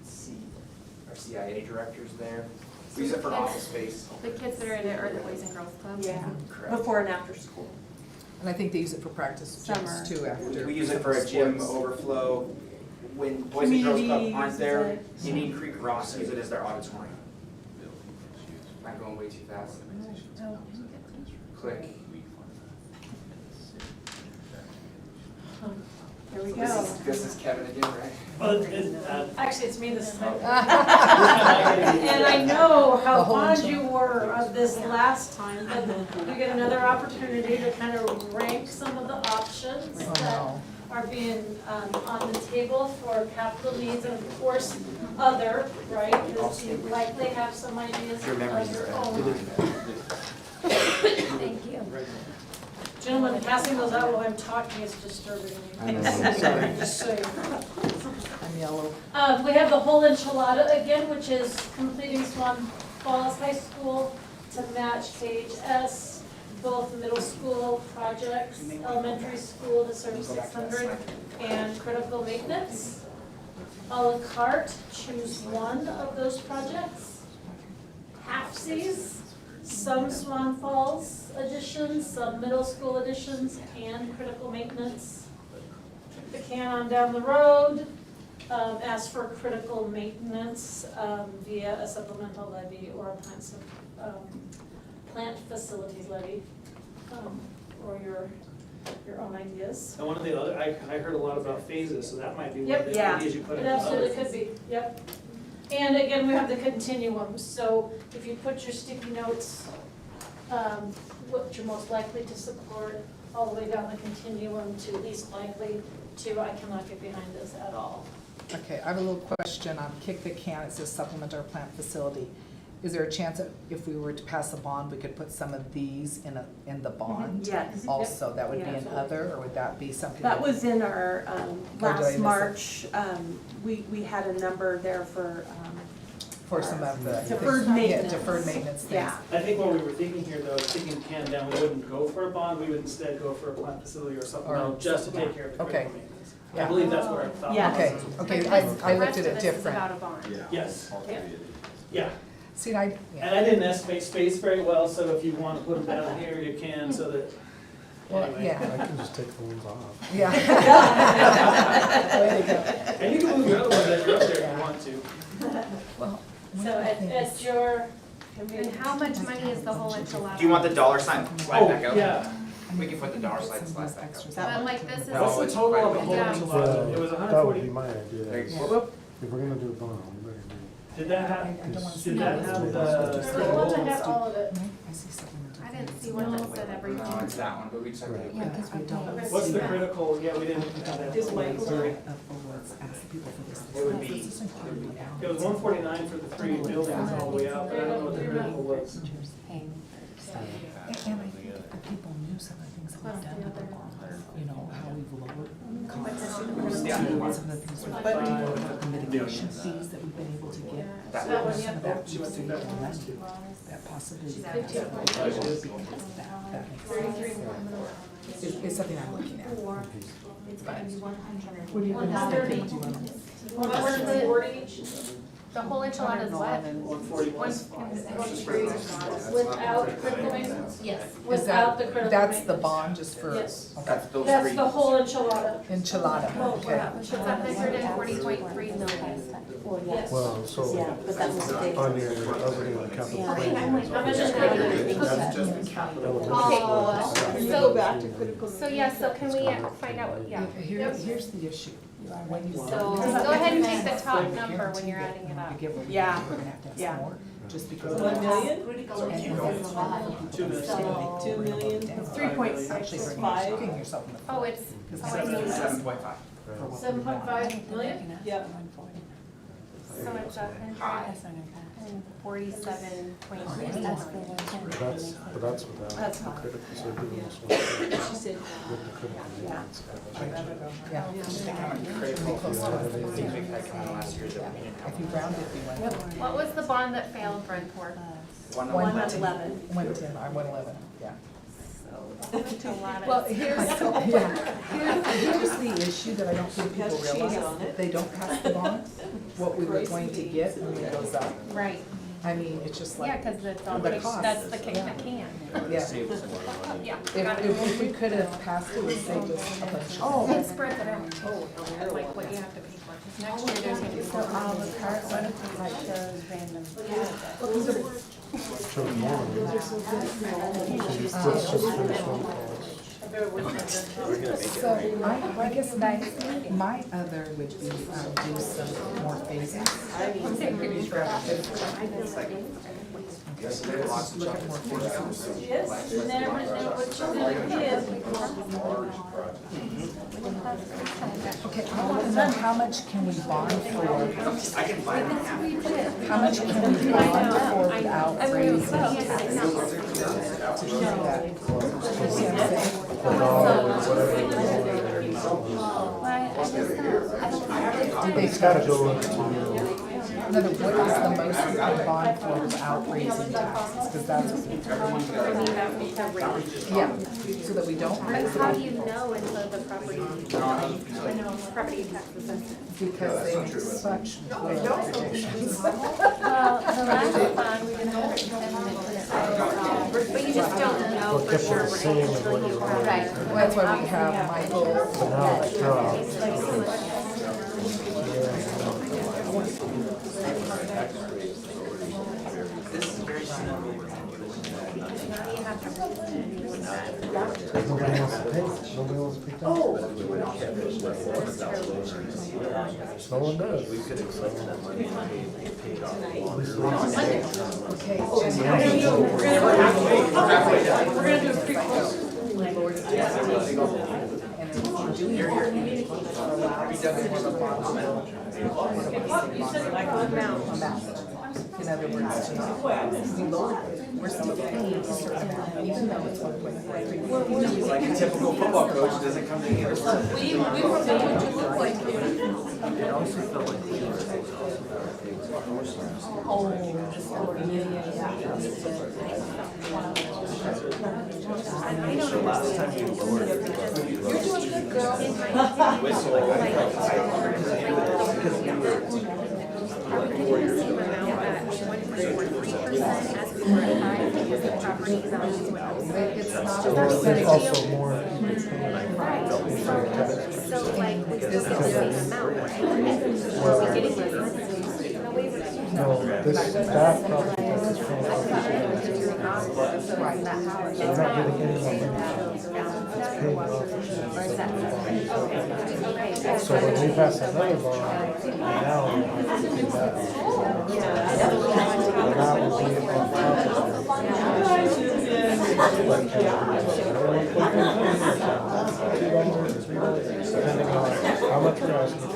our CIA director's there. We use it for office space. The kids that are in it are the Boys and Girls Club? Yeah, Correct. before and after school. And I think they use it for practice gyms too after. We use it for a gym sports. overflow. When Boys and Girls Club Community aren't there, uses it. Indian Creek Ross use it as their auditorium. I'm going way too fast. Click. Here we This is Kevin again, right? Well, Actually, it's me this time. and And I know The how whole fond time. you were of this last time, but we get another opportunity to kind of rank some of the options Oh, that no. are being on the table for capital needs, and of course, other, right? Because you likely have some ideas Your memory's of your right. own. Thank you. Gentlemen, passing those out while I'm talking is disturbing me. I know. Sorry, just so you know. I'm yellow. We have the whole enchilada again, which is completing Swan Falls High School to match Page S, both middle school projects, elementary school to serve 600, and critical maintenance. A la carte, choose one of those projects. Half-seas, some Swan Falls additions, some middle school additions, and critical maintenance. Kick the can on down the road, ask for critical maintenance via a supplemental levy or a plant facilities levy, or your own ideas. one of the other, I heard a lot about phases, so that might be one Yep. of the Yeah. ideas you put in. It absolutely could be, yep. And again, we have the continuum, so if you put your sticky notes, what you're most likely to support, all the way down the continuum to least likely, too, I cannot get behind this at all. Okay, I have a little question on kick the can, it says supplement our plant facility. Is there a chance that if we were to pass a bond, we could put some of these in the bond? Yes. Also, that would be Yeah. an other, or would that be something? That was in our Or did I last miss it? March, we had a number there for. For some of the. Deferred Yeah, maintenance. deferred maintenance things. Yeah. I think what we were thinking here though, is kicking the can down, we wouldn't go for a bond, we would instead go for a plant facility or supplemental, just to take care of the Okay. critical maintenance. I Yeah. believe that's where I thought. Yeah. Okay, okay, But I this- looked at The rest it of this is different. about a bond. Yes, Yeah. yeah, See, and I, and yeah, I didn't estimate space very well, so if you want to put them down here, you can, so that, well, anyway. yeah, I can just take the ones off. yeah. Way to go. And you can move your other ones that are up there if you want to. Well, one So of the at things- your, And how much money is the whole enchilada? Do you want the dollar sign slide back Oh, up? yeah, We can put the dollar sign slide back up. But like this is. No, what's the total of the whole Yeah. enchilada? It was That would be 140. my idea. There you If go. we're gonna do a bond, we better do. Did that have, I don't wanna see did that that. have the one that the, had all of it. I see supplemental. I didn't see one that said everything. No, it's that one, but we just have to. Yeah, because we don't. what's the see critical, yeah, we didn't have that. Just like- Sorry. Ask the people for this. It would be- This doesn't include the It was 149 for the 3 buildings all the way out, but I don't know what the critical was. And I think if the people knew some of the things that we've done with the bond, you know, how we've lowered costs. Some of the things we've done, the mitigation fees that we've been able to get. That one, Some of that She we've went seen through that one. that possibly. That makes sense. It's something I'm looking at. What do you think? Do you want to- 140 The whole enchilada is what? 140 plus. without critical maintenance? Yes. Is Without the that, critical that's the maintenance. bond just for? Yes. Okay. That's those That's three. the whole enchilada. Enchilada, okay. It's 140.3 million. Yes. Well, so on your other capital How plan. much is critical? That's just the capital. So, back to critical. so yeah, so can we find out, what- yeah. Here's the issue. When you. So go ahead and take the top number when you're adding it up. Yeah. We're gonna have to Yeah. ask more, just because. 1 million? 2 million. 2 million? 3.65. Kicking yourself in the foot. Oh, it's, oh, I see. 7.5. 7.5 million? Yep. So it's 147.3 million. But that's without That's the not- critical, so give us one She said, with the critical maintenance. Yeah. How many critical things we've had come in last year that we didn't If you round it, you went. What was the bond that failed, Brenport? have? 111. 110, I'm 111, yeah. So enchilada. Well, here's the issue that I don't think people Has cheese on realize. it. They don't pass the bond, what we were going to get, and it goes up. Right, I mean, it's just yeah, like, because it's all, The cost. that's the kick that can. yeah. Save us a lot of money. Yeah. If we could have passed it, it would save us a bunch of. Oh, it spreads it out, like what you have to pay for, 'cause next year there's gonna be more. So one, let's just finish one clause. So I guess my other would be do some more phases. Look at more phases. Yes, and then what you're gonna give, Okay, I want to know how much can we bond for? I can find it. How much can we bond for without raising taxes? To do that. You see what I'm saying? Do they It's gotta go into, In other words, what is the most we can bond for without raising taxes? Because that's what we. Yeah, so that we don't But raise how it do you know until the property taxes are set? because they make such good predictions. Well, the last bond, we didn't know what but you just don't know what for kept sure. it the same as what you were. Right. Well, that's why we have Michael. But now it's dropped. Nobody wants to pay, nobody wants to pay taxes. No one does. We could accept that money and pay it off. Okay. And then doing In other words, we lowered it. We're still paying a certain amount, even though it's 1.43. Like a typical football coach doesn't come in here. We were made what you look like. It also felt like we were Oh, the story, So last time you lowered it, You're doing good, girl. It's not a There's percentage. also more. So like, we still get the same amount, right? Are we getting less money? No, this staff probably gets this from Right. so we're not getting any more money. It's paid off. So when we pass another bond, now we have to do that. And that will be on top of depending on how much we're asking for.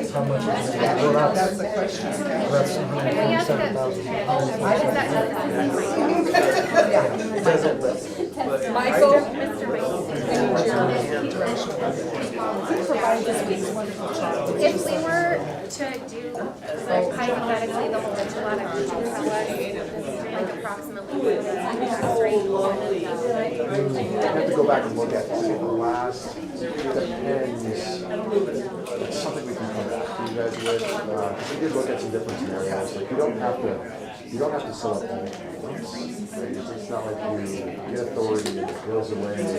How much is it? Well, That's the question. that's $177,000. Michael? He provided this week's wonderful chocolate. If we were to do, like hypothetically, the whole enchilada, could you tell us like approximately what the tax rate? I have to go back and look at the last, depends, it's something we can come back to you guys with. We did look at some different scenarios, like you don't have to sell it all at once. Right? It's not like you get authority and it goes away in a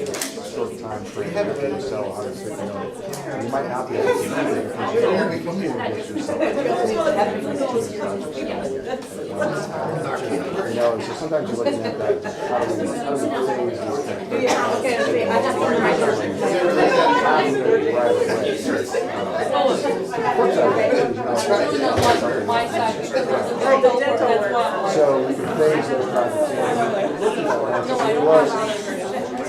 short time frame after you sell 150 million. You might have to have some because you don't continue to get yourself. You know, so sometimes you're looking at that, how do we phase these kind of things? So we can phase those projects in.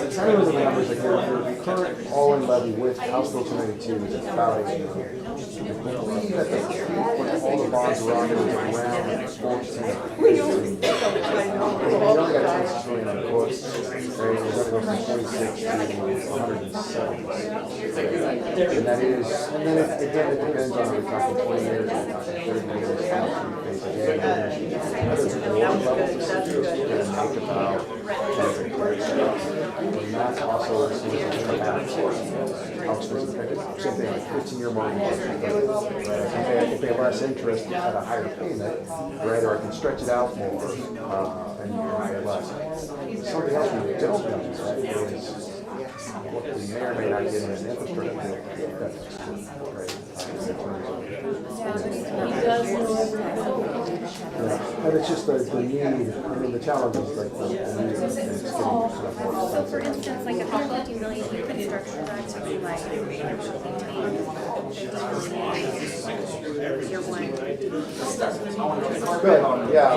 Trying to look at the numbers, like your current all-in levy with House Bill 292 is about $8 million. I believe that the peak when all the bonds were on it was around 14. We only got 26 million on the books, right? We're going to go from 46 to 107. And that is, and then it depends on, are we talking 20 years, are we talking 30 years, and that's also a source of impact. Same thing, like 15-year mortgage. If they have less interest at a higher payment, right, or I can stretch it out more, and I get less. Something else we don't do, right, is what we may or may not get in an infrastructure bill, that's right. But it's just the need, I mean, the challenge is like the need, and it's getting So for instance, like if you're 50 million, you could structure that to be like, year one. Good, yeah,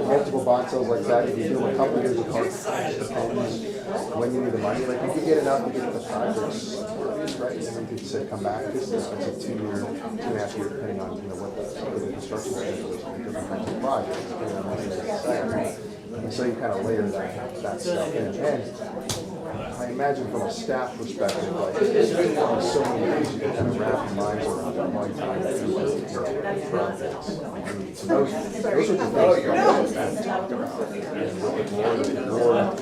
multiple bond sales like that, if you do a couple years apart, it depends when you need the money, like you could get enough to get the projects, right, and then you could say, come back, this is a 2.5 year, depending on, you know, what the construction schedule is, for different kinds of projects, depending on when they decide. And so you kind of layer that stuff in, and I imagine from a staff perspective, like, there's so many ways you can kind of wrap your minds around one time to do those projects. So those are the things that talked about, and with more,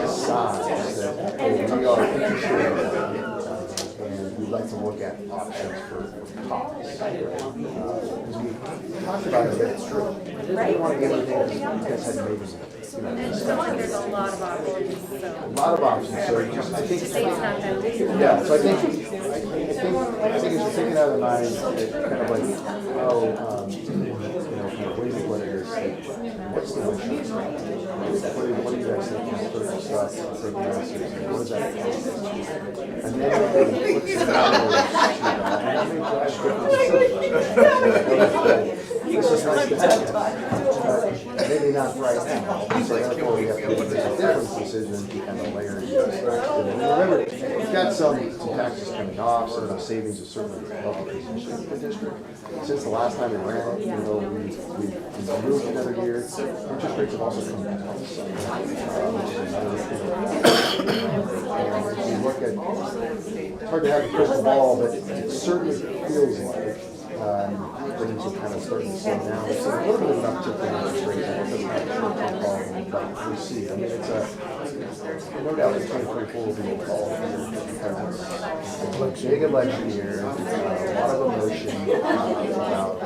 size that we are interested in, and we'd like to look at options for costs. Because we talked about it, but it's true. We don't want to get anything that's had maybe. And so like there's a lot of options, so. A lot of options, so just, I think. To say it's not that big. Yeah, so I think as you're thinking out of the mind, it's kind of like, when you what it is, what's the wish list? What do you guys think, critical stuff, taking answers, what does that cost? And then what's the value? It's just nice to have. And then maybe not right now, so therefore we have to make a different decision to kind of layer it. Remember, we've got some taxes coming off, some of the savings are certainly helping the district. Since the last time we ran it, you know, we've moved another year, interest rates have also come down. You look at, it's hard to have a crystal ball, but it certainly feels like things are kind of starting to slow down. It's a little bit of an uptick in interest rates. It doesn't have a short-term problem, but we see. I mean, it's no doubt that 2024 will be a volatile year because it's a big election year, a lot of emotion about the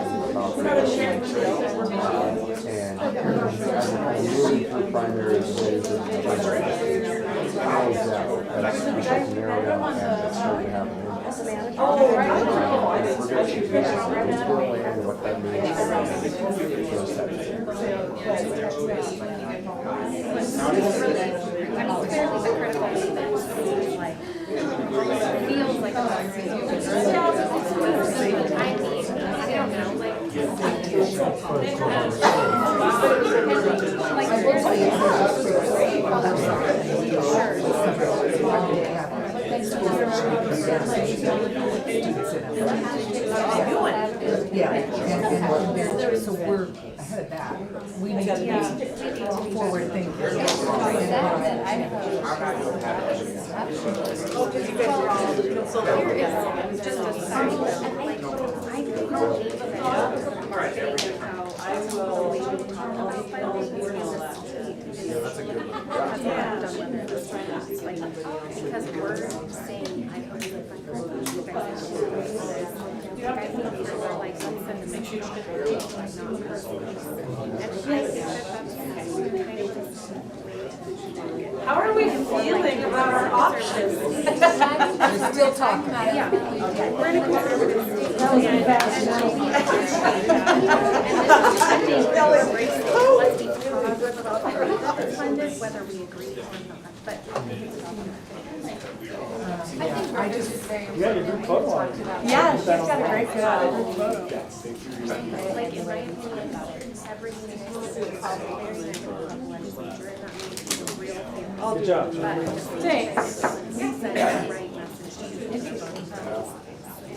and as we're kind of moving through primaries, how is that? That's we start to narrow down and that's starting to happen. Oh, right. We're going to choose and what that means for those types of things. Feels like a Yeah, and so we're ahead of that. We need to be forward thinking. Because we're saying I don't even like I think these are like something to make sure like not How are we feeling about our options? We're still talking. yeah, we're in a conservative state. Let's be positive about funded, whether we agree or not. But I just, Yeah, your group photo on. Yeah, she's got a great photo. like in my opinion, every municipal legislature is not making a real thing. Good job. Thanks. Send the right message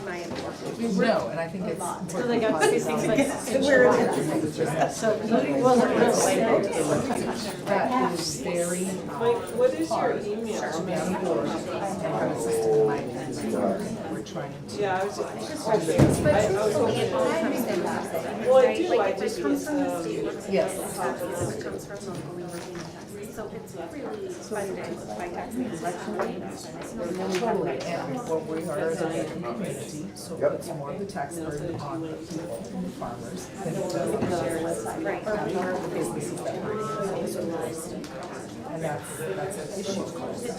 in my opinion. no, and I think it's So they got important. two things like, so he wasn't That is very what is your email? to be on board and have a system in my opinion. We're trying to. Yeah, I was just. But truthfully, it all comes in, Well, I right? do, Like, I if just it comes from the was, state, it's Yes. taxes, if it comes from locally, we're paying taxes. So it's really funded by taxpayers. Totally, and what we are is a big community, so it puts more of the tax burden on the people, the farmers, than it does on Right. the businesses that are in it. And that's an issue. The climate that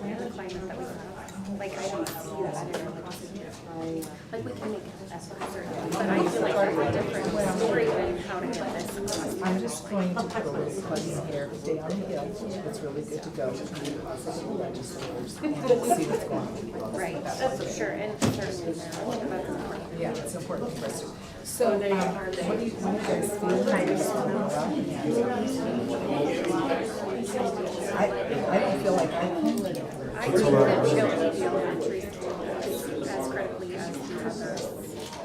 we have, like, I don't see that in our like, we can make it but I feel like there's a different story than how to get this. I'm just going to put a little plug in here, stay on the hill, it's really good to go, possible legislators, and see what's going on. Right, that's sure, and certainly that's important. Yeah, it's important for us to. So, what do you guys feel? I don't feel like I can. I think that we don't need the elementary school as critically as the others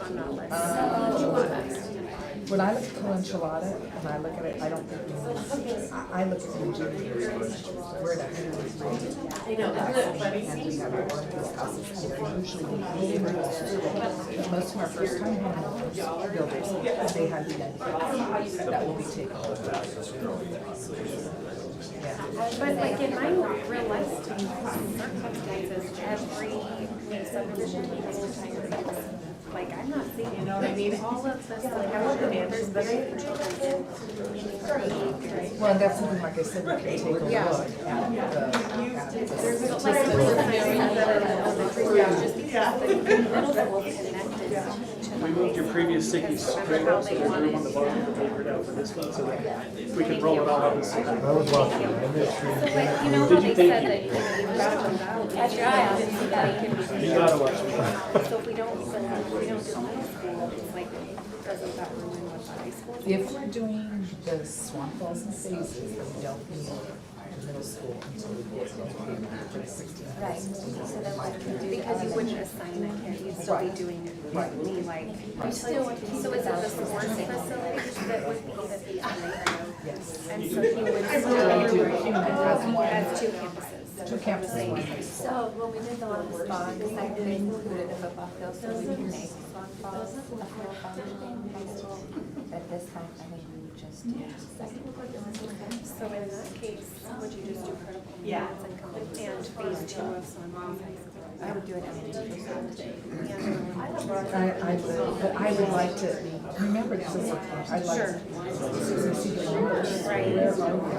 on that list. When I look at the enchilada and I look at it, I don't think we need, I look at the junior, we're at 103. I know, and we have all of these houses here, usually but most of our first time homeowners, builders, they had the young kids that will be taken over. Yeah. But like in my real life circumstances, every new subdivision has retired. Like, I'm not seeing, you know what I mean? All of this, like, I look at there's very children in. Well, that's something, like I said, we can take a look Yeah. at the There's like, just because the middle school is connected. We moved your previous sticky straight up, so there's room on the bottom to paper it out for this one, so that we can roll it all up and see. That was watching. So like, you know how they said that, you know, you've got to come out. Catch your eye on it, so that it can be. You gotta watch me. So if we don't do high school, it's like, doesn't that ruin what the high school is? If we're doing the Swan Falls in phases, then we don't need the middle school until we get to the 16. Right, so then what can do, because you wouldn't assign that kid, you'd still be doing it, Right. me like. So is it the sports facilities that would be the fees on the Yes. and so he would We still do one. Has two campuses. Two campuses, one high school. So when we did the last bond, they included a football field, so we can make Swan Falls a full functioning high school. But this time, I think we would just do second. So in that case, would you just do critical Yeah. maths and phase 2 of Swan Falls High School? I would do it elementary school. I would like to, remember this is, I'd like to see the numbers. Right. Where are we?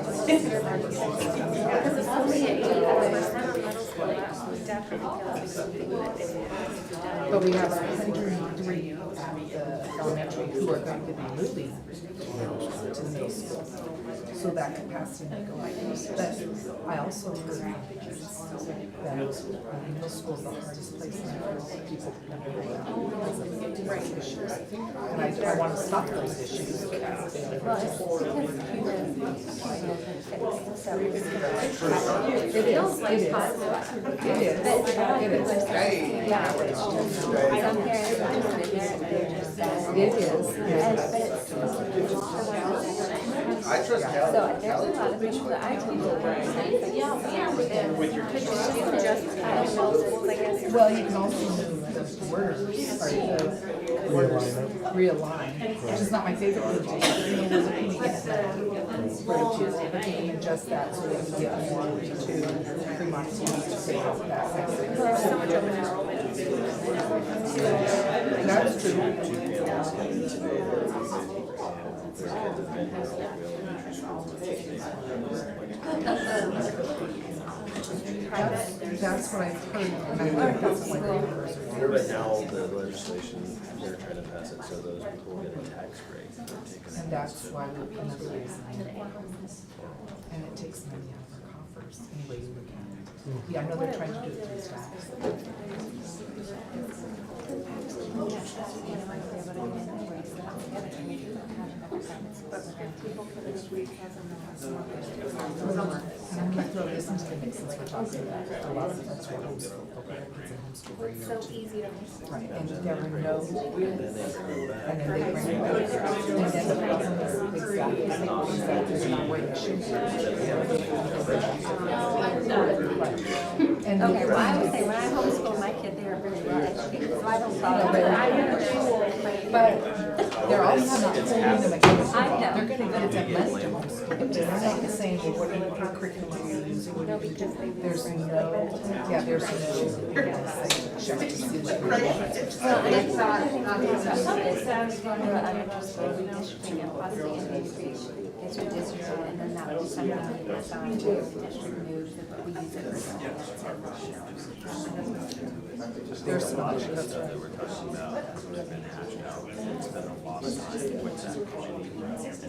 Because it's only at 85% of middle school, that definitely feels like something that they have to do. But we have 103 at the elementary who are going to be moving to the middle school. So that capacity may go up. But I also heard that middle school is the hardest place in the world for people to come in because of race issues. And I want to stop those issues. Well, it's because It is, it is. It is, it is. yeah, some parents, they're just bad. It is. I trust Cal. So there's a lot of people that I told Well, you can also move the borders, or the borders realign, which is not my favorite word to use. You know, we're looking at that. But you can adjust that so that you get more to Fremont to take out that section. So much open enrollment. That's true. That's what I've heard, and I think that's what my neighbors are But now the legislation, they're trying to pass it so those people get a tax break for taking. And that's why we, another reason. And it takes money out of our coffers, any way you look at it. Yeah, I know they're trying to do it through staff. And I'm gonna throw this into the mix since we're talking about a lot of that's what homeschool, okay, it's a homeschool It's radio. so easy to. Right, and there were no, and then they bring it back. And then the problem is exactly, is that there's not where it should be. And Okay, well, I would say when I homeschool my kid, they are really well educated, so I don't follow. But they're also not holding them against, I know. they're gonna give them money to homeschool, but they're not saying, well, what curriculum are you using, what do you do? There's no, yeah, there's no, check to see what you're doing. Well, and I thought, redistricting and possibly in the increase, it's redistricting, and then that would be something that district moves, that we use it for. There's some other, that's That they were talking about has been hashed out, and it's been a lot of time with that committee. And I think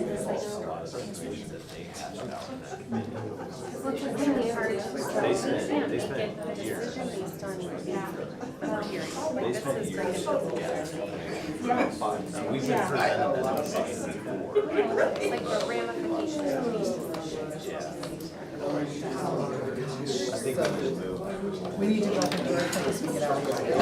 that that's where a lot of the information that they hashed out in that committee. They spent years. They spent years. We've been presented that information before. Like the ramifications of these decisions. I think we did move. we need to go up and do our things we get out of here.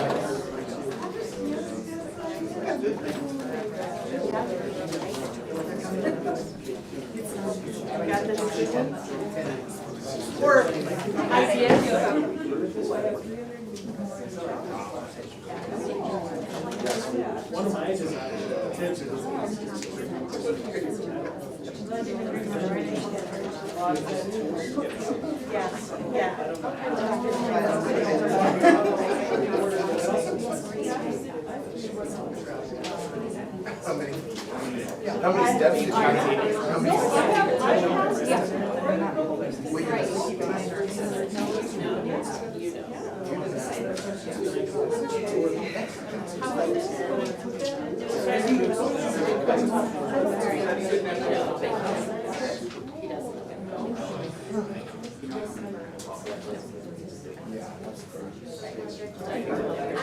One of my attention How many steps did you take? How many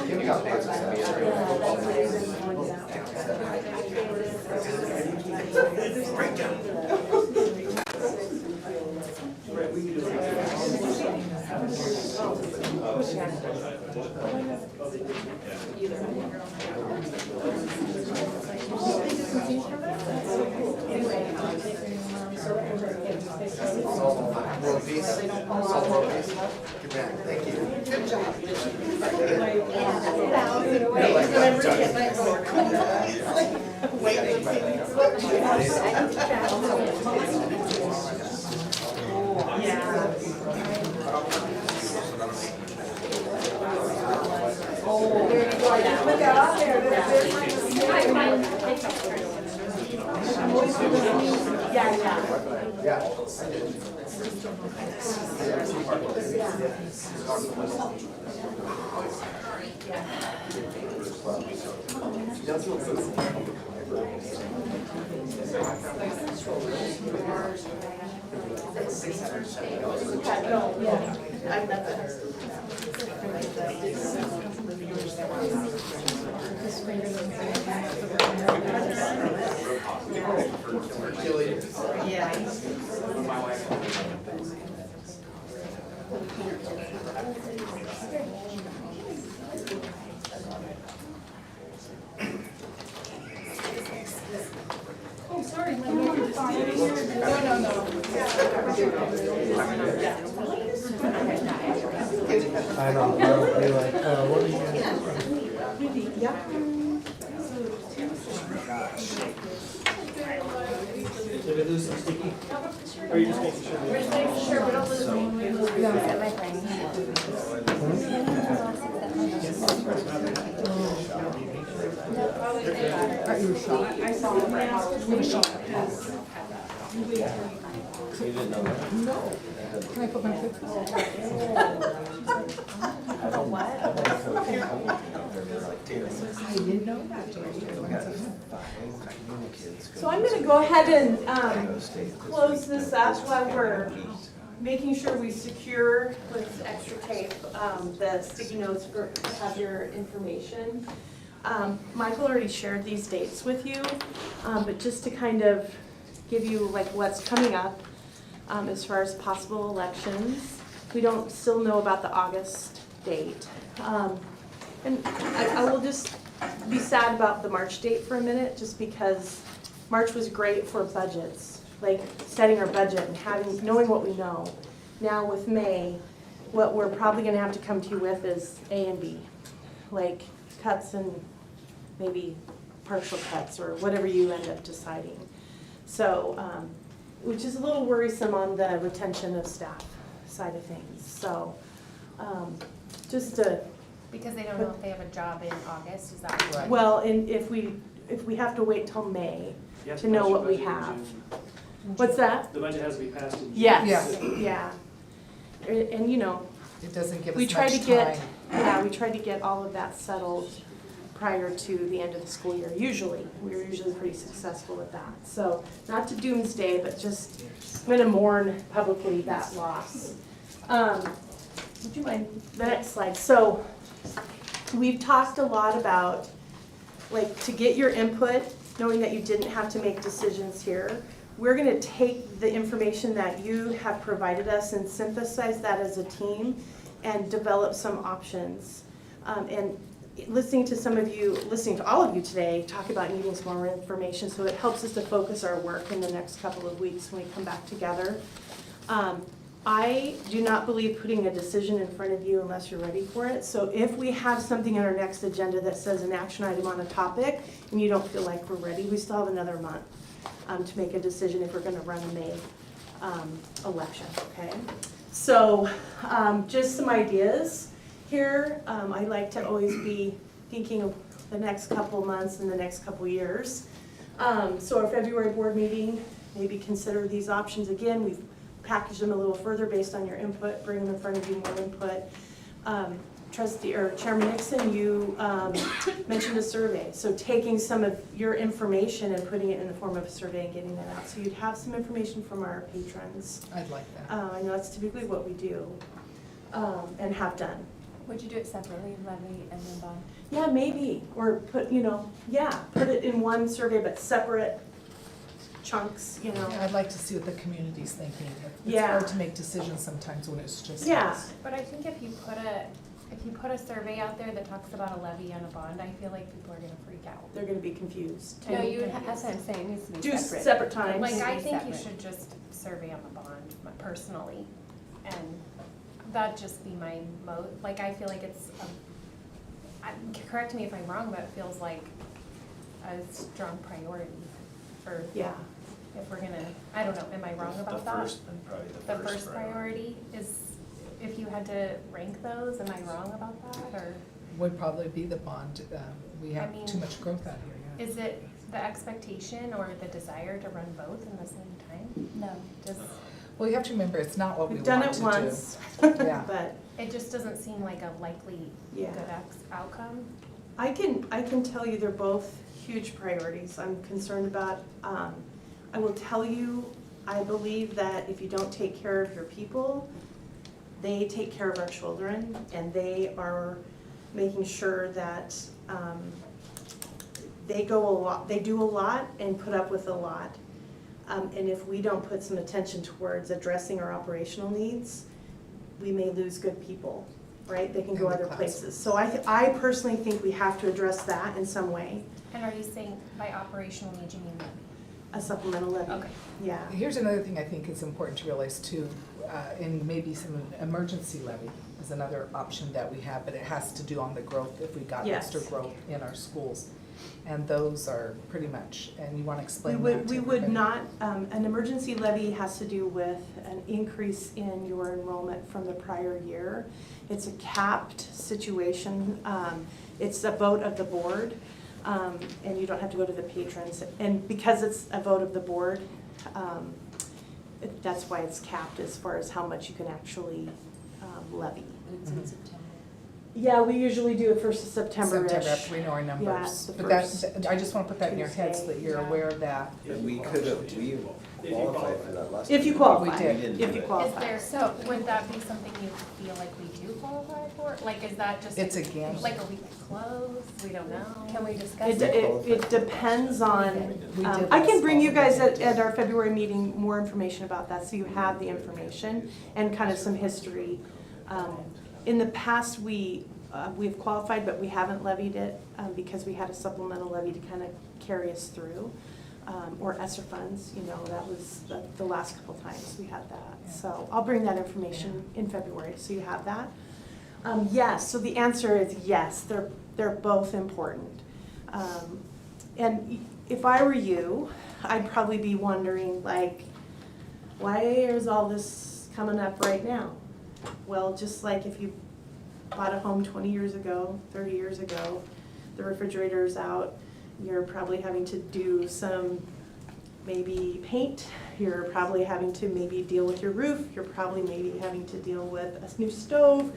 Give me a World peace. Solve world peace. Good man. Thank you. Good job. Yeah. Oh, sorry, my I know, they'll be like, what are you gonna? Did we lose some sticky? Or are you just making sure? We're just making sure we don't lose any. No, set my phone. Are you shocked? I saw him. You were shocked. You didn't know that? No. Can I put my foot? I didn't know that. So I'm gonna go ahead and close this up while we're making sure we secure with extra tape the sticky notes for to have your information. Michael already shared these dates with you, but just to kind of give you like what's coming up as far as possible elections. We don't still know about the August date. And I will just be sad about the March date for a minute, just because March was great for budgets, like setting our budget and knowing what we know. Now with May, what we're probably gonna have to come to you with is A and B, like cuts and maybe partial cuts or whatever you end up deciding. So, which is a little worrisome on the retention of staff side of things. So, just to, Because they don't know if they have a job in August, is that right? well, and if we have to wait till May to know what we have. What's that? The budget has to be passed in June. Yes, yeah. And you know, It doesn't give we us try much to get, time. yeah, we try to get all of that settled prior to the end of the school year, usually. We're usually pretty successful with that. So, not to doomsday, but just, I'm gonna mourn publicly that loss. Would you mind, the next slide. So, we've talked a lot about, like, to get your input, knowing that you didn't have to make decisions here. We're gonna take the information that you have provided us and synthesize that as a team and develop some options. And listening to all of you today talk about needing some more information, so it helps us to focus our work in the next couple of weeks when we come back together. I do not believe putting a decision in front of you unless you're ready for it. So if we have something on our next agenda that says an action item on a topic and you don't feel like we're ready, we still have another month to make a decision if we're gonna run a May election, okay? So just some ideas here. I like to always be thinking of the next couple months and the next couple years. So our February board meeting, maybe consider these options again. We've packaged them a little further based on your input, bring them in front of you, more input. Chairman Nixon, you mentioned a survey. So taking some of your information and putting it in the form of a survey and getting that out. So you'd have some information from our patrons. I'd like that. I know that's typically what we do and have done. Would you do it separately, levy and then bond? Yeah, maybe, or put, put it in one survey, but separate chunks, I'd like to see what the community's thinking. It's Yeah. hard to make decisions sometimes when it's just Yeah. us. But I think if you put a survey out there that talks about a levy and a bond, I feel like people are gonna freak out. They're gonna be confused. No, you would, that's what I'm saying, it needs to be Do separate. separate times. Like, I think you Separate. should just survey on the bond, personally, and that'd just be my like, I feel like it's, correct me if I'm wrong, but it feels like a strong priority for, Yeah, if we're gonna, I don't know, am I wrong about The that? first, and probably The first priority is, if you had to rank those, am I wrong about that, or Would probably be the bond. We have I mean, too much growth out here, yeah. is it the expectation or the desire to run both in the same time? No. Does, Well, you have to remember, it's not what we we've want done to it do. once, Yeah. but it just doesn't seem like a likely Yeah. good outcome. I can tell you they're both huge priorities. I'm concerned about, I will tell you, I believe that if you don't take care of your people, they take care of our children, and they are making sure that they do a lot and put up with a lot. And if we don't put some attention towards addressing our operational needs, we may lose good people, right? They can go In the other classroom. places. So I personally think we have to address that in some way, And are you saying by operational needs, you mean levy? a supplemental levy. Okay. Yeah, Here's another thing I think is important to realize too, and maybe some emergency levy is another option that we have, but it has to do on the growth, if we got Yes. extra growth in our schools. And those are pretty much, and you wanna we explain that would, to we would everybody? not, an emergency levy has to do with an increase in your enrollment from the prior year. It's a capped situation, it's a vote of the board, and you don't have to go to the patrons. And because it's a vote of the board, that's why it's capped as far as how much you can actually levy. It's in September. Yeah, we usually do it first of September-ish. September, after we know our numbers. Yeah, it's the But that, first I just wanna put that in your heads, Tuesday. that you're Yeah. aware of that. And we could have, we qualified for that last. If you time. qualify, did. We didn't if do you it. Is qualify. there, so would that be something you feel like we do qualify for? Like, is that just? It's a gamble. Like, are we close? We don't know. Can we discuss It, it? it depends on, We did I can last bring you fall. guys at our February meeting more information about that, so you have the information and kind of some history. In the past, we've qualified, but we haven't levied it, because we had a supplemental levy to kind of carry us through. Or ESSER funds, that was the last couple times we had that. Yeah. So I'll bring that information in February, so you have that. Yes, so the answer is yes, they're both important. And if I were you, I'd probably be wondering, like, why is all this coming up right now? Well, just like if you bought a home 20 years ago, 30 years ago, the refrigerator's out, you're probably having to do some maybe paint, you're probably having to maybe deal with your roof, you're probably maybe having to deal with a new stove.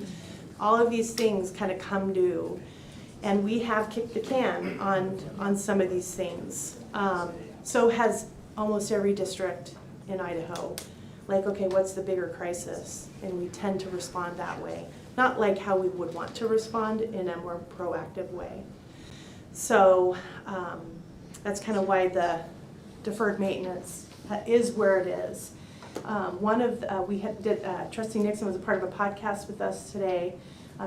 All of these things kind of come due. And we have kicked the can on some of these things. So has almost every district in Idaho. Like, okay, what's the bigger crisis? And we tend to respond that way. Not like how we would want to respond, in a more proactive way. So that's kind of why the deferred maintenance is where it is. Trustee Nixon was a part of a podcast with us today,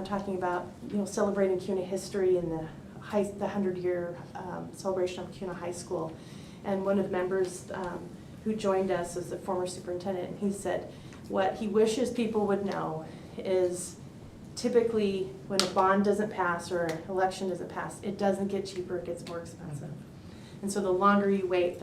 talking about celebrating Kuna history and the 100-year celebration of Kuna High School. And one of the members who joined us is the former superintendent, and he said what he wishes people would know is typically when a bond doesn't pass or an election doesn't pass, it doesn't get cheaper, it gets more expensive. And so the longer you wait,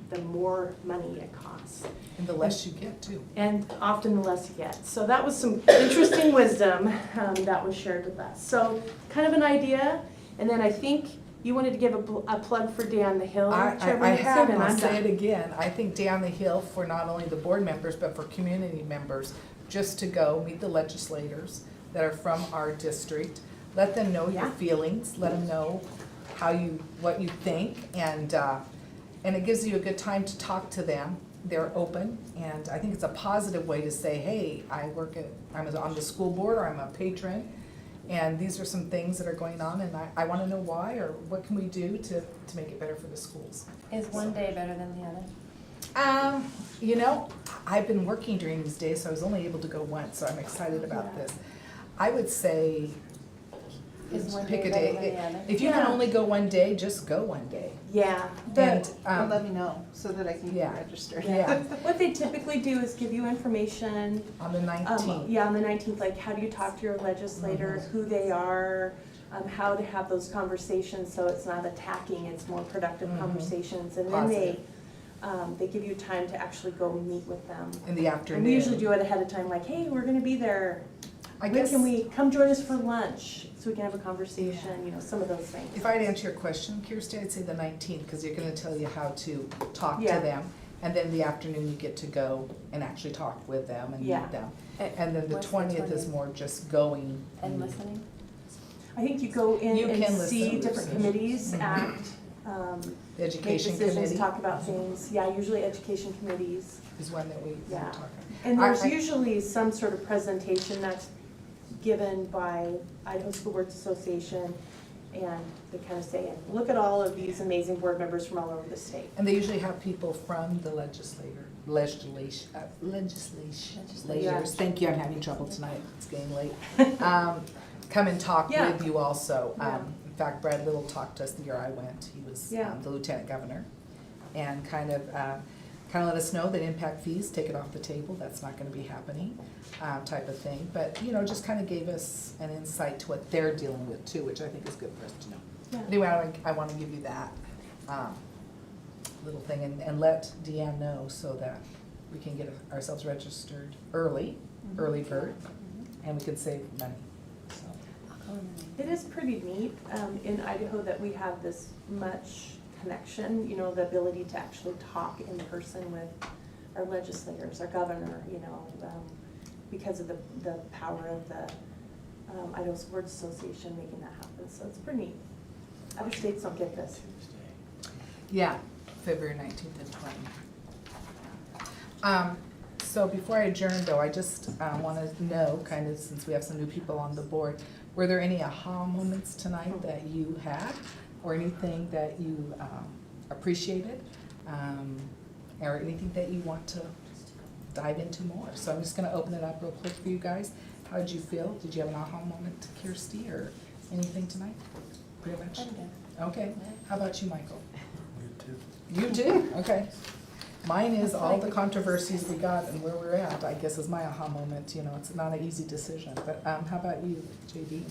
the more money it costs. And the less you get too. And often the less you get. So that was some interesting wisdom that was shared with us. So kind of an idea, and then I think you wanted to give a plug for Day on the Hill, Chairman I Nixon, have, and and I'll I'm say it done. again, I think Day on the Hill for not only the board members, but for community members, just to go meet the legislators that are from our district, let them know your Yeah. feelings, let them know what you think, and it gives you a good time to talk to them. They're open, and I think it's a positive way to say, hey, I'm on the school board, or I'm a patron, And these are some things that are going on, and I wanna know why, or what can we do to make it better for the schools. Is one day better than the other? You know, I've been working during these days, so I was only able to go once, so I'm excited about this. I would say, Is one pick day a better day. than the other? If you can Yeah. only go one day, just go one day. Yeah, And, but Let me know so that I can yeah. get registered. Yeah, what they typically do is give you information, on the 19th. yeah, on the 19th, like how do you talk to your legislators, who they are, how to have those conversations, so it's not attacking, it's more productive Mhm. conversations. And then they give you time to actually go meet with them. In the afternoon. And we usually do it ahead of time, like, hey, we're gonna be there. I When guess, can we come join us for lunch, so we can have a conversation, you know, some of those things. if I'd answer your question, Kirsty, I'd say the 19th, because you're gonna tell you how to talk to Yeah. them. And then the afternoon, you get to go and actually talk with them and Yeah. meet them. Eh, And then the what's the 20th is 20th? more just going. And listening? I think you go in You and can see listen. different committees Mhm. act, The make education decisions, committee talk about things, yeah, usually education committees. is one that we Yeah. talk about. And there's I- usually some sort of presentation that's given by Idaho School Boards Association, and they kind of say, look at all of these amazing board members from all over the state. And they usually have people from the legislators, thank you, I'm having trouble tonight, it's getting late. Come and talk Yeah. with you also. Yeah. In fact, Brad Little talked to us the year I went, he was Yeah. the lieutenant governor. And kind of let us know that impact fees, take it off the table, that's not gonna be happening, type of thing. But, you know, just kind of gave us an insight to what they're dealing with too, which I think is good for us to know. Yeah. Anyway, I wanna give you that, little thing and let Deanne know so that we can get ourselves registered early bird, and we can save money, so. I'll go in It is pretty neat in Idaho that we have this much connection, you know, the ability to actually talk in person with our legislators, our governor, you know, because of the power of the Idaho School Boards Association making that happen. So it's pretty neat. Other states don't get this. Yeah, February 19th and 20th. So before I adjourn though, I just want to know, kind of since we have some new people on the board, were there any aha moments tonight that you had, or anything that you appreciated, or anything that you want to dive into more? So I'm just going to open it up real quick for you guys. How did you feel? Did you have an aha moment, Kirsty, or anything tonight? Pretty much? I'm good. Okay. How about you, Michael? You too. You too? Okay. Mine is all the controversies we got and where we're at, I guess, is my aha moment. You know, it's not an easy decision. But how about you, JD?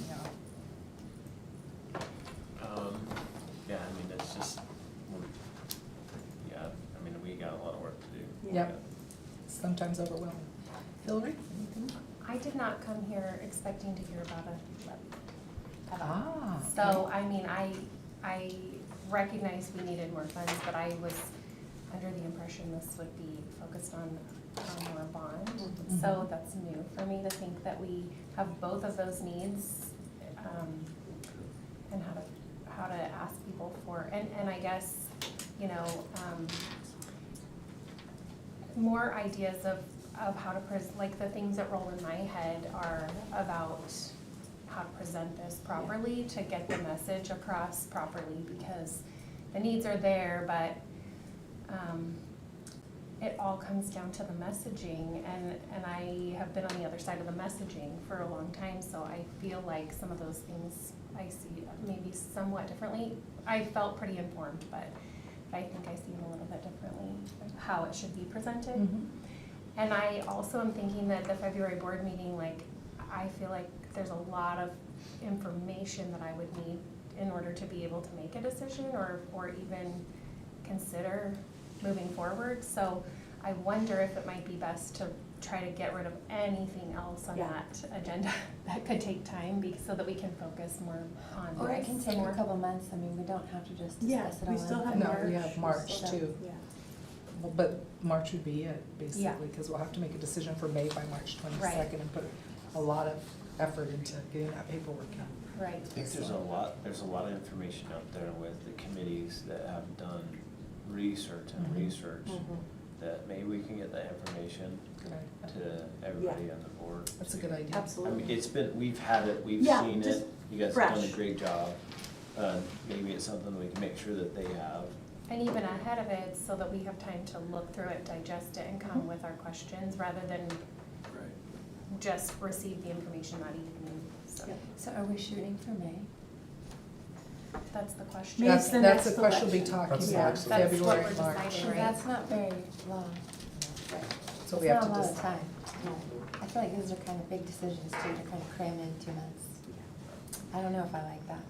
Yeah, I mean, it's just, yeah, I mean, we got a lot of work to do. Yep. Sometimes overwhelming. Hillary? Anything? I did not come here expecting to hear about a levy at all. Ah. So, I mean, I recognized we needed more funds, but I was under the impression this would be focused on more bond. Mhm. So that's new for me to think that we have both of those needs, and how to ask people for, and I guess, you know, more ideas of how to like the things that roll in my head are about how to present this properly, to get the message across properly, because the needs are there, but it all comes down to the messaging, and I have been on the other side of the messaging for a long time, so I feel like some of those things I see maybe somewhat differently. I felt pretty informed, but I think I see it a little bit differently, how it should be presented. Mhm. And I also am thinking that the February board meeting, like, I feel like there's a lot of information that I would need in order to be able to make a decision or even consider moving forward. So I wonder if it might be best to try to get rid of anything else on that agenda that could take time, so that we can focus more on. Or it can some take more- a couple months, I mean, we don't have to just Yeah, discuss it all. we still in have No, February. we have March So- too. Yeah. Well, but March would be it, Yeah. basically, because we'll have to make a decision for May by March 22nd and put a lot of effort into getting that paperwork in. Right. I think there's a lot of information out there with the committees that have done research and Mhm. research Mhm. that maybe we can get that information Good. to everybody on the board. That's a good idea. I Absolutely. mean, it's been, we've had it, we've Yeah, seen just it, you guys have done a fresh. great job. Maybe it's something we can make sure that they have. And even ahead of it, so that we have time to look through it, digest it, and come with our questions, rather than just receive the information that evening, so. So are we shooting for May? That's the question. Maybe it's the That's the next question we'll be election. talking That's the about, next That's what February, we're March. deciding, So right? that's not very long. So we have to It's not a lot of decide. time. I feel like these are kind of big decisions too, to kind of cram in 2 months. I don't know if I like that,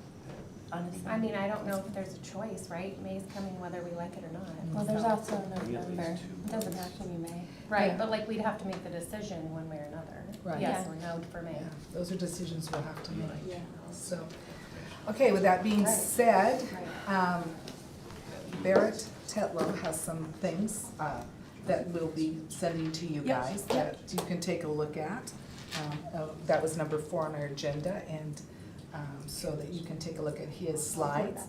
honestly. I mean, I don't know if there's a choice, right? May's coming whether we like it or not. Well, there's so. also Maybe at least November, 2 it doesn't have to be May. Right, Yeah. but like, we'd have to make the decision one way or another. Right. Yes Yeah. or no for May. Yeah, those are decisions we'll have to make. Yeah. So, okay, with that being said, Barrett Tetlow has some things that we'll be sending to you Yep, guys yep. that you can take a look at. That was number 4 on our agenda, and so that you can take a look at his slides.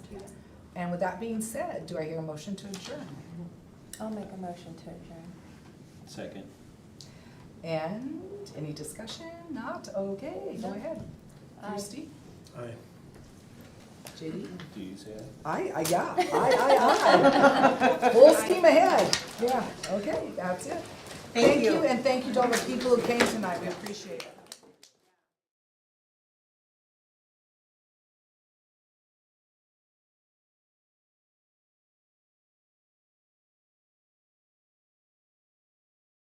And with that being said, do I hear a motion to adjourn? I'll make a motion to adjourn. Second. And any discussion? Not? Okay, go ahead. Kirsty? Aye. Do JD? you say it? Yeah, aye. Full steam ahead. Yeah, okay, that's it. Thank you, and thank you to all the people who came tonight, we appreciate it.